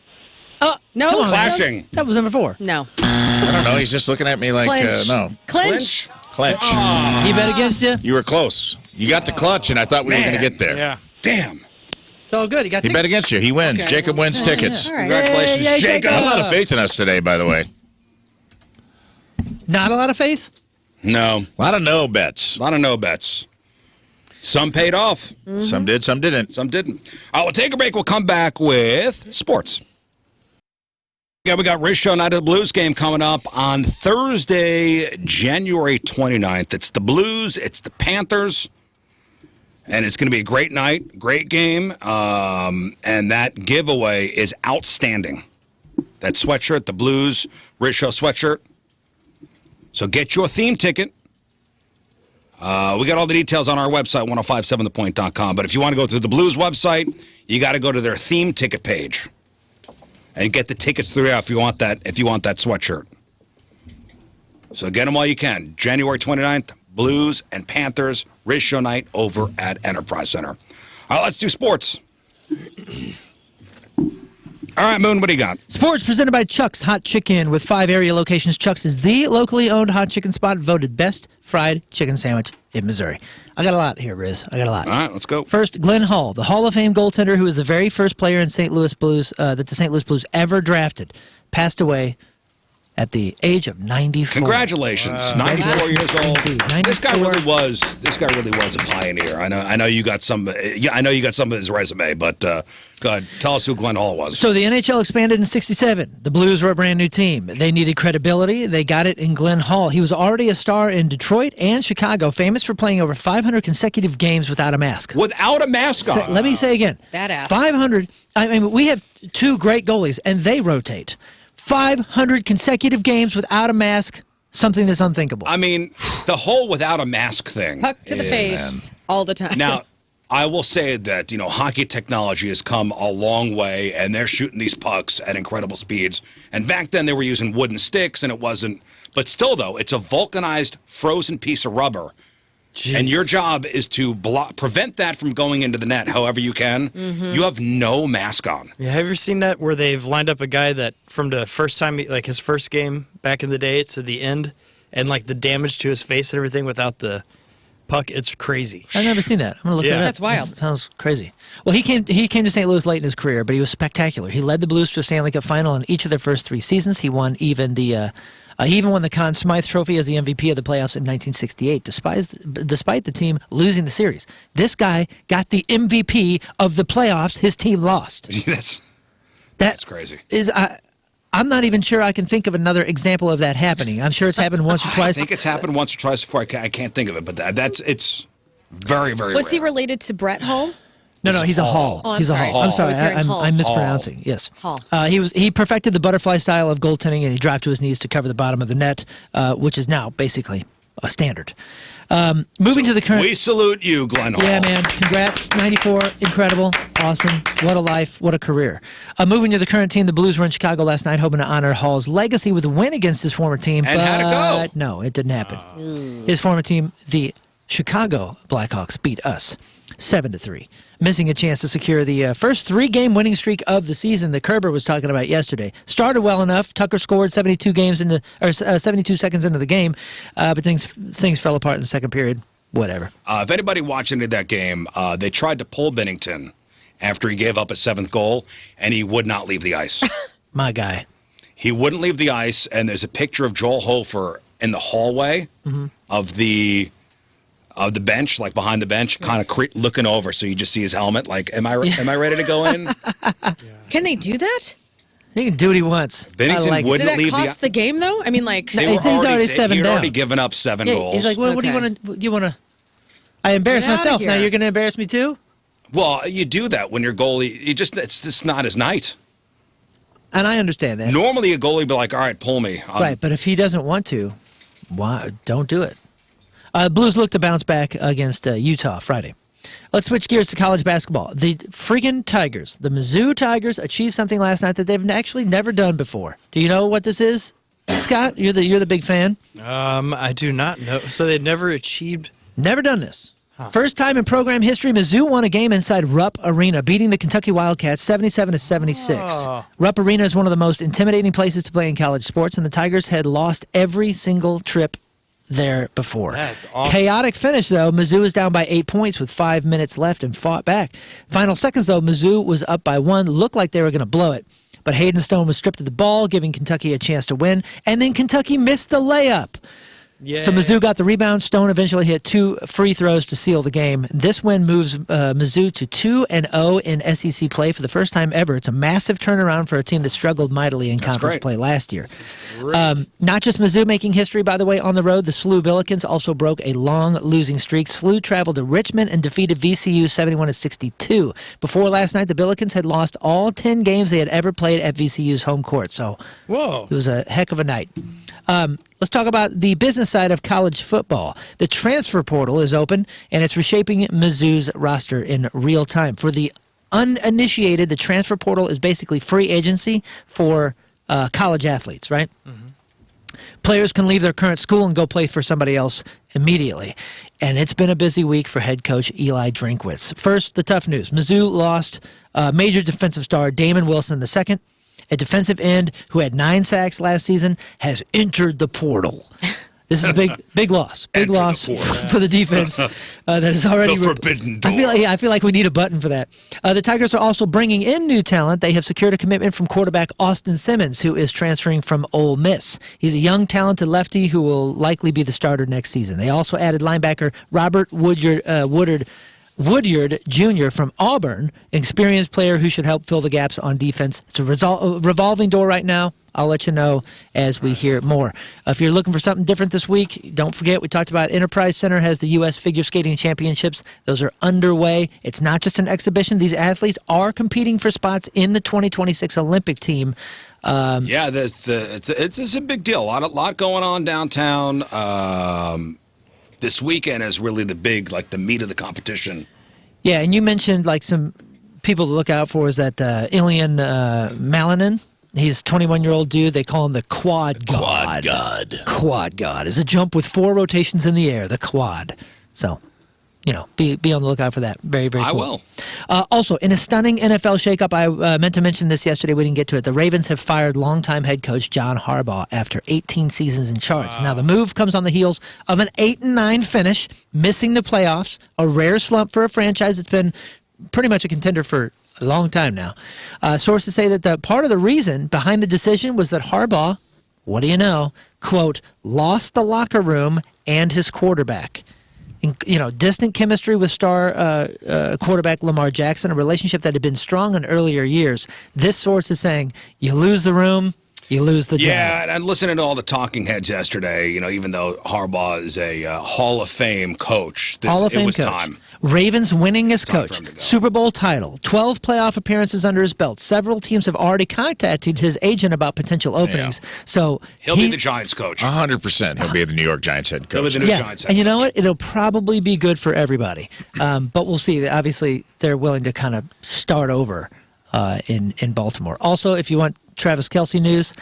No. Come on, Clashing. That was number 4. No. I don't know. He's just looking at me like, Clench. no. Clinch. Clench. He bet against you? You were close. You got to clutch, and I thought we were going to get there. Yeah. Damn. It's all good. He got He bet against you. He wins. Okay. Jacob wins tickets. All right. Congratulations, Yay, Jacob. A lot of faith in us today, by the way. Not a lot of faith? No. A lot of no bets. A lot of no bets. Some paid off. Some did, some didn't. Some didn't. All right, we'll take a break. We'll come back with sports. Yeah, we got Rizz Show Night of the Blues game coming up on Thursday, January 29th. It's the Blues. It's the Panthers. And it's going to be a great night, great game. And that giveaway is outstanding. That sweatshirt, the Blues Rizz Show sweatshirt. So get your theme ticket. We got all the details on our website, 1057thepoint.com. But if you want to go through the Blues website, you got to go to their theme ticket page and get the tickets through there if you want that sweatshirt. So get them while you can. January 29th, Blues and Panthers, Rizz Show night over at Enterprise Center. All right, let's do sports. All right, Moon, what do you got? Sports presented by Chuck's Hot Chicken with 5 area locations. Chuck's is the locally owned hot chicken spot voted best fried chicken sandwich in Missouri. I got a lot here, Rizz. I got a lot. All right, let's go. First, Glenn Hall, the Hall of Fame goaltender who was the very first player in St. Louis Blues that the St. Louis Blues ever drafted, passed away at the age of 94. Congratulations, 94 years old. Indeed, This guy 94. really was a pioneer. I know you got some. I know you got some of his resume, but go ahead, tell us who Glenn Hall was. So the NHL expanded in '67. The Blues were a brand new team. They needed credibility. They got it in Glenn Hall. He was already a star in Detroit and Chicago, famous for playing over 500 consecutive games without a mask. Without a mask on. Let me say again. Badass. 500. I mean, we have 2 great goalies, and they rotate. 500 consecutive games without a mask, something that's unthinkable. I mean, the whole without a mask thing. Puck to the face all the time. Now, I will say that, hockey technology has come a long way, and they're shooting these pucks at incredible speeds. And back then, they were using wooden sticks, and it wasn't. But still, though, it's a vulcanized, frozen piece of rubber. Jeez. And your job is to prevent that from going into the net however you can. Mm-hmm. You have no mask on. Yeah, have you ever seen that where they've lined up a guy that from the first time, like his first game back in the day to the end, and like the damage to his face and everything without the puck? It's crazy. I've never seen that. I'm gonna look Yeah. that up. That's wild. That sounds crazy. Well, he came to St. Louis late in his career, but he was spectacular. He led the Blues to a Stanley Cup final in each of their first 3 seasons. He won even the. He even won the Conn Smythe Trophy as the MVP of the playoffs in 1968, despite the team losing the series. This guy got the MVP of the playoffs his team lost. That's crazy. I'm not even sure I can think of another example of that happening. I'm sure it's happened once or twice. I think it's happened once or twice before. I can't think of it, but it's very, very Was he rare. related to Brett Hull? No, he's a Hall. Oh, I'm he's a sorry. Hall. I'm sorry, I was hearing Hull. I'm mispronouncing. Yes, Hall. He perfected the butterfly style of goaltending, and he dropped to his knees to cover the bottom of the net, which is now basically a standard. Moving to the current. We salute you, Glenn Hall. Yeah, man. Congrats. 94. Incredible. Awesome. What a life. What a career. Moving to the current team, the Blues were in Chicago last night, hoping to honor Hall's legacy with a win against his former team. And how'd it go? No, it didn't happen. His former team, the Chicago Blackhawks beat us 7-3, missing a chance to secure the first 3-game winning streak of the season that Kerber was talking about yesterday. Started well enough. Tucker scored 72 seconds into the game, but things fell apart in the second period. Whatever. If anybody watched any of that game, they tried to pull Bennington after he gave up a 7th goal, and he would not leave the ice. My guy. He wouldn't leave the ice, and there's a picture of Joel Hofer in the hallway of the bench, like behind the bench, kind of looking over, so you just see his helmet. Like, am I ready to go in? Can they do that? He can do what he wants. Bennington wouldn't Did that leave cost the game though? I mean, like he's already 7 down. He'd already given up 7 goals. He's like, well, what do you want to? I embarrassed Get outta myself. Now here. you're going to embarrass me too. Well, you do that when your goalie. It's just not his night. And I understand that. Normally, a goalie would be like, all right, pull me. Right, but if he doesn't want to, why? Don't do it. Blues look to bounce back against Utah Friday. Let's switch gears to college basketball. The freaking Tigers, the Mizzou Tigers, achieved something last night that they've actually never done before. Do you know what this is, Scott? You're the big fan. I do not know. So they'd never achieved. Never done this. First time in program history, Mizzou won a game inside Rupp Arena, beating the Kentucky Wildcats 77-76. Oh. Rupp Arena is one of the most intimidating places to play in college sports, and the Tigers had lost every single trip there before. That's awesome. Chaotic finish, though. Mizzou was down by 8 points with 5 minutes left and fought back. Final seconds, though, Mizzou was up by 1. Looked like they were going to blow it. But Hayden Stone was stripped of the ball, giving Kentucky a chance to win. And then Kentucky missed the layup. Yeah. So Mizzou got the rebound. Stone eventually hit 2 free throws to seal the game. This win moves Mizzou to 2-0 in SEC play for the first time ever. It's a massive turnaround for a team that struggled mightily in conference play last year. Not just Mizzou making history, by the way, on the road. The SLU Billikens also broke a long losing streak. SLU traveled to Richmond and defeated VCU 71-62. Before last night, the Billikens had lost all 10 games they had ever played at VCU's home court. So Whoa. it was a heck of a night. Let's talk about the business side of college football. The transfer portal is open, and it's reshaping Mizzou's roster in real time. For the uninitiated, the transfer portal is basically free agency for college athletes, right? Mm-hmm. Players can leave their current school and go play for somebody else immediately. And it's been a busy week for head coach Eli Drinkwitz. First, the tough news. Mizzou lost major defensive star Damon Wilson II. A defensive end who had 9 sacks last season has entered the portal. This is a big loss. Big loss for the defense that is already... The forbidden door. I feel like we need a button for that. The Tigers are also bringing in new talent. They have secured a commitment from quarterback Austin Simmons, who is transferring from Ole Miss. He's a young, talented lefty who will likely be the starter next season. They also added linebacker Robert Woodyard Jr. from Auburn, an experienced player who should help fill the gaps on defense. It's a revolving door right now. I'll let you know as we hear more. If you're looking for something different this week, don't forget we talked about Enterprise Center has the U.S. Figure Skating Championships. Those are underway. It's not just an exhibition. These athletes are competing for spots in the 2026 Olympic team. Yeah, it's a big deal. A lot going on downtown. This weekend is really the meat of the competition. Yeah, and you mentioned like some people to look out for is that Ilian Malinin. He's a 21-year-old dude. They call him the Quad God. Quad God is a jump with 4 rotations in the air, the quad. So, be on the lookout for that. Very, very cool. I will. Also, in a stunning NFL shakeup, I meant to mention this yesterday. We didn't get to it. The Ravens have fired longtime head coach John Harbaugh after 18 seasons in charge. Wow. Now, the move comes on the heels of an 8-9 finish, missing the playoffs, a rare slump for a franchise that's been pretty much a contender for a long time now. Sources say that the part of the reason behind the decision was that Harbaugh, what do you know, quote, lost the locker room and his quarterback. Distant chemistry with star quarterback Lamar Jackson, a relationship that had been strong in earlier years. This source is saying you lose the room, you lose the job. Yeah, and listening to all the talking heads yesterday, even though Harbaugh is a Hall of Fame coach, it was time. Ravens winningest coach, Super Bowl title, 12 playoff appearances under his belt. Several teams have already contacted his agent about potential openings. Yeah. So he'll be the Giants coach. 100%. He'll be the New York Giants head coach. He'll be the New Giants head coach. And you know what? It'll probably be good for everybody. But we'll see. Obviously, they're willing to kind of start over in Baltimore. Also, if you want Travis Kelce news,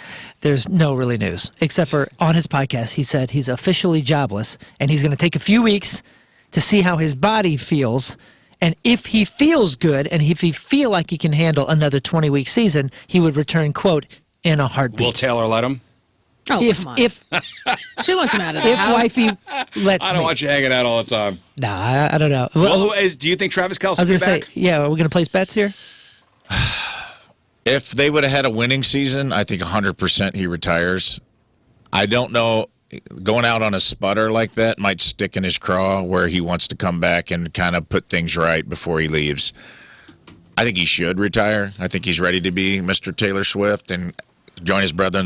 there's no really news, except for on his podcast, he said he's officially jobless, and he's going to take a few weeks to see how his body feels. And if he feels good and if he feel like he can handle another 20-week season, he would return, quote, in a heartbeat. Will Taylor let him? Oh, if come on. if She wants him out of the if house. wifey lets I don't me. want you hanging out all the time. Nah, I don't know. Well, do you think Travis Kelce I was will going be to back? say, yeah, are we going to place bets here? If they would have had a winning season, I think 100% he retires. I don't know. Going out on a sputter like that might stick in his craw where he wants to come back and kind of put things right before he leaves. I think he should retire. I think he's ready to be Mr. Taylor Swift and join his brother.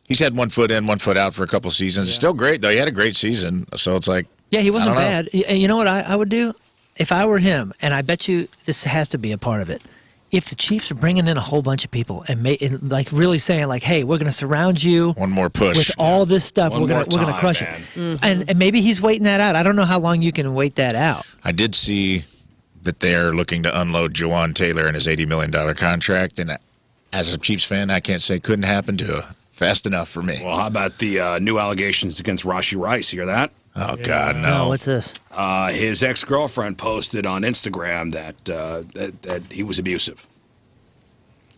He's had 1 foot in, 1 foot out for a couple seasons. It's still great, though. He had a great season. So it's like, Yeah, he wasn't I don't know. bad. You know what I would do? If I were him, and I bet you this has to be a part of it, if the Chiefs are bringing in a whole bunch of people and like really saying like, hey, we're going to surround you one more push. with all this stuff, One we're more going to time, crush man. it. And maybe he's waiting that out. I don't know how long you can wait that out. I did see that they're looking to unload Jawan Taylor in his $80 million contract. And as a Chiefs fan, I can't say couldn't happen to fast enough for me. Well, how about the new allegations against Rashee Rice? You hear that? Oh, God, Oh, no. what's this? His ex-girlfriend posted on Instagram that he was abusive.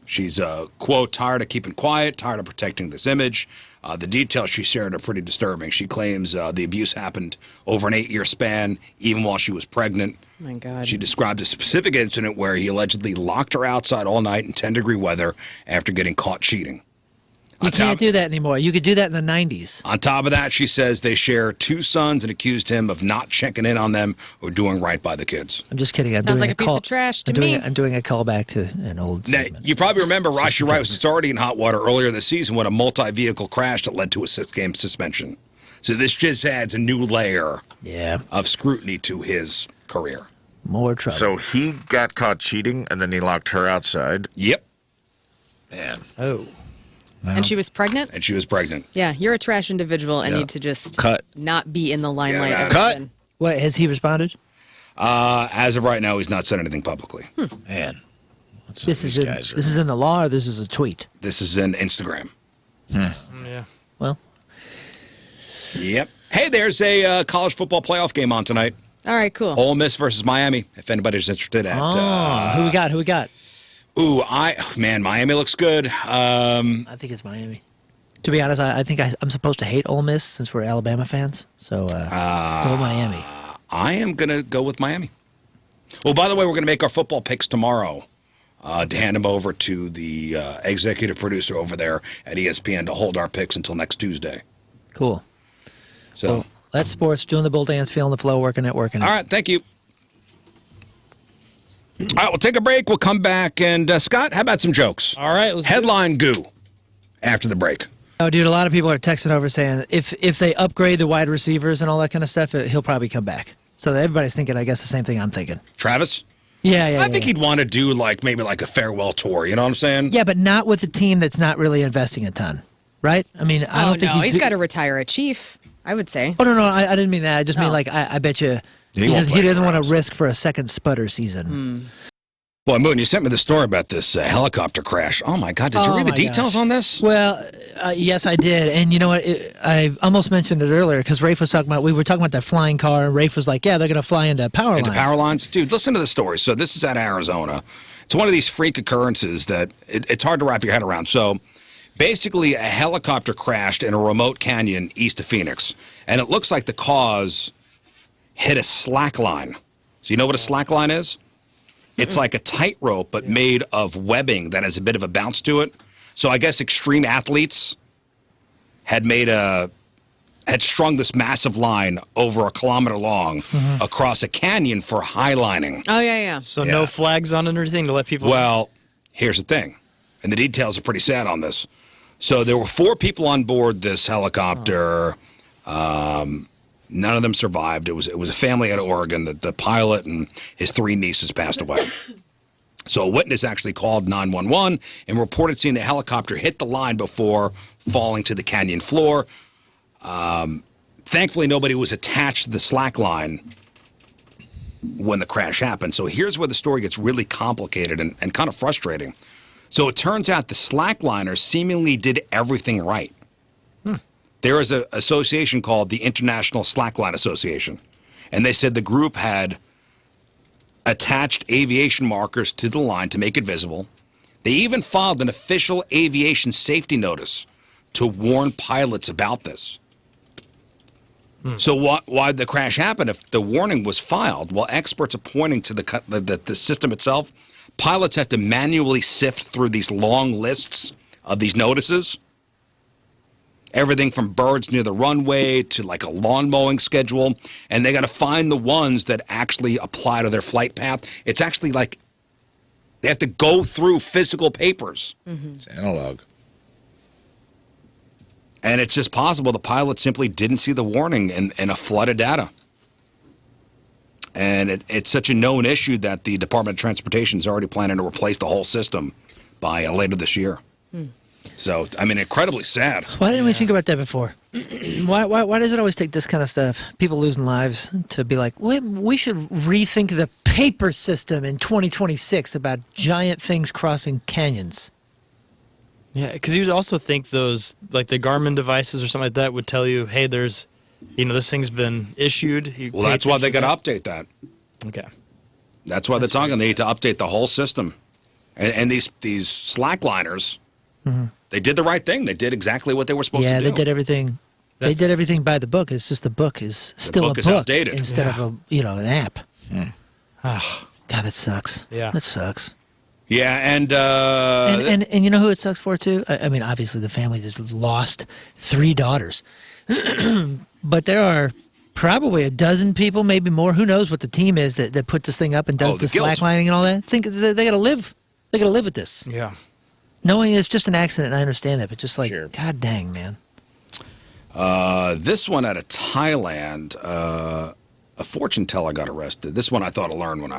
She's, quote, tired of keeping quiet, tired of protecting this image. The details she shared are pretty disturbing. She claims the abuse happened over an 8-year span, even while she was pregnant. Oh, my God. She described a specific incident where he allegedly locked her outside all night in 10-degree weather after getting caught cheating. You can't do that anymore. You could do that in the 90s. On top of that, she says they share 2 sons and accused him of not checking in on them or doing right by the kids. I'm just kidding. I'm Sounds doing like a piece of trash to me. I'm doing a callback to an old Now, segment. you probably remember Rashee Rice was already in hot water earlier this season when a multi-vehicle crash that led to a 6-game suspension. So this just adds a new layer of scrutiny to his career. More trouble. So he got caught cheating, and then he locked her outside? Yep. Man. Oh. And she was pregnant? And she was pregnant. Yeah, you're a trash individual and need to just not be in the limelight. Yeah, of cut. women. What, has he responded? As of right now, he's not said anything publicly. Man. This is in the law or this is a tweet? This is in Instagram. Yeah. Well. Yep. Hey, there's a college football playoff game on tonight. All right, cool. Ole Miss versus Miami, if anybody's interested. Who we got? Who we got? Miami looks good. I think it's Miami. To be honest, I think I'm supposed to hate Ole Miss since we're Alabama fans. So go Miami. I am going to go with Miami. Well, by the way, we're going to make our football picks tomorrow to hand them over to the executive producer over there at ESPN to hold our picks until next Tuesday. Cool. So, Well, that's sports. Doing the bull dance, feeling the flow, working it. all right, thank you. All right, we'll take a break. We'll come back. And, Scott, how about some jokes? All right. Let's Headline goo after the break. Oh, dude, a lot of people are texting over saying if they upgrade the wide receivers and all that kind of stuff, he'll probably come back. So everybody's thinking, I guess, the same thing I'm thinking. Travis? Yeah. I think he'd want to do maybe a farewell tour. You know what I'm saying? Yeah, but not with a team that's not really investing a ton, right? I mean, I don't think he's got to retire a Chief, I would say. Oh, no, I didn't mean that. I just mean I bet you he doesn't want to risk for a second sputter season. Boy, Moon, you sent me the story about this helicopter crash. Oh, my God. Did you read the details on this? Well, yes, I did. And you know what? I almost mentioned it earlier because Rafe was talking about, we were talking about that flying car, and Rafe was like, yeah, they're going to fly into power lines. Into power lines? Dude, listen to the story. So this is out of Arizona. It's one of these freak occurrences that it's hard to wrap your head around. So basically, a helicopter crashed in a remote canyon east of Phoenix, and it looks like the cause hit a slack line. So you know what a slack line is? It's like a tightrope, but made of webbing that has a bit of a bounce to it. So I guess extreme athletes had strung this massive line over 1 kilometer long across a canyon for highlining. Oh, yeah. So no flags on it or anything to let people Well, here's the thing, and the details are pretty sad on this. So there were 4 people on board this helicopter. None of them survived. It was a family out of Oregon. The pilot and his 3 nieces passed away. So a witness actually called 911 and reported seeing the helicopter hit the line before falling to the canyon floor. Thankfully, nobody was attached to the slack line when the crash happened. So here's where the story gets really complicated and kind of frustrating. So it turns out the slackliners seemingly did everything right. There is an association called the International Slackline Association. And they said the group had attached aviation markers to the line to make it visible. They even filed an official aviation safety notice to warn pilots about this. So why the crash happened if the warning was filed? Well, experts are pointing to the system itself. Pilots have to manually sift through these long lists of these notices. Everything from birds near the runway to like a lawn mowing schedule. And they got to find the ones that actually apply to their flight path. It's actually like they have to go through physical papers. It's analog. And it's just possible the pilot simply didn't see the warning in a flood of data. And it's such a known issue that the Department of Transportation is already planning to replace the whole system by later this year. So, I mean, incredibly sad. Why didn't we think about that before? Why does it always take this kind of stuff, people losing lives, to be like, we should rethink the paper system in 2026 about giant things crossing canyons? Yeah, because you'd also think those, like the Garmin devices or something like that, would tell you, hey, there's, this thing's been issued. Well, that's why they got to update that. Okay. That's why they're talking. They need to update the whole system. And these slackliners, they did the right thing. They did exactly what they were supposed to do. Yeah, they did everything. They did everything by the book. It's just the book is still a book outdated instead of an app. Oh, God, that sucks. Yeah, that sucks. Yeah, and you know who it sucks for too? I mean, obviously the family just lost 3 daughters, but there are probably a dozen people, maybe more. Who knows what the team is that put this thing up and does the slacklining and all that? Think they got to live. They got to live with this. Yeah. Knowing it's just an accident, I understand that, but just like, God dang, man. This one out of Thailand, a fortune teller got arrested. This one I thought I learned when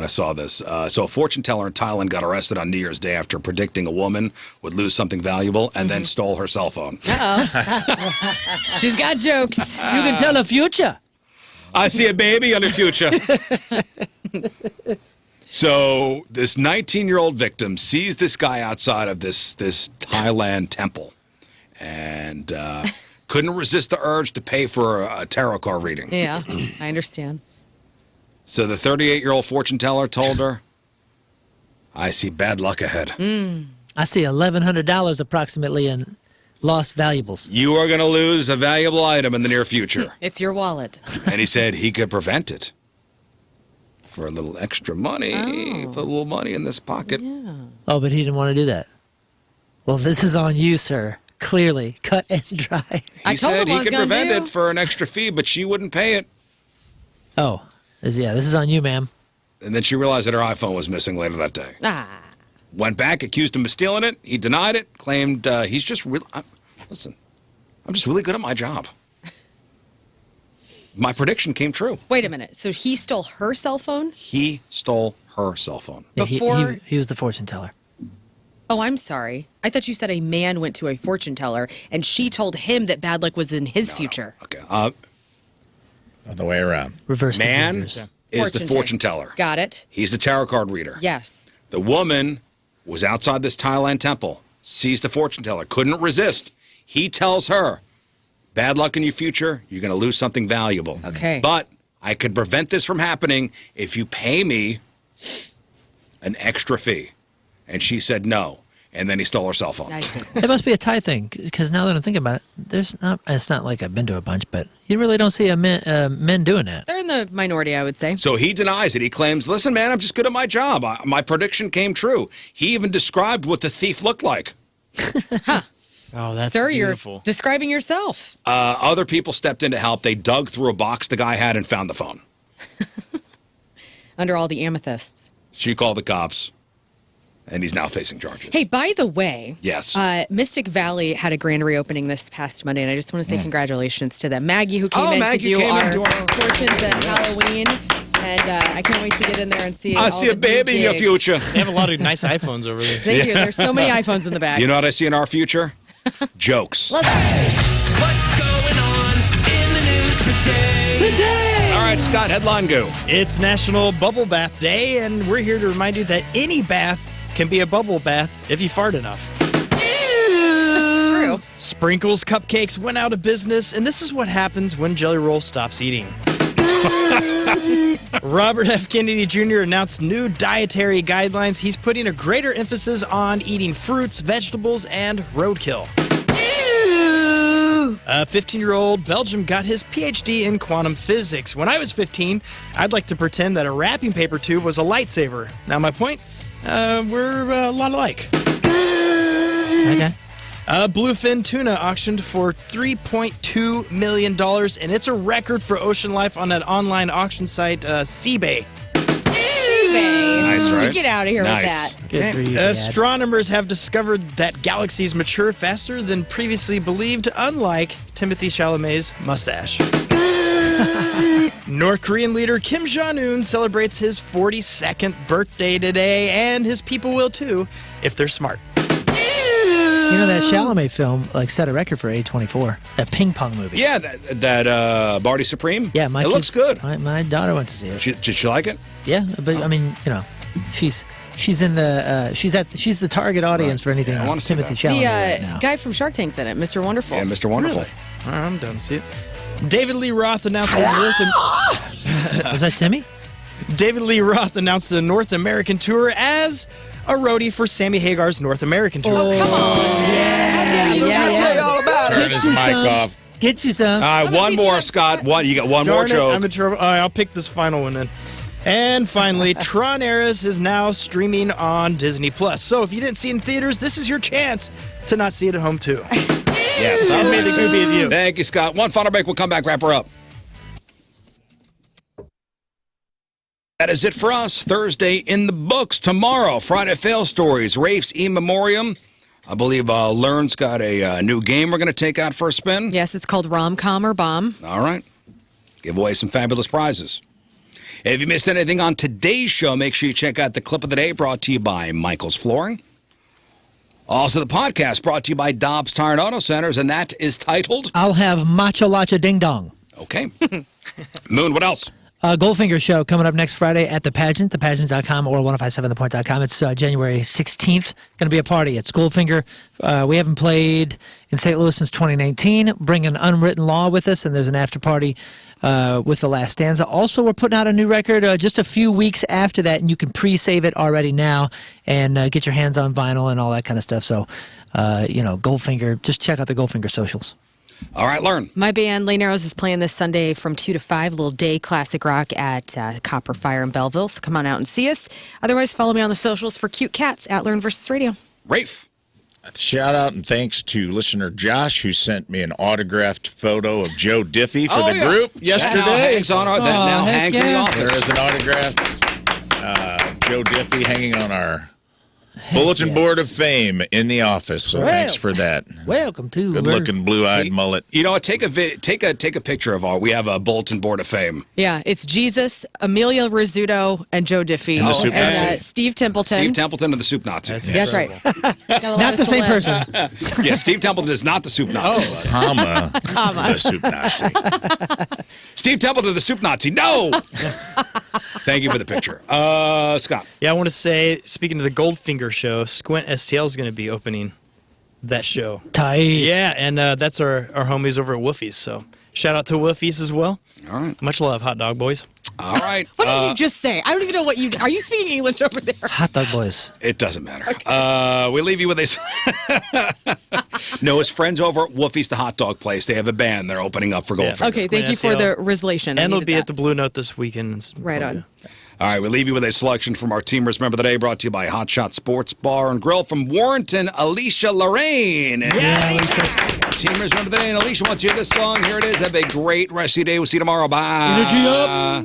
I saw this. So a fortune teller in Thailand got arrested on New Year's Day after predicting a woman would lose something valuable and then stole her cell phone. Uh-oh. She's got jokes. You can tell the future. I see a baby on the future. So this 19-year-old victim sees this guy outside of this Thailand temple and couldn't resist the urge to pay for a tarot card reading. Yeah, I understand. So the 38-year-old fortune teller told her, I see bad luck ahead. I see $1,100 approximately in lost valuables. You are going to lose a valuable item in the near future. It's your wallet. And he said he could prevent it for a little extra money. Put a little money in this pocket. Yeah. Oh, but he didn't want to do that. Well, this is on you, sir. Clearly, cut and dry. He said he could prevent it for an extra fee, but she wouldn't pay it. Oh, this is on you, ma'am. And then she realized that her iPhone was missing later that day. Went back, accused him of stealing it. He denied it, claimed he's just really... Listen, I'm just really good at my job. My prediction came true. Wait a minute. So he stole her cell phone? He stole her cell phone. Yeah, he was the fortune teller. Oh, I'm sorry. I thought you said a man went to a fortune teller and she told him that bad luck was in his future. Okay. The way around. Reverse. Man is the fortune teller. Got it. He's the tarot card reader. Yes. The woman was outside this Thailand temple, sees the fortune teller, couldn't resist. He tells her, bad luck in your future, you're going to lose something valuable. Okay. But I could prevent this from happening if you pay me an extra fee. And she said no. And then he stole her cell phone. It must be a Thai thing, because now that I'm thinking about it, it's not like I've been to a bunch, but you really don't see men doing that. They're in the minority, I would say. So he denies it. He claims, listen, man, I'm just good at my job. My prediction came true. He even described what the thief looked like. Oh, that's Sir, beautiful. You're describing yourself. Other people stepped in to help. They dug through a box the guy had and found the phone. Under all the amethysts. She called the cops, and he's now facing charges. Hey, by the way, yes, Mystic Valley had a grand reopening this past Monday, and I just want to say congratulations to them. Maggie, who came in to do our fortunes at Halloween, and I can't wait to get in there and see. I see a baby in your future. They have a lot of nice iPhones over there. They do. There's so many iPhones in the back. You know what I see in our future? Jokes. Love that. What's going on in the news today? All right, Scott, headline go. It's National Bubble Bath Day, and we're here to remind you that any bath can be a bubble bath if you fart enough. True. Sprinkles Cupcakes went out of business, and this is what happens when Jelly Roll stops eating. Robert F. Kennedy Jr. announced new dietary guidelines. He's putting a greater emphasis on eating fruits, vegetables, and roadkill. A 15-year-old Belgium got his PhD in quantum physics. When I was 15, I'd like to pretend that a wrapping paper tube was a lightsaber. Now, my point, we're a lot alike. Okay. Bluefin tuna auctioned for $3.2 million, and it's a record for ocean life on that online auction site, Seabay. Nice, right? Get out of here Nice. with that. Good for you, Dad. Astronomers have discovered that galaxies mature faster than previously believed, unlike Timothée Chalamet's mustache. North Korean leader Kim Jong-un celebrates his 42nd birthday today, and his people will too, if they're smart. You know, that Chalamet film set a record for A24. That ping pong movie. Yeah, that Barty Supreme. Yeah, it looks good. My daughter went to see it. Did she like it? Yeah, but I mean, she's in the she's the target audience for anything. Yeah, I wanna see Timothy that. Chalamet right now. Guy from Shark Tank's in it, Mr. Wonderful. Yeah, Mr. Wonderful. Really? I'm done to see it. David Lee Roth announced Was that Timmy? David Lee Roth announced a North American tour as a roadie for Sammy Hagar's North American tour. Oh, come on. Yeah. Tell you all about Turn his mic off. Get you some. All right, one more, Scott. You got one more Darn it, joke. I'm in trouble. All right, I'll pick this final one then. And finally, Tron Eras is now streaming on Disney+. So if you didn't see it in theaters, this is your chance to not see it at home too. Yes. And may the good be with you. Thank you, Scott. One final break. We'll come back, wrap her up. That is it for us. Thursday in the books. Tomorrow, Friday Fail Stories, Rafe's In Memoriam. I believe Learn's got a new game we're going to take out for a spin. Yes, it's called Rom-Com or Bomb. All right. Give away some fabulous prizes. If you missed anything on today's show, make sure you check out the clip of the day brought to you by Michael's Flooring. Also, the podcast brought to you by Dobbs Tire and Auto Centers, and that is titled... I'll have Matcha Latcha Ding Dong. Okay. Moon, what else? Goldfinger show coming up next Friday at the Pageant, thepageant.com or 1057thepoint.com. It's January 16th. Going to be a party. It's Goldfinger. We haven't played in St. Louis since 2019. Bring an unwritten law with us, and there's an after party with the last stanza. Also, we're putting out a new record just a few weeks after that, and you can pre-save it already now and get your hands on vinyl and all that kind of stuff. So, Goldfinger, just check out the Goldfinger socials. All right, Learn. My band, Lane Arrows, is playing this Sunday from 2 to 5, little day classic rock at Copper Fire in Belleville. So come on out and see us. Otherwise, follow me on the socials for cute cats at Learn vs. Radio. Rafe. Shout out and thanks to listener Josh, who sent me an autographed photo of Joe Diffie for the group yesterday. That now hangs in the office. There is an autographed Joe Diffie hanging on our bulletin board of fame in the office. So thanks for that. Welcome to Good-looking, blue-eyed mullet. You know what? Take a picture of we have a bulletin board of fame. Yeah, it's Jesus, Amelia Rizzuto, and Joe Diffie. And the Soup Nazi. Steve Templeton. Steve Templeton and the Soup Nazi. That's right. Not the same person. Yeah, Steve Templeton is not the Soup Nazi. Comma. The Soup Nazi. Steve Templeton, the Soup Nazi. No! Thank you for the picture. Scott. Yeah, I want to say, speaking of the Goldfinger show, Squint STL is going to be opening that show. Tight. Yeah, and that's our homies over at Woofie's. So shout out to Woofie's as well. All right. Much love, hot dog boys. All right. What did you just say? I don't even know what you... Are you speaking English over there? Hot dog boys. It doesn't matter. Okay. We leave you with this. No, his friends over at Woofie's, the hot dog place. They have a band. They're opening up for Goldfinger. Okay, thank you for the Rizlation. And it'll be at the Blue Note this weekend. Right on. All right, we leave you with a selection from our Teamers Member of the Day, brought to you by Hot Shot Sports Bar and Grill from Warrenton, Alicia Lorraine. Yeah, Teamers Member of the Day, and Alicia wants to hear this song. Here it is. Have a great rest of your day. We'll see you tomorrow. Bye. Energy up.